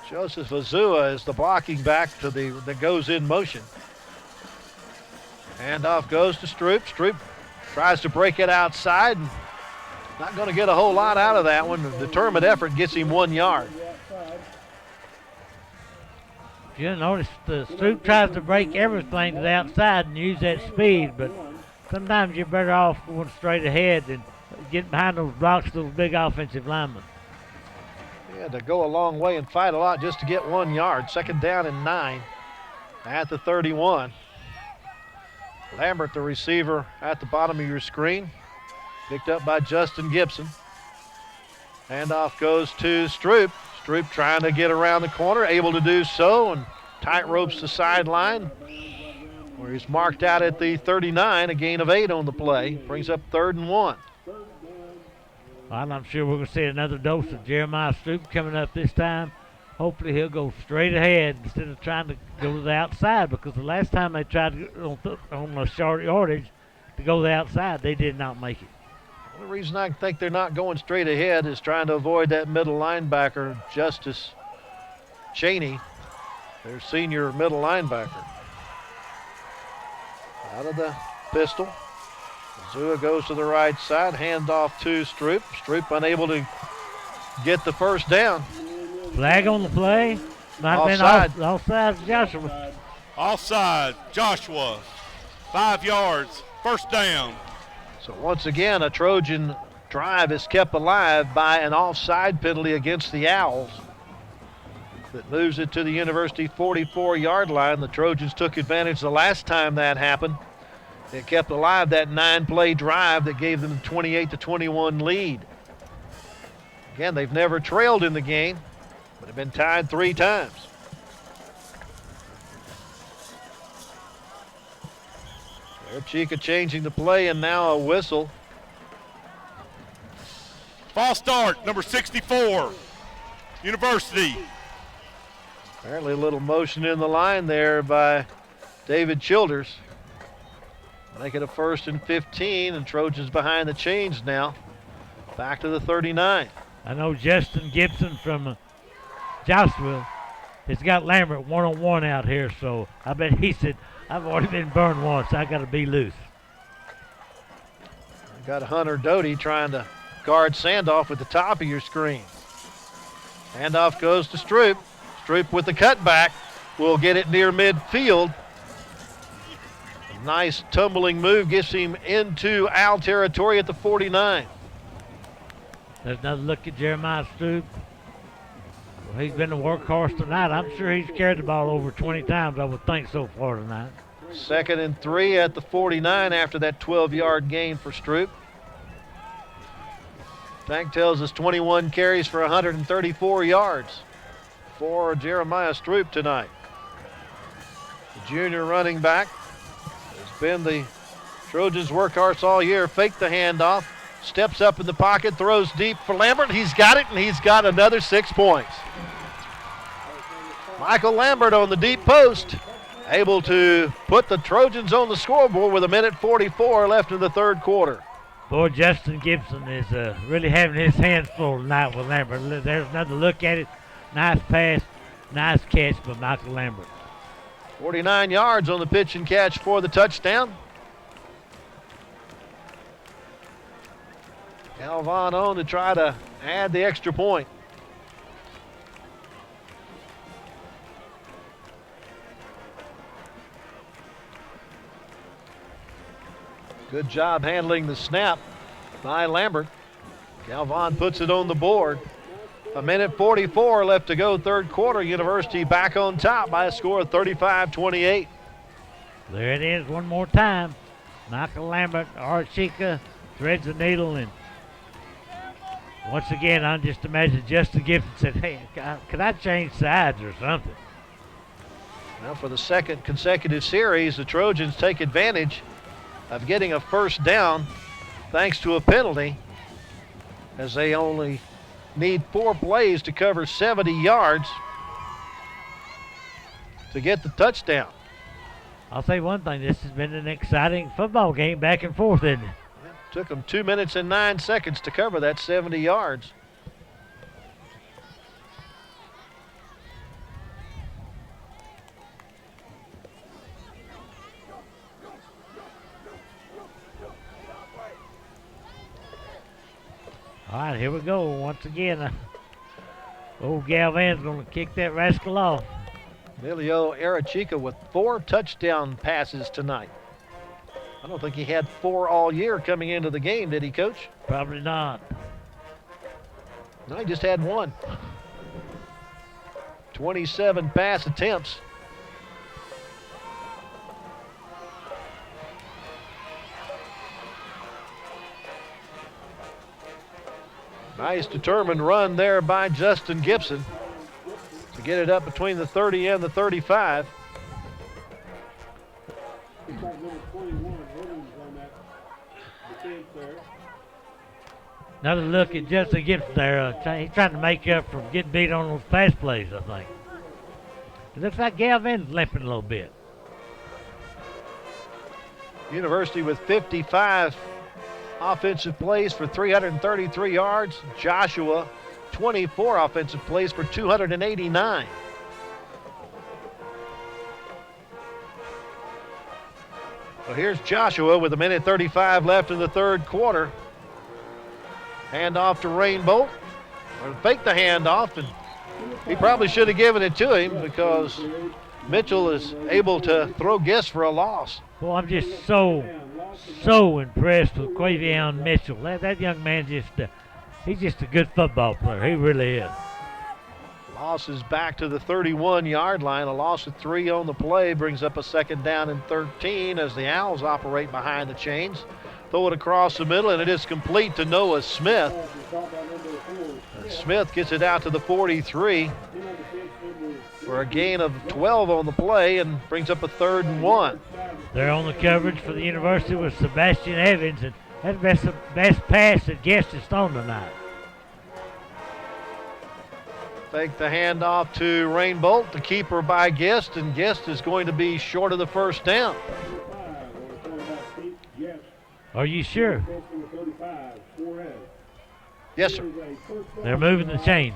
Joseph Azua is the blocking back that goes in motion. Handoff goes to Stroop. Stroop tries to break it outside. Not going to get a whole lot out of that one. A determined effort gets him 1 yard. You notice the Stroop tries to break everything to the outside and use that speed, but sometimes you're better off going straight ahead than getting behind those blocks, those big offensive linemen. He had to go a long way and fight a lot just to get 1 yard. Second down and 9 at the 31. Lambert, the receiver, at the bottom of your screen. Picked up by Justin Gibson. Handoff goes to Stroop. Stroop trying to get around the corner, able to do so, and tight ropes the sideline, where he's marked out at the 39, a gain of 8 on the play. Brings up 3rd and 1. Well, I'm sure we're going to see another dose of Jeremiah Stroop coming up this time. Hopefully he'll go straight ahead instead of trying to go to the outside, because the last time they tried to on the short yardage to go to the outside, they did not make it. The only reason I think they're not going straight ahead is trying to avoid that middle linebacker, Justice Cheney, their senior middle linebacker. Out of the pistol. Zua goes to the right side, handoff to Stroop. Stroop unable to get the first down. Flag on the play. Might Offside. have been offside Joshua. Offside. Joshua. 5 yards. First down. So once again, a Trojan drive is kept alive by an offside penalty against the Owls that moves it to the University 44-yard line. The Trojans took advantage the last time that happened. It kept alive that 9-play drive that gave them the 28-21 lead. Again, they've never trailed in the game, but have been tied 3 times. Chica changing the play, and now a whistle. False start, number 64, University. Apparently a little motion in the line there by David Childers. Make it a 1st and 15, and Trojans behind the chains now. Back to the 39. I know Justin Gibson from Joshua has got Lambert one-on-one out here, so I bet he said, I've already been burned once. I got to be loose. Got Hunter Doty trying to guard Sandoff at the top of your screen. Handoff goes to Stroop. Stroop with the cutback will get it near midfield. Nice tumbling move gets him into Owl territory at the 49. There's another look at Jeremiah Stroop. Well, he's been a workhorse tonight. I'm sure he's carried the ball over 20 times, I would think, so far tonight. 2nd and 3 at the 49 after that 12-yard gain for Stroop. Tank tells us 21 carries for 134 yards for Jeremiah Stroop tonight. The junior running back has been the Trojans' workhorse all year. Faked the handoff, steps up in the pocket, throws deep for Lambert. He's got it, and he's got another 6 points. Michael Lambert on the deep post, able to put the Trojans on the scoreboard with 1:44 left in the 3rd quarter. Boy, Justin Gibson is really having his hands full tonight with Lambert. There's another look at it. Nice pass, nice catch by Michael Lambert. 49 yards on the pitch and catch for the touchdown. Galvan on to try to add the extra point. Good job handling the snap by Lambert. Galvan puts it on the board. 1:44 left to go, 3rd quarter. University back on top by a score of 35-28. There it is one more time. Michael Lambert, Archika threads the needle, and once again, I just imagine Justin Gibson said, hey, could I change sides or something? Well, for the 2nd consecutive series, the Trojans take advantage of getting a 1st down thanks to a penalty, as they only need 4 plays to cover 70 yards to get the touchdown. I'll say one thing, this has been an exciting football game back and forth, isn't it? Took them 2 minutes and 9 seconds to cover that 70 yards. All right, here we go. Once again, old Galvan's going to kick that rascal off. Emilio Arachica with 4 touchdown passes tonight. I don't think he had 4 all year coming into the game, did he, Coach? Probably not. No, he just had 1. 27 pass attempts. Nice determined run there by Justin Gibson to get it up between the 30 and the 35. Another look at Justin Gibson there. He's trying to make up for getting beat on those pass plays, I think. It looks like Galvin's limping a little bit. University with 55 offensive plays for 333 yards. Joshua, 24 offensive plays for 289. Well, here's Joshua with 1:35 left in the 3rd quarter. Handoff to Rainbolt. Or fake the handoff, and he probably should have given it to him because Mitchell is able to throw Guess for a loss. Well, I'm just so impressed with Quavion Mitchell. That young man he's just a good football player. He really is. Loss is back to the 31-yard line. A loss of 3 on the play brings up a 2nd down and 13 as the Owls operate behind the chains. Throw it across the middle, and it is complete to Noah Smith. And Smith gets it out to the 43 for a gain of 12 on the play and brings up a 3rd and 1. They're on the coverage for the University with Sebastian Evans, and that's the best pass that Guest has thrown tonight. Fake the handoff to Rainbolt, the keeper by Guest, and Guest is going to be short of the 1st down. Are you sure? Yes, sir. They're moving the chains.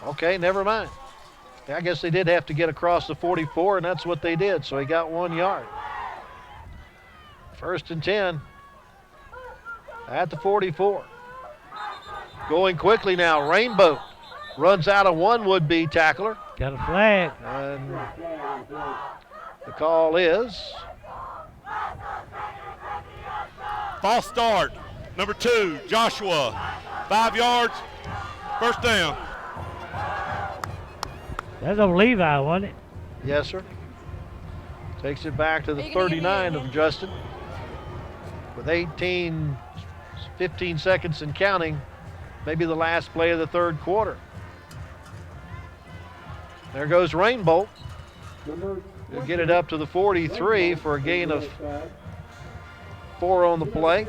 Okay, never mind. I guess they did have to get across the 44, and that's what they did, so he got 1 yard. 1st and 10 at the 44. Going quickly now, Rainbow runs out of one would-be tackler. Got a flag. And the call is False start. Number 2, Joshua. 5 yards. First down. That's over Levi, wasn't it? yes, sir. Takes it back to the 39 of Justin. With 15 seconds and counting, maybe the last play of the third quarter. There goes Rainbow. He'll get it up to the 43 for a gain of 4 on the play.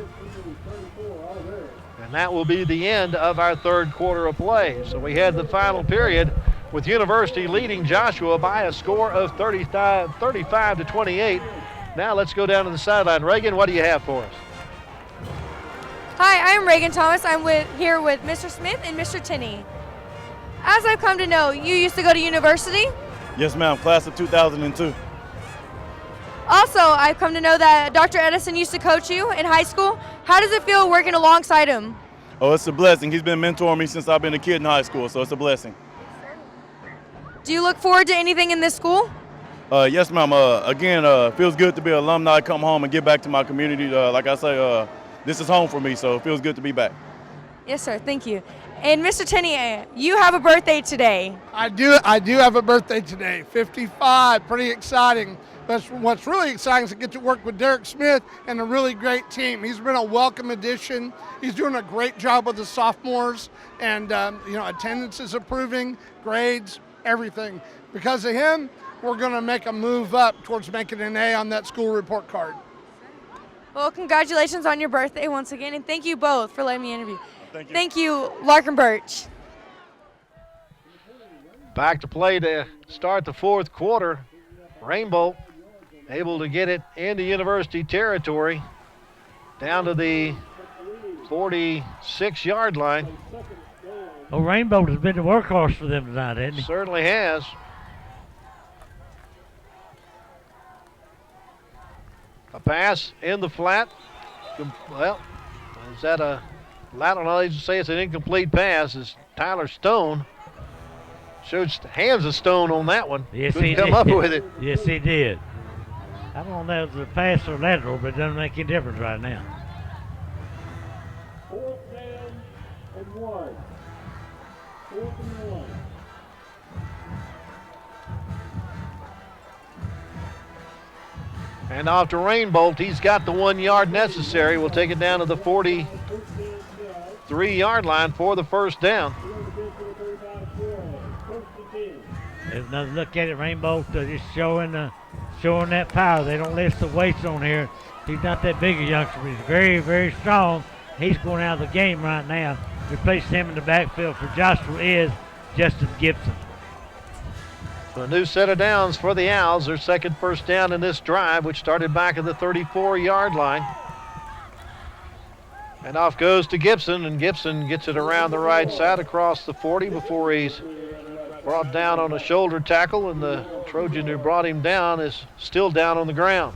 And that will be the end of our third quarter of play. So we had the final period with University leading Joshua by a score of 35 to 28. Now let's go down to the sideline. Reagan, what do you have for us? Hi, I'm Reagan Thomas. I'm here with Mr. Smith and Mr. Tinney. As I've come to know, you used to go to university. Yes, ma'am. Class of 2002. Also, I've come to know that Dr. Edison used to coach you in high school. How does it feel working alongside him? Oh, it's a blessing. He's been mentoring me since I've been a kid in high school, so it's a blessing. Do you look forward to anything in this school? Yes, ma'am. Again, feels good to be an alumni, come home and get back to my community. Like I say, this is home for me, so it feels good to be back. Yes, sir. Thank you. And Mr. Tinney, you have a birthday today. I do have a birthday today, 55, pretty exciting. But what's really exciting is to get to work with Derek Smith and a really great team. He's been a welcome addition. He's doing a great job with the sophomores, and attendance is improving, grades, everything. Because of him, we're going to make a move up towards making an A on that school report card. Well, congratulations on your birthday once again, and thank you both for letting me interview. Thank you. Larkin Birch. Back to play to start the fourth quarter. Rainbow able to get it into University territory down to the 46-yard line. Well, Rainbow has been the workhorse for them tonight, hasn't he? Certainly has. A pass in the flat. Well, is that a... I don't know, they just say it's an incomplete pass. As Tyler Stone showed hands of stone on that one. Yes, couldn't he come did. up with it. Yes, he did. I don't know if it was a pass or lateral, but it doesn't make any difference right now. 4th down and 1. 4th and 1. And off to Rainbolt. He's got the 1 yard necessary. We'll take it down to the 43-yard line for the first down. There's another look at it. Rainbow just showing that power. They don't list the weights on here. He's not that big a youngster, but he's very, very strong. He's going out of the game right now. Replacing him in the backfield for Joshua is Justin Gibson. So a new set of downs for the Owls. Their second first down in this drive, which started back at the 34-yard line. And off goes to Gibson, and Gibson gets it around the right side across the 40 before he's brought down on a shoulder tackle, and the Trojan who brought him down is still down on the ground.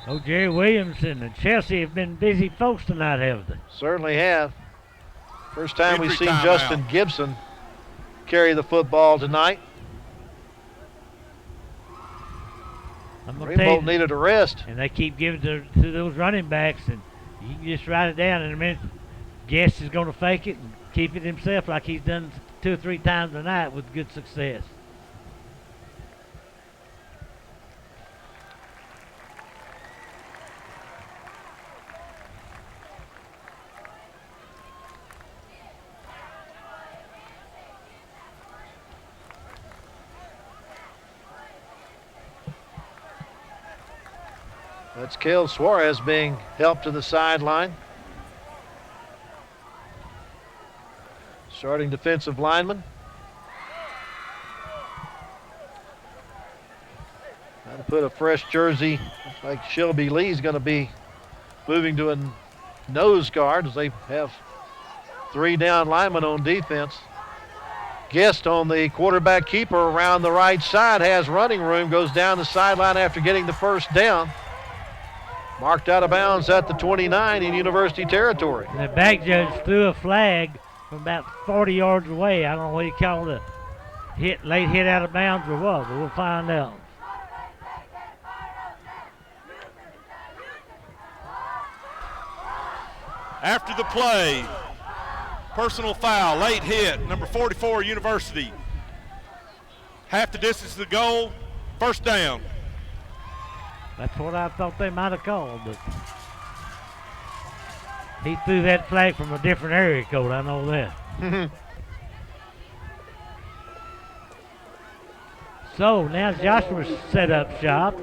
Oh, Jerry Williamson and Chelsea have been busy folks tonight, haven't they? Certainly have. First time we've Injury seen timeout. Justin Gibson carry the football tonight. I'm gonna tell you, Rainbow needed a rest. and they keep giving to those running backs, and you can just write it down in a minute. Guest is going to fake it and keep it himself like he's done 2 or 3 times tonight with good success. That's Cale Suarez being helped to the sideline. Starting defensive lineman. Got to put a fresh jersey Like Shelby Lee's going to be moving to a nose guard as they have 3 down linemen on defense. Guest on the quarterback keeper around the right side has running room, goes down the sideline after getting the first down. Marked out of bounds at the 29 in University territory. And the back judge threw a flag from about 40 yards away. I don't know what he called it. Late hit out of bounds or what, but we'll find out. After the play, personal foul, late hit, number 44, University. Half the distance to the goal, first down. That's what I thought they might have called, but he threw that flag from a different area code, I know that. So now Joshua's set up shop.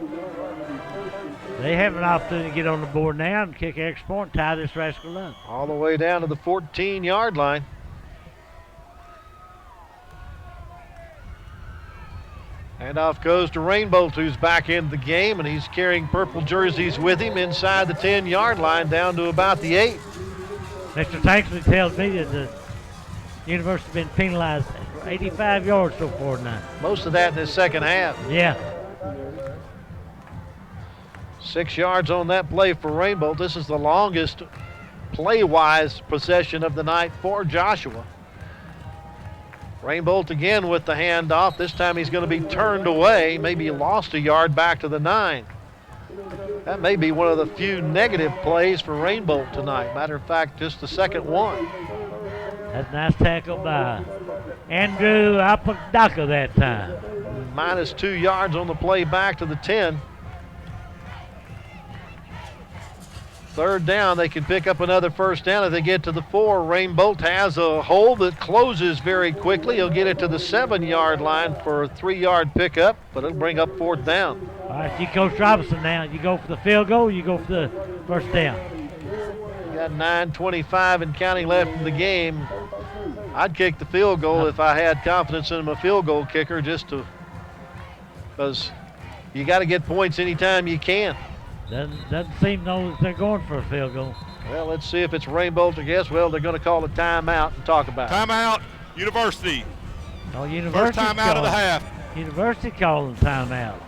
They have an opportunity to get on the board now and kick extra point, tie this rascal up. All the way down to the 14-yard line. Handoff goes to Rainbolt, who's back into the game, and he's carrying purple jerseys with him inside the 10-yard line down to about the 8. Mr. Tanksley tells me that the University's been penalized for 85 yards so far tonight. Most of that in the second half. Yeah. 6 yards on that play for Rainbolt. This is the longest play-wise possession of the night for Joshua. Rainbolt again with the handoff. This time he's going to be turned away. Maybe lost a yard back to the 9. That may be one of the few negative plays for Rainbolt tonight. Matter of fact, just the second one. That's a nice tackle by Andrew Apodaca that time. Minus 2 yards on the play back to the 10. Third down, they can pick up another first down if they get to the 4. Rainbolt has a hole that closes very quickly. He'll get it to the 7-yard line for a 3-yard pickup, but it'll bring up 4th down. All right, you Coach Robinson now. You go for the field goal, you go for the first down. You got 9:25 and counting left in the game. I'd kick the field goal if I had confidence in my field goal kicker, just to, because you got to get points anytime you can. Doesn't seem though they're going for a field goal. Well, let's see if it's Rainbolt or guess. Well, they're going to call a timeout and talk about it. Timeout, University. Oh, University. First timeout of the half. University calling timeout.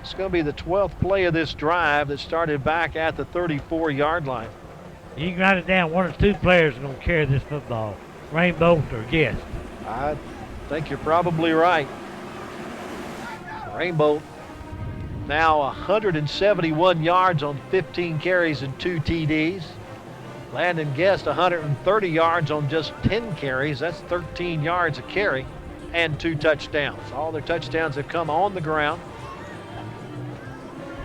It's going to be the 12th play of this drive that started back at the 34-yard line. You can write it down. 1 or 2 players are going to carry this football. Rainbolt or Guest. I think you're probably right. Rainbolt now 171 yards on 15 carries and 2 TDs. Landon Guest 130 yards on just 10 carries. That's 13 yards a carry and 2 touchdowns. All their touchdowns have come on the ground.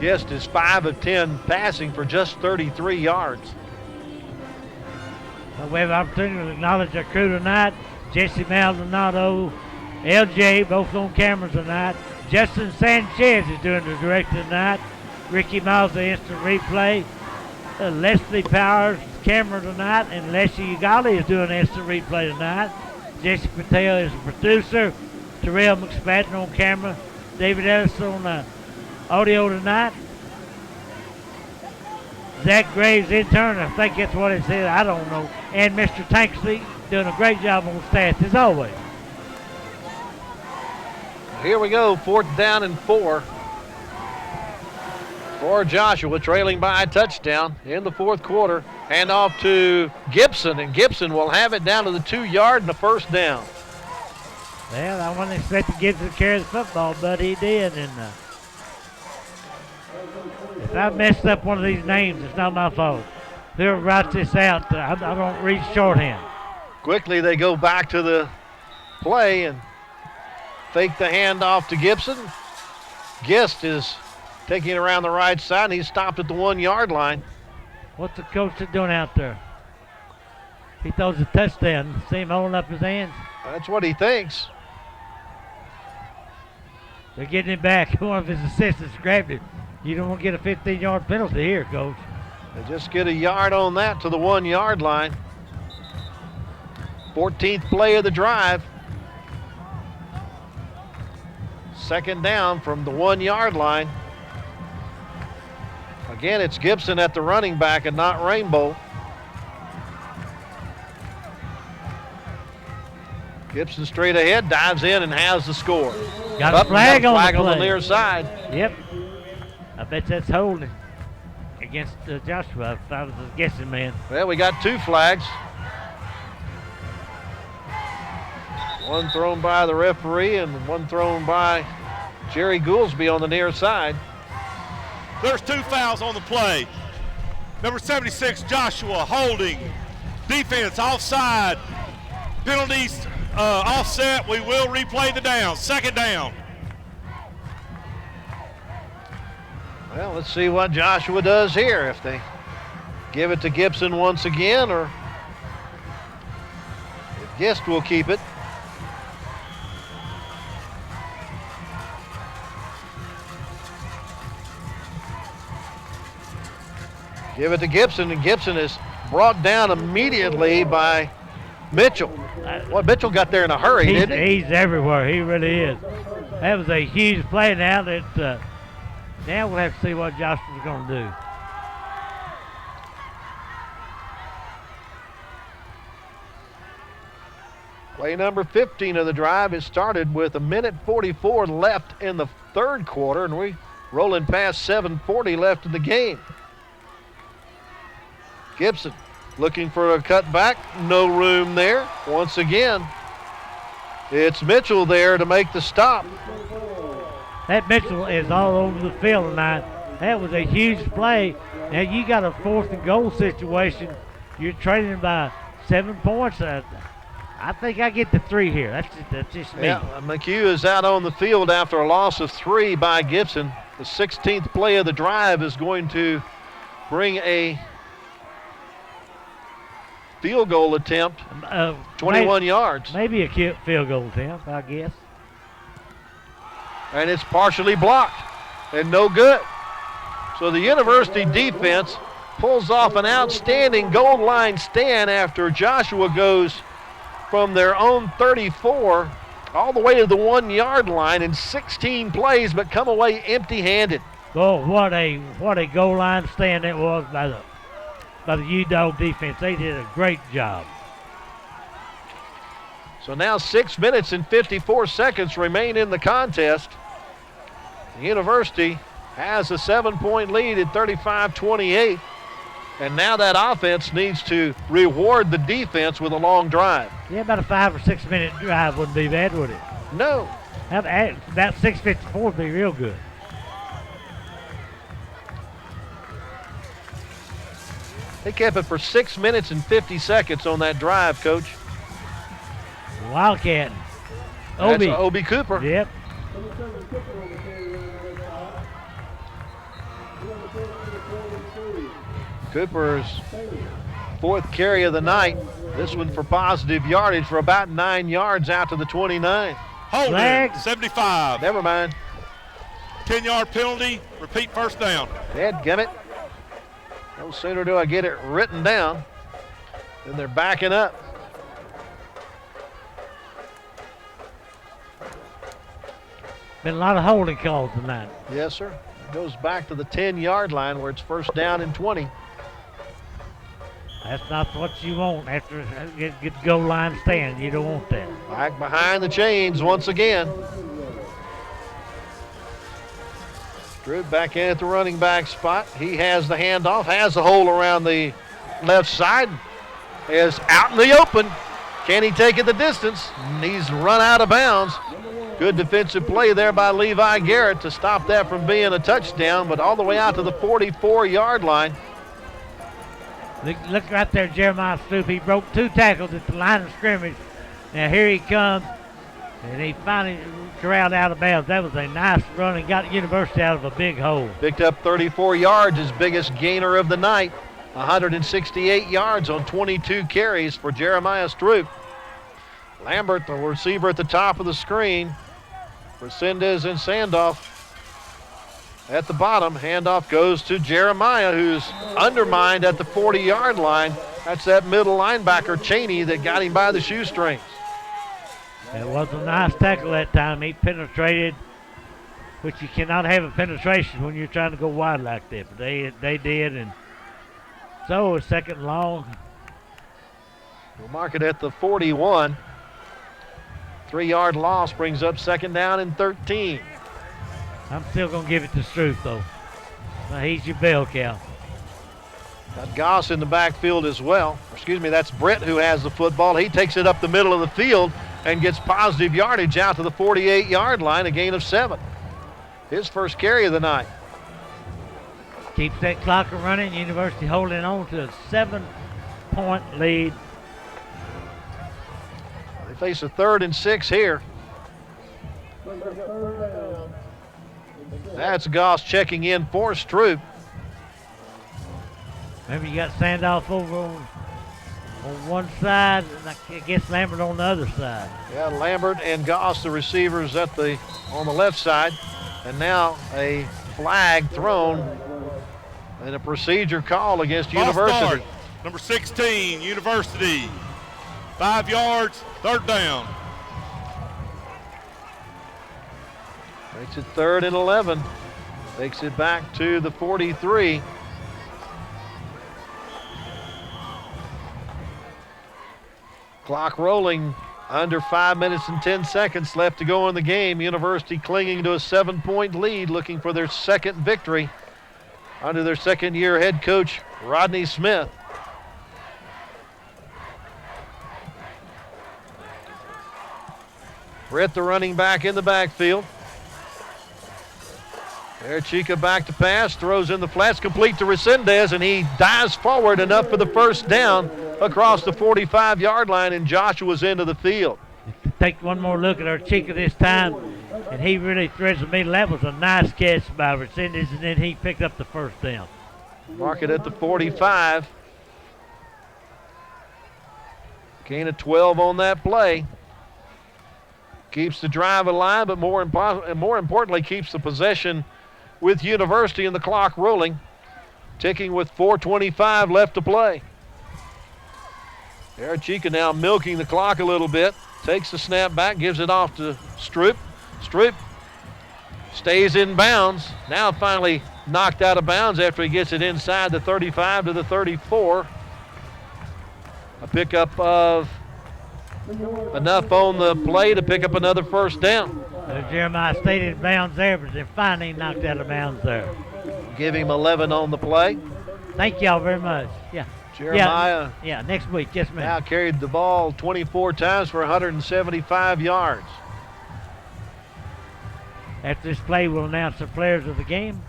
Guest is 5 of 10 passing for just 33 yards. We have an opportunity to acknowledge our crew tonight. Jesse Maldonado, LJ, both on camera tonight. Justin Sanchez is doing the directing tonight. Ricky Miles, the instant replay. Leslie Powers, camera tonight. And Leslie Ugali is doing instant replay tonight. Jesse Patel is the producer. Terrell McSpadden on camera. David Ellis on audio tonight. Zach Graves, intern, I think that's what it said. I don't know. And Mr. Tanksley doing a great job on stats as always. Here we go, 4th down and 4 for Joshua, trailing by a touchdown in the 4th quarter. Hand off to Gibson, and Gibson will have it down to the 2-yard and a first down. Well, I wasn't expecting Gibson to carry the football, but he did. And if I messed up one of these names, it's not my fault. Whoever writes this out, I don't read shorthand. Quickly, they go back to the play and fake the handoff to Gibson. Gist is taking it around the right side, and he's stopped at the 1-yard line. What's the coach doing out there? He throws a touchdown. See him holding up his hands? That's what he thinks. They're getting him back. One of his assistants grabbed it. You don't want to get a 15-yard penalty here, Coach. They just get a yard on that to the 1-yard line. 14th play of the drive. Second down from the 1 yard line. Again, it's Gibson at the running back and not Rainbow. Gibson straight ahead, dives in and has the score. Got a flag on the near side. Yep. I bet that's holding against Joshua if I was a guessing man. Well, we got 2 flags. One thrown by the referee and one thrown by Jerry Goolsby on the near side. There's 2 fouls on the play. Number 76, Joshua, holding. Defense offside. Penalties offset. We will replay the down. Second down. Well, let's see what Joshua does here. If they give it to Gibson once again, or if Gist will keep it. Give it to Gibson, and Gibson is brought down immediately by Mitchell. Well, Mitchell got there in a hurry, didn't he? He's everywhere. He really is. That was a huge play. Now we'll have to see what Joshua's going to do. Play number 15 of the drive is started with 1:44 left in the third quarter, and we rolling past 7:40 left in the game. Gibson looking for a cutback. No room there. Once again, it's Mitchell there to make the stop. That Mitchell is all over the field tonight. That was a huge play. Now you got a 4th and goal situation. You're trailing by 7 points. I think I get the 3 here. That's just me. Yeah, McHugh is out on the field after a loss of 3 by Gibson. The 16th play of the drive is going to bring a field goal attempt, 21 yards. Maybe a cute field goal attempt, I guess. And it's partially blocked and no good. So the University defense pulls off an outstanding goal line stand after Joshua goes from their own 34 all the way to the 1 yard line in 16 plays, but come away empty-handed. Oh, what a goal line stand it was by the UW defense. They did a great job. So now 6 minutes and 54 seconds remain in the contest. The University has a 7-point lead at 35-28. And now that offense needs to reward the defense with a long drive. Yeah, about a 5 or 6 minute drive wouldn't be bad, would it? No. That 6:54 would be real good. They kept it for 6 minutes and 50 seconds on that drive, Coach. Wildcat. That's Obi Cooper. Yep. Cooper's 4th carry of the night. This one for positive yardage for about 9 yards out to the 29. Holding, 75. Never mind. 10-yard penalty. Repeat first down. Dadgummit. No sooner do I get it written down than they're backing up. Been a lot of holding calls tonight. Yes, sir. It goes back to the 10-yard line where it's first down and 20. That's not what you want after get the goal line stand. You don't want that. Back behind the chains once again. Drew back in at the running back spot. He has the handoff, has the hole around the left side. Is out in the open. Can he take it the distance? He's run out of bounds. Good defensive play there by Levi Garrett to stop that from being a touchdown, but all the way out to the 44-yard line. Look right there, Jeremiah Stoop. He broke 2 tackles at the line of scrimmage. Now here he comes, and he finally corralled out of bounds. That was a nice run and got University out of a big hole. Picked up 34 yards, his biggest gainer of the night. 168 yards on 22 carries for Jeremiah Stroop. Lambert, the receiver at the top of the screen. Resendez and Sandoff at the bottom. Handoff goes to Jeremiah, who's undermined at the 40-yard line. That's that middle linebacker, Cheney, that got him by the shoestrings. It was a nice tackle that time. He penetrated which you cannot have a penetration when you're trying to go wide like that. But they did, and so it's 2nd and long. We'll mark it at the 41. 3-yard loss brings up 2nd down and 13. I'm still going to give it to Stroop, though. Now, he's your bell cow. Got Goss in the backfield as well. Excuse me, that's Brett who has the football. He takes it up the middle of the field and gets positive yardage out to the 48-yard line, a gain of 7. His first carry of the night. Keeps that clock running. University holding on to a 7-point lead. They face a 3rd and 6 here. That's Goss checking in for Stroop. Maybe you got Sandoff over on one side, and I guess Lambert on the other side. Yeah, Lambert and Goss, the receivers on the left side. And now a flag thrown and a procedure call against University. Start. Number 16, University. 5 yards, 3rd down. Makes it 3rd and 11. Takes it back to the 43. Clock rolling, under 5 minutes and 10 seconds left to go in the game. University clinging to a 7-point lead, looking for their 2nd victory under their 2nd-year head coach, Rodney Smith. Britt, the running back, in the backfield. There, Chica back to pass, throws in the flats, complete to Resendez, and he dives forward enough for the 1st down across the 45-yard line, and Joshua's into the field. Take one more look at our Chica this time, and he really threads the middle. That was a nice catch by Resendez, and then he picked up the 1st down. Mark it at the 45. Gain of 12 on that play. Keeps the drive alive, but more importantly, keeps the possession with University and the clock rolling, ticking with 4:25 left to play. Chica now milking the clock a little bit. Takes the snap back, gives it off to Stroop. Stroop stays in bounds. Now finally knocked out of bounds after he gets it inside the 35 to the 34. A pickup of enough on the play to pick up another 1st down. Jeremiah stayed in bounds there, but then finally knocked out of bounds there. Give him 11 on the play. Thank y'all very much. Yeah. Jeremiah. Yeah, next week. Yes, ma'am. Now carried the ball 24 times for 175 yards. After this play, we'll announce the players of the game.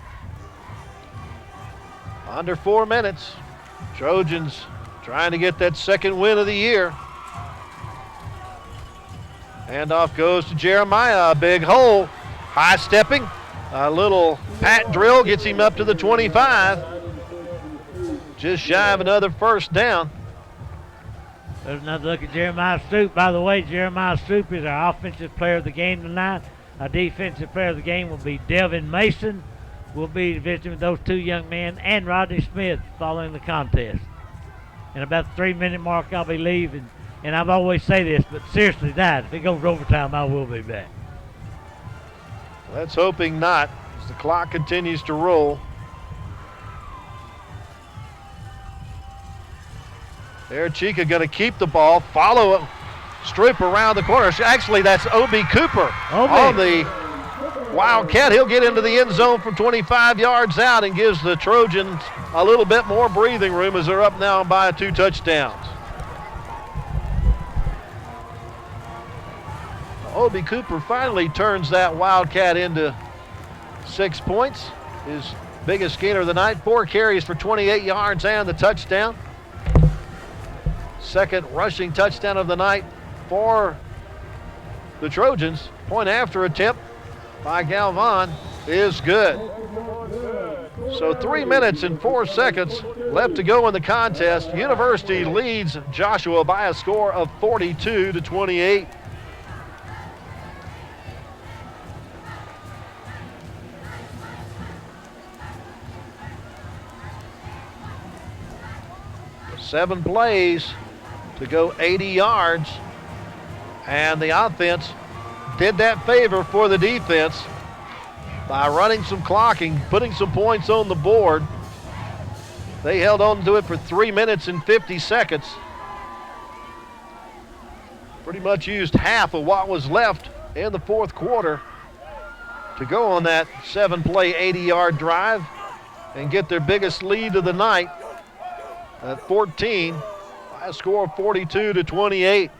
Under 4 minutes. Trojans trying to get that 2nd win of the year. Handoff goes to Jeremiah, a big hole, high stepping, a little pat drill gets him up to the 25. Just shy of another 1st down. There's another look at Jeremiah Stroop. By the way, Jeremiah Stroop is our offensive player of the game tonight. Our defensive player of the game will be Delvin Mason. We'll be visiting with those 2 young men and Rodney Smith following the contest. In about the 3-minute mark, I'll be leaving. And I've always say this, but seriously, if it goes overtime, I will be back. Let's hoping not, as the clock continues to roll. There, Chica going to keep the ball, follow it, Stroop around the corner. Actually, that's Obi Cooper on the Wildcat. He'll get into the end zone from 25 yards out and gives the Trojans a little bit more breathing room as they're up now by 2 touchdowns. Obi Cooper finally turns that Wildcat into 6 points. His biggest gainer of the night, 4 carries for 28 yards and the touchdown. 2nd rushing touchdown of the night for the Trojans. Point after attempt by Galvan is good. So 3 minutes and 4 seconds left to go in the contest. University leads Joshua by a score of 42-28. Seven plays to go 80 yards. And the offense did that favor for the defense. by running some clocking, putting some points on the board. They held on to it for 3 minutes and 50 seconds. Pretty much used half of what was left in the fourth quarter to go on that 7-play, 80-yard drive and get their biggest lead of the night at 14 by a score of 42-28.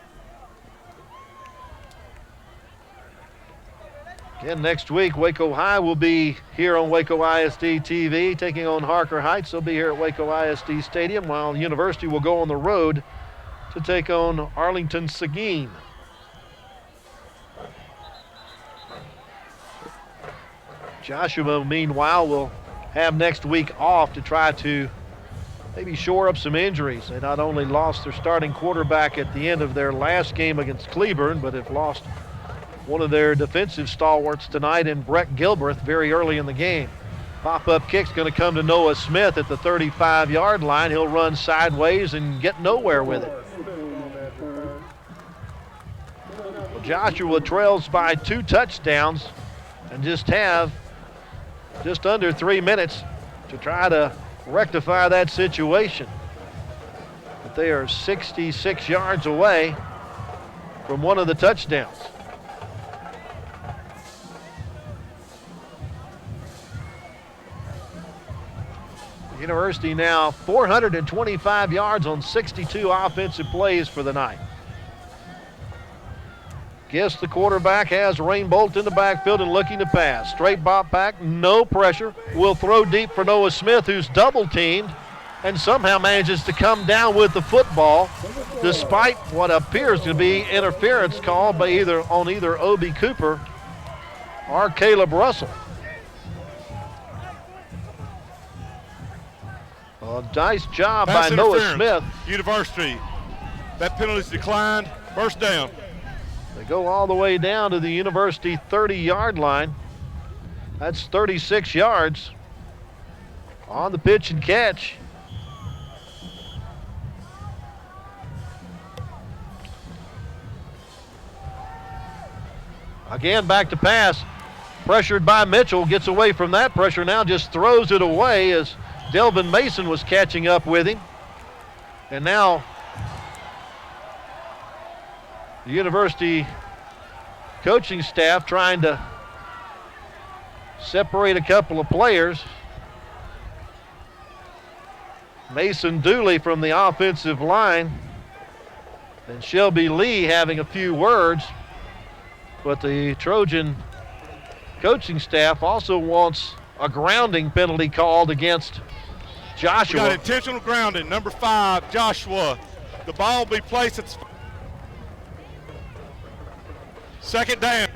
Again, next week, Waco High will be here on Waco ISD TV, taking on Harker Heights. They'll be here at Waco ISD Stadium, while the University will go on the road to take on Arlington Seguin. Joshua, meanwhile, will have next week off to try to maybe shore up some injuries. They not only lost their starting quarterback at the end of their last game against Cleburne, but have lost one of their defensive stalwarts tonight in Brett Gilbreth very early in the game. Pop-up kick's going to come to Noah Smith at the 35-yard line. He'll run sideways and get nowhere with it. Well, Joshua trails by 2 touchdowns and just under 3 minutes to try to rectify that situation. But they are 66 yards away from one of the touchdowns. University now 425 yards on 62 offensive plays for the night. Guess the quarterback has Rain Bolt in the backfield and looking to pass. Straight bop back, no pressure. Will throw deep for Noah Smith, who's double teamed and somehow manages to come down with the football despite what appears to be interference called by either Obi Cooper or Caleb Russell. A nice job by Noah Smith. University. That penalty's declined. First down. They go all the way down to the University 30-yard line. That's 36 yards on the pitch and catch. Again, back to pass. Pressured by Mitchell. Gets away from that pressure now. Just throws it away as Delvin Mason was catching up with him. And now the University coaching staff trying to separate a couple of players. Mason Dooley from the offensive line and Shelby Lee having a few words. But the Trojan coaching staff also wants a grounding penalty called against Joshua. We got intentional grounding, number 5, Joshua. The ball will be placed at second down.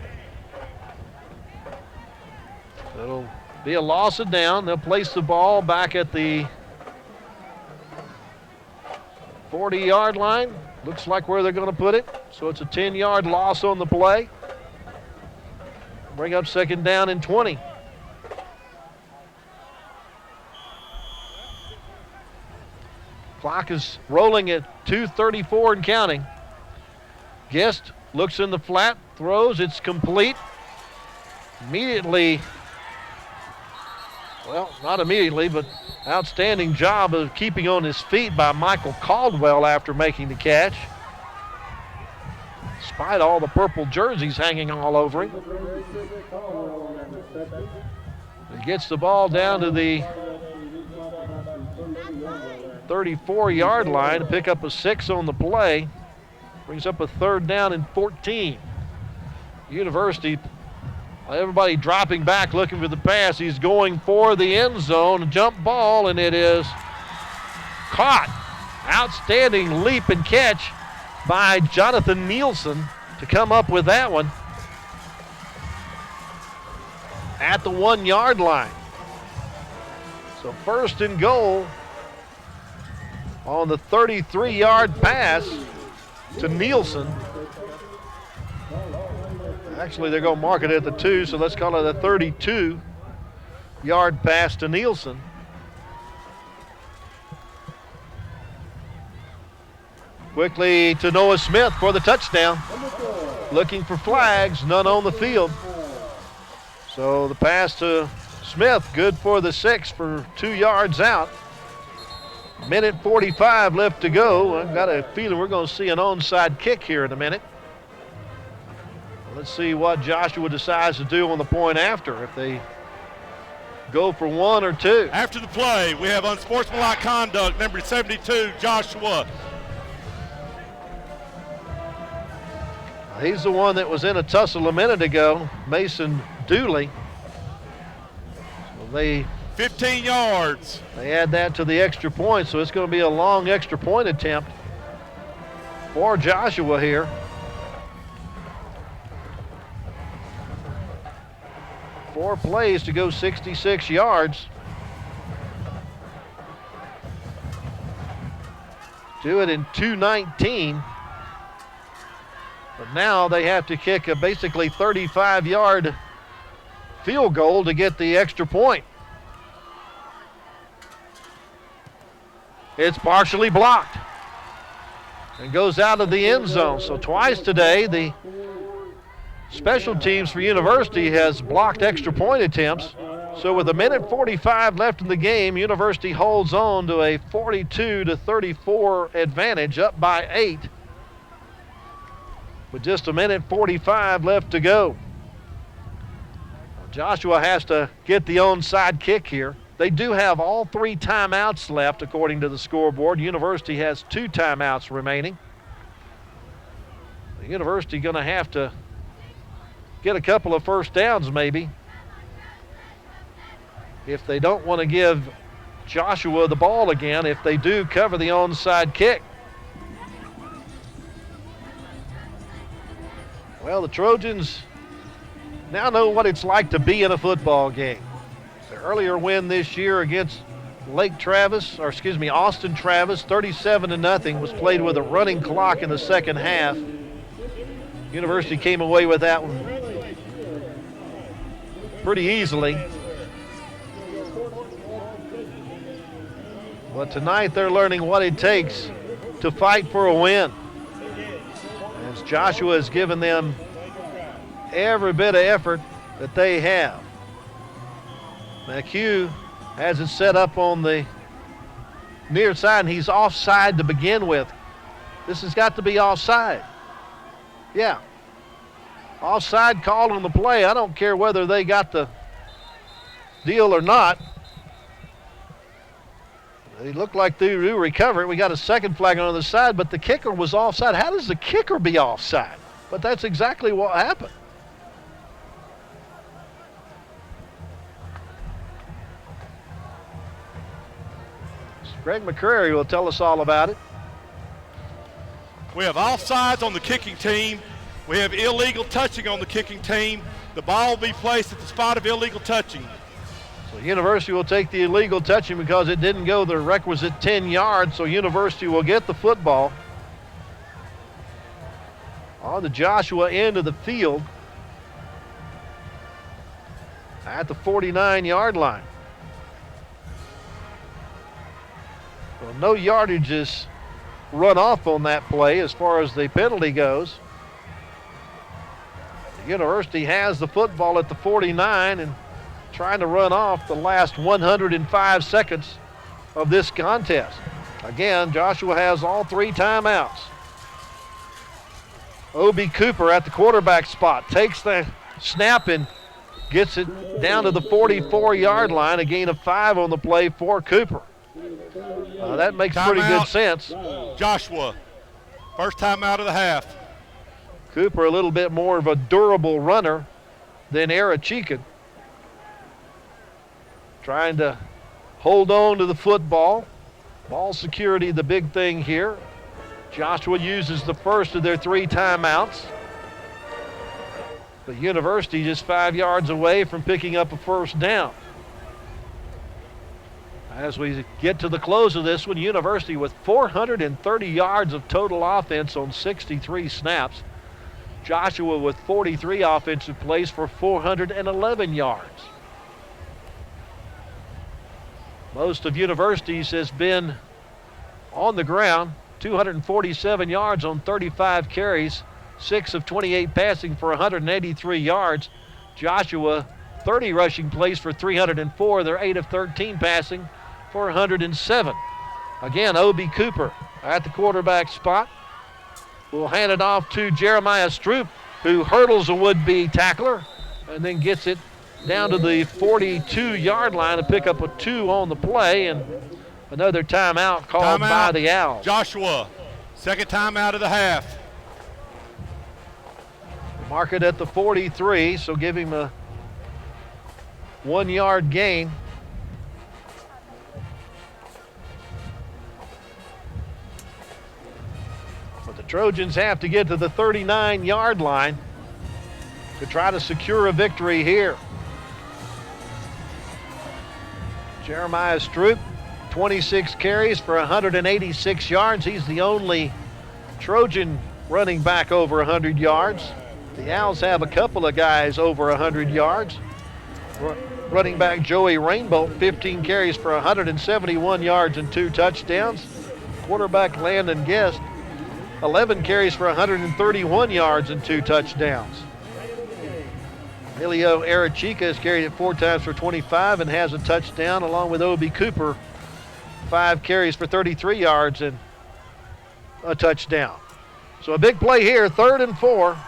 It'll be a loss of down. They'll place the ball back at the 40-yard line. Looks like where they're going to put it. So it's a 10-yard loss on the play. Bring up second down and 20. Clock is rolling at 2:34 and counting. Guest looks in the flat, throws, it's complete. Immediately, well, not immediately, but outstanding job of keeping on his feet by Michael Caldwell after making the catch. Despite all the purple jerseys hanging all over him. He gets the ball down to the 34-yard line to pick up a 6 on the play. Brings up a third down and 14. University, everybody dropping back looking for the pass. He's going for the end zone, a jump ball, and it is caught. Outstanding leap and catch by Jonathan Nielsen to come up with that one at the 1-yard line. So first and goal on the 33-yard pass to Nielsen. Actually, they're going to mark it at the 2, so let's call it a 32-yard pass to Nielsen. Quickly to Noah Smith for the touchdown. Looking for flags, none on the field. So the pass to Smith, good for the 6 for 2 yards out. Minute 45 left to go. I've got a feeling we're going to see an onside kick here in a minute. Let's see what Joshua decides to do on the point after, if they go for 1 or 2. After the play, we have unsportsmanlike conduct, number 72, Joshua. He's the one that was in a tussle a minute ago, Mason Dooley. So they 15 yards. They add that to the extra point, so it's going to be a long extra point attempt for Joshua here. Four plays to go 66 yards. Do it in 2:19. But now they have to kick a basically 35-yard field goal to get the extra point. It's partially blocked and goes out of the end zone. So twice today, the special teams for University has blocked extra point attempts. So with 1:45 left in the game, University holds on to a 42-34 advantage, up by 8. With just 1:45 left to go. Joshua has to get the onside kick here. They do have all 3 timeouts left according to the scoreboard. University has 2 timeouts remaining. The University going to have to get a couple of first downs maybe if they don't want to give Joshua the ball again, if they do cover the onside kick. Well, the Trojans now know what it's like to be in a football game. Their earlier win this year against Austin Travis, 37-0, was played with a running clock in the second half. University came away with that one pretty easily. But tonight they're learning what it takes to fight for a win. As Joshua has given them every bit of effort that they have. McHugh has it set up on the near side, and he's offside to begin with. This has got to be offside. Yeah. Offside call on the play. I don't care whether they got the deal or not. They look like they do recover it. We got a second flag on the other side, but the kicker was offside. How does the kicker be offside? But that's exactly what happened. Greg McCrary will tell us all about it. We have offsides on the kicking team. We have illegal touching on the kicking team. The ball will be placed at the spot of illegal touching. So University will take the illegal touching because it didn't go the requisite 10 yards, so University will get the football on the Joshua end of the field at the 49-yard line. Well, no yardage is run off on that play as far as the penalty goes. The University has the football at the 49 and trying to run off the last 105 seconds of this contest. Again, Joshua has all 3 timeouts. Obi Cooper at the quarterback spot takes the snap and gets it down to the 44-yard line, a gain of 5 on the play for Cooper. That makes pretty good sense. Joshua, first time out of the half. Cooper a little bit more of a durable runner than Arachikin. Trying to hold on to the football. Ball security, the big thing here. Joshua uses the first of their 3 timeouts. The University just 5 yards away from picking up a first down. As we get to the close of this one, University with 430 yards of total offense on 63 snaps. Joshua with 43 offensive plays for 411 yards. Most of University's has been on the ground, 247 yards on 35 carries, 6 of 28 passing for 183 yards. Joshua 30 rushing plays for 304. They're 8 of 13 passing for 107. Again, O.B. Cooper at the quarterback spot. We'll hand it off to Jeremiah Stroop, who hurdles a would-be tackler and then gets it down to the 42-yard line to pick up a 2 on the play, and another timeout called by the Owls. Joshua, second timeout of the half. Mark it at the 43, so give him a 1-yard gain. But the Trojans have to get to the 39-yard line to try to secure a victory here. Jeremiah Stroop, 26 carries for 186 yards. He's the only Trojan running back over 100 yards. The Owls have a couple of guys over 100 yards. Running back Joey Rainbow, 15 carries for 171 yards and 2 touchdowns. Quarterback Landon Guest, 11 carries for 131 yards and 2 touchdowns. Emilio Arachica has carried it 4 times for 25 and has a touchdown, along with O.B. Cooper, 5 carries for 33 yards and a touchdown. So a big play here, 3rd and 4.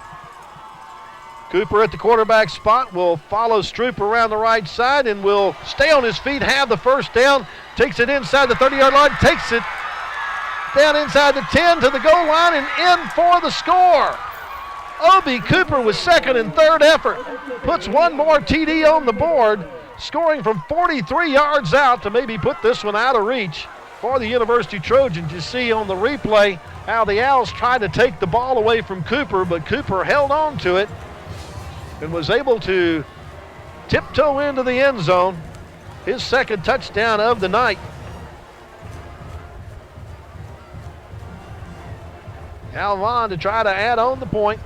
Cooper at the quarterback spot will follow Stroop around the right side and will stay on his feet, have the first down, takes it inside the 30-yard line, takes it down inside the 10 to the goal line and in for the score. O.B. Cooper with 2nd and 3rd effort puts one more TD on the board, scoring from 43 yards out to maybe put this one out of reach for the University Trojans. You see on the replay how the Owls tried to take the ball away from Cooper, but Cooper held on to it and was able to tiptoe into the end zone, his 2nd touchdown of the night. Alvon to try to add on the point.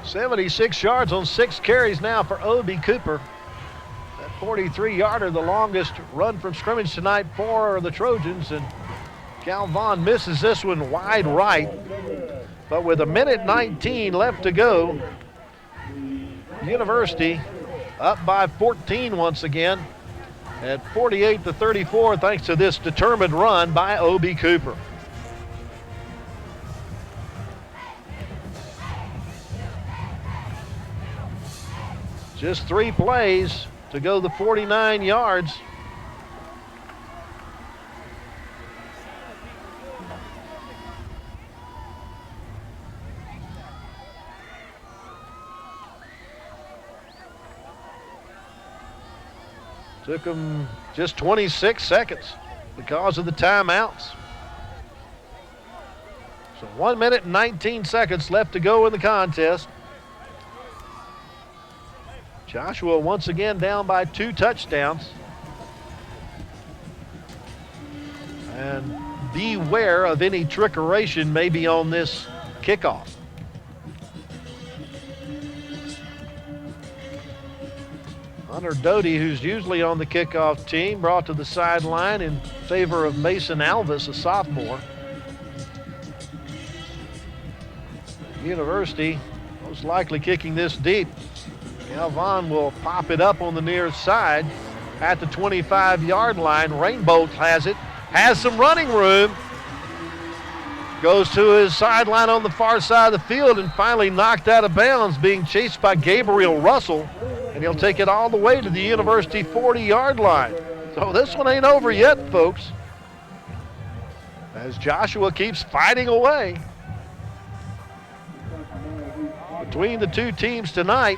.76 yards on 6 carries now for O.B. Cooper. That 43-yarder, the longest run from scrimmage tonight for the Trojans, and Galvan misses this one wide right. But with 1:19 left to go, University up by 14 once again at 48-34 thanks to this determined run by O.B. Cooper. Just 3 plays to go the 49 yards. Took them just 26 seconds because of the timeouts. So 1 minute and 19 seconds left to go in the contest. Joshua once again down by 2 touchdowns. And beware of any trickeration maybe on this kickoff. Hunter Doty, who's usually on the kickoff team, brought to the sideline in favor of Mason Alvis, a sophomore. University most likely kicking this deep. Galvan will pop it up on the near side at the 25-yard line. Rainbow has it, has some running room. Goes to his sideline on the far side of the field and finally knocked out of bounds, being chased by Gabriel Russell. And he'll take it all the way to the University 40-yard line. So this one ain't over yet, folks, as Joshua keeps fighting away. Between the two teams tonight,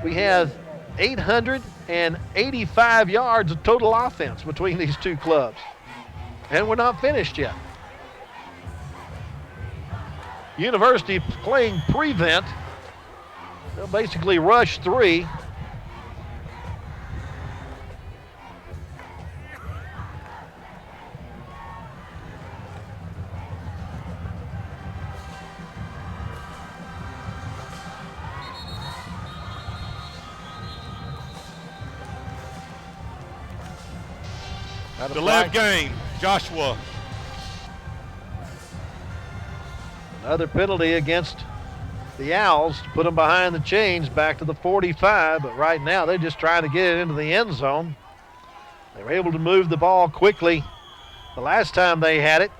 we have 885 yards of total offense between these two clubs. And we're not finished yet. University playing prevent. They'll basically rush 3. The left game, Joshua. Another penalty against the Owls to put them behind the chains back to the 45, but right now they're just trying to get it into the end zone. They were able to move the ball quickly the last time they had it,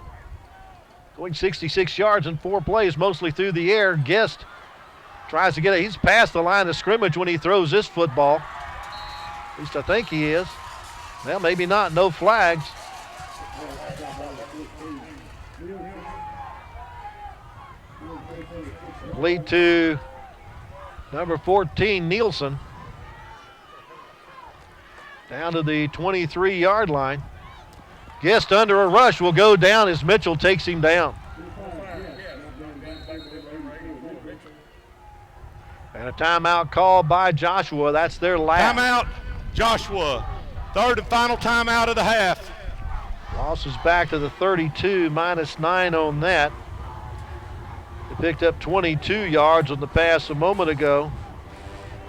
going 66 yards in 4 plays, mostly through the air. Guest tries to get it. He's past the line of scrimmage when he throws this football. At least I think he is. Well, maybe not. No flags. Lead to number 14, Nielsen. Down to the 23-yard line. Guest under a rush will go down as Mitchell takes him down. And a timeout called by Joshua. That's their last. Timeout, Joshua. Third and final timeout of the half. Loss is back to the 32, -9 on that. They picked up 22 yards on the pass a moment ago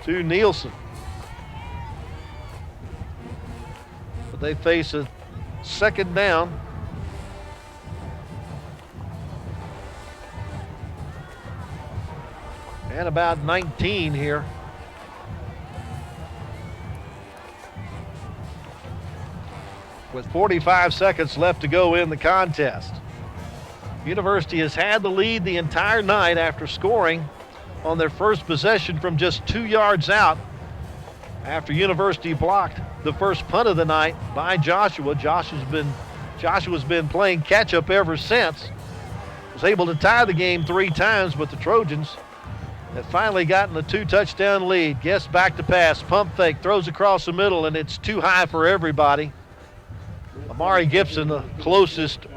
to Nielsen. But they face a second down. And about 19 here. With 45 seconds left to go in the contest. University has had the lead the entire night after scoring on their first possession from just 2 yards out after University blocked the first punt of the night by Joshua. Joshua's been playing catch-up ever since. Was able to tie the game 3 times, but the Trojans have finally gotten a 2-touchdown lead. Guest back to pass, pump fake, throws across the middle, and it's too high for everybody. Amari Gibson the closest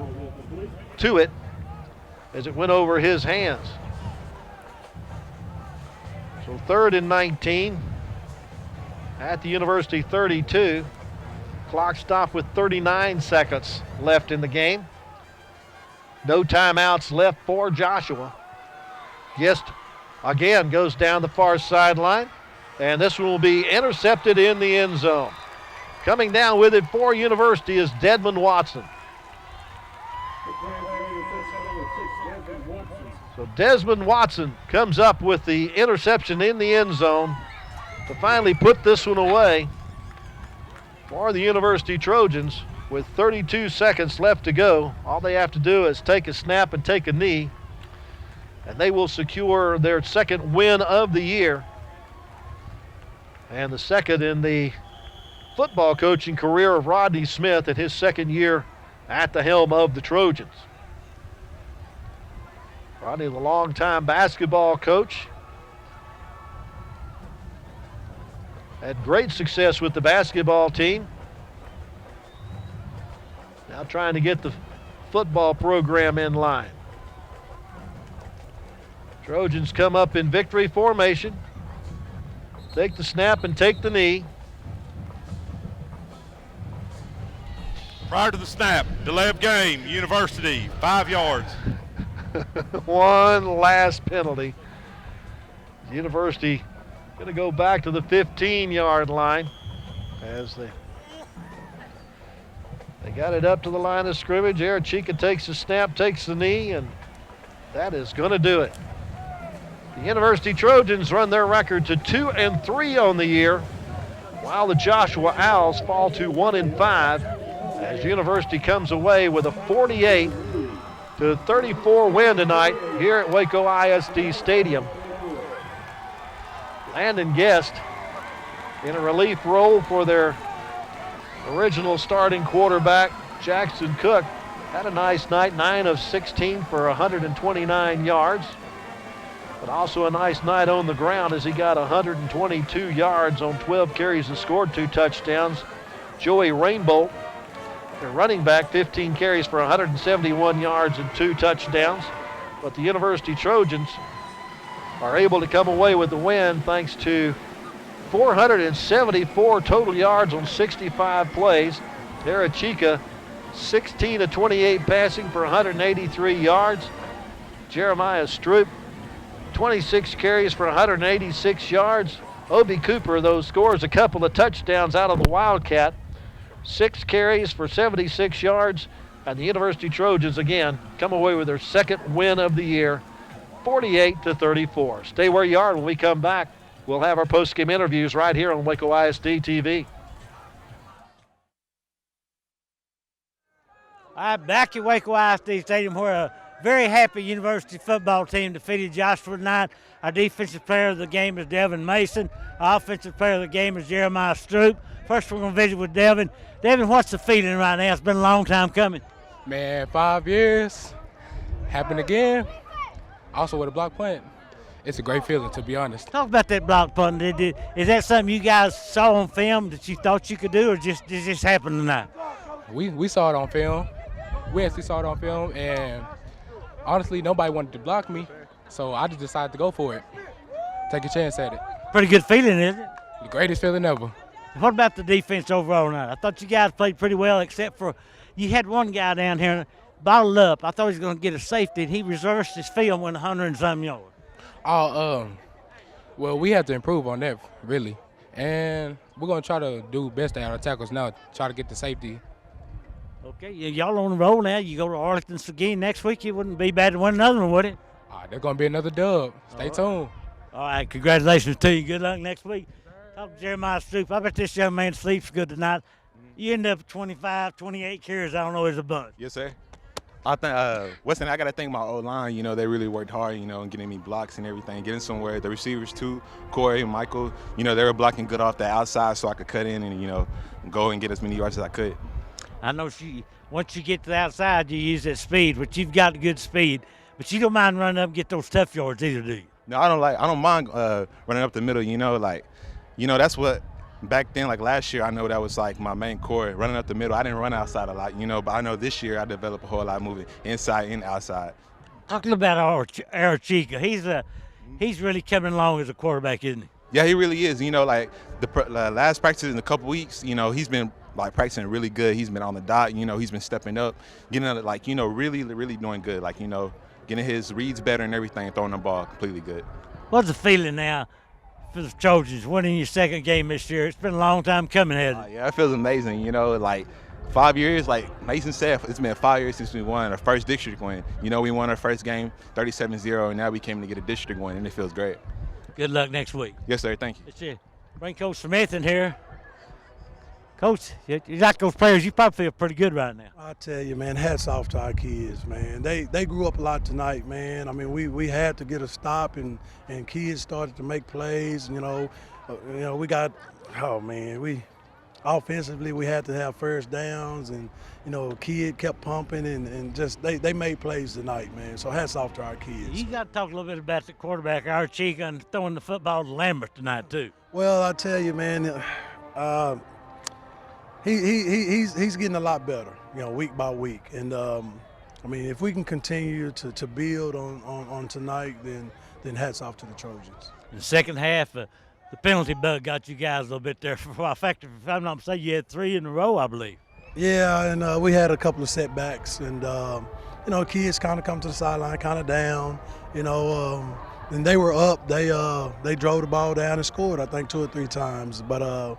to it as it went over his hands. So 3rd and 19 at the University 32. Clock stopped with 39 seconds left in the game. No timeouts left for Joshua. Guest again goes down the far sideline, and this one will be intercepted in the end zone. Coming down with it for University is Desmond Watson. So Desmond Watson comes up with the interception in the end zone to finally put this one away for the University Trojans. With 32 seconds left to go, all they have to do is take a snap and take a knee, and they will secure their second win of the year and the second in the football coaching career of Rodney Smith at his second year at the helm of the Trojans. Rodney, the longtime basketball coach, had great success with the basketball team. Now trying to get the football program in line. Trojans come up in victory formation. Take the snap and take the knee. Prior to the snap, delay of game, University, 5 yards. One last penalty. University going to go back to the 15-yard line as they got it up to the line of scrimmage. Arachika takes the snap, takes the knee, and that is going to do it. The University Trojans run their record to 2-3 on the year, while the Joshua Owls fall to 1-5 as University comes away with a 48-34 win tonight here at Waco ISD Stadium. Landon Guest in a relief role for their original starting quarterback, Jackson Cook. Had a nice night, 9 of 16 for 129 yards. But also a nice night on the ground as he got 122 yards on 12 carries and scored 2 touchdowns. Joey Rainbow, their running back, 15 carries for 171 yards and 2 touchdowns. But the University Trojans are able to come away with the win thanks to 474 total yards on 65 plays. Arachika, 16 of 28 passing for 183 yards. Jeremiah Stroop, 26 carries for 186 yards. Obi Cooper, though, scores a couple of touchdowns out of the Wildcat. 6 carries for 76 yards. And the University Trojans, again, come away with their second win of the year, 48-34. Stay where you are. When we come back, we'll have our post-game interviews right here on Waco ISD TV. All right, back at Waco ISD Stadium, where a very happy University football team defeated Joshua tonight. Our defensive player of the game is Devin Mason. Our offensive player of the game is Jeremiah Stroop. First, we're going to visit with Devin. Devin, what's the feeling right now? It's been a long time coming. Man, 5 years. Happened again. Also with a block punt. It's a great feeling, to be honest. Talk about that block punt. Is that something you guys saw on film that you thought you could do, or just did this happen tonight? We saw it on film. We actually saw it on film, and honestly, nobody wanted to block me, so I just decided to go for it. Take a chance at it. Pretty good feeling, isn't it? The greatest feeling ever. What about the defense overall tonight? I thought you guys played pretty well, except for you had one guy down here bottled up. I thought he was going to get a safety, and he reversed his field and went 100-and-some yards. Well, we have to improve on that, really. And we're going to try to do best at our tackles now, try to get the safety. Okay, y'all on the roll now. You go to Arlington again next week. It wouldn't be bad to win another one, would it? There's going to be another dub. Stay tuned. All right, congratulations to you. Good luck next week. Talk to Jeremiah Stroop. I bet this young man sleeps good tonight. You end up 25, 28 carries. I don't know, is a bunch. Yes, sir. I think Weston, I got to thank my O-line. You know, they really worked hard, you know, in getting me blocks and everything, getting somewhere. The receivers, too, Corey and Michael, you know, they were blocking good off the outside so I could cut in and, you know, go and get as many yards as I could. I know once you get to the outside, you use that speed, but you've got good speed. But you don't mind running up and get those tough yards either, do you? No, I don't mind running up the middle, you know, that's what back then, like last year, I know that was like my main core, running up the middle. I didn't run outside a lot, you know, but I know this year I developed a whole lot moving inside and outside. Talking about Arachika, he's really coming along as a quarterback, isn't he? Yeah, he really is. You know, like the last practice in a couple weeks, you know, he's been like practicing really good. He's been on the dot, you know, he's been stepping up, getting like, you know, really, really doing good. Like, you know, getting his reads better and everything, throwing the ball completely good. What's the feeling now for the Trojans winning your second game this year? It's been a long time coming, hasn't it? Yeah, it feels amazing. You know, like 5 years, like Mason said, it's been 5 years since we won our first district win. You know, we won our first game 37-0, and now we came to get a district win, and it feels great. Good luck next week. Yes, sir. Thank you. That's it. Bring Coach Smith in here. Coach, you like those players, you probably feel pretty good right now. I tell you, man, hats off to our kids, man. They grew up a lot tonight, man. I mean, we had to get a stop, and kids started to make plays. You know, we got, offensively we had to have first downs, and you know, kid kept pumping, and just they made plays tonight, man. So hats off to our kids. You got to talk a little bit about the quarterback, Archie, and throwing the football to Lambert tonight too. Well, I tell you, man. He's getting a lot better, you know, week by week. And, I mean, if we can continue to build on tonight, then hats off to the Trojans. In the second half, the penalty bug got you guys a little bit there. For a fact, if I'm not mistaken, you had 3 in a row, I believe. Yeah, and we had a couple of setbacks. And, you know, kids kind of come to the sideline, kind of down, you know. And they were up. They drove the ball down and scored, I think, 2 or 3 times. But,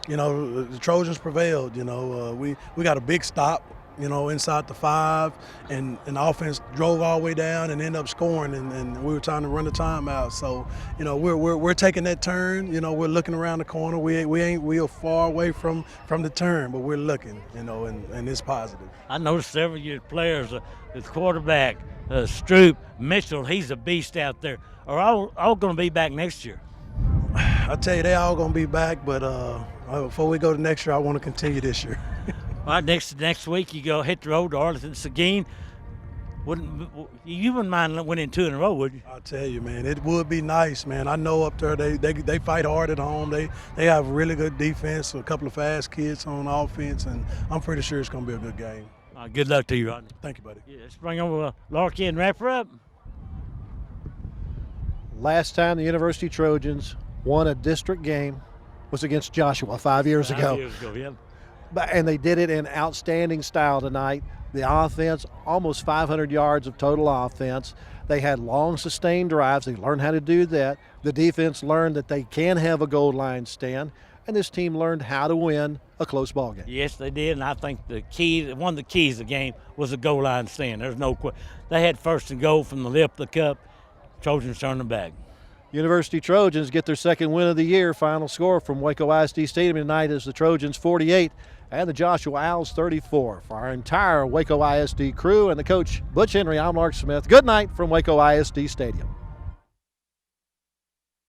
you know, the Trojans prevailed. You know, we got a big stop, you know, inside the 5, and the offense drove all the way down and ended up scoring, and we were trying to run the timeout. So, you know, we're taking that turn. You know, we're looking around the corner. We are far away from the turn, but we're looking, you know, and it's positive. I noticed several of your players, the quarterback, Stroop, Mitchell, he's a beast out there, are all going to be back next year. I tell you, they all going to be back, but before we go to next year, I want to continue this year. All right, next week you go hit the road to Arlington Seguin. You wouldn't mind winning 2 in a row, would you? I tell you, man, it would be nice, man. I know up there they fight hard at home. They have really good defense, a couple of fast kids on offense, and I'm pretty sure it's going to be a good game. All right, good luck to you, Rodney. Thank you, buddy. Yeah, let's bring over Larky and wrap her up. Last time the University Trojans won a district game was against Joshua 5 years ago. 5 years ago, yeah. And they did it in outstanding style tonight. The offense, almost 500 yards of total offense. They had long, sustained drives. They learned how to do that. The defense learned that they can have a goal line stand. and this team learned how to win a close ball game. Yes, they did, and I think one of the keys of the game was a goal line stand. There's no question. They had first and goal from the lip of the cup. Trojans turned them back. University Trojans get their second win of the year. Final score from Waco ISD Stadium tonight is the Trojans 48 and the Joshua Owls 34. For our entire Waco ISD crew and the coach, Butch Henry, I'm Lark Smith. Good night from Waco ISD Stadium.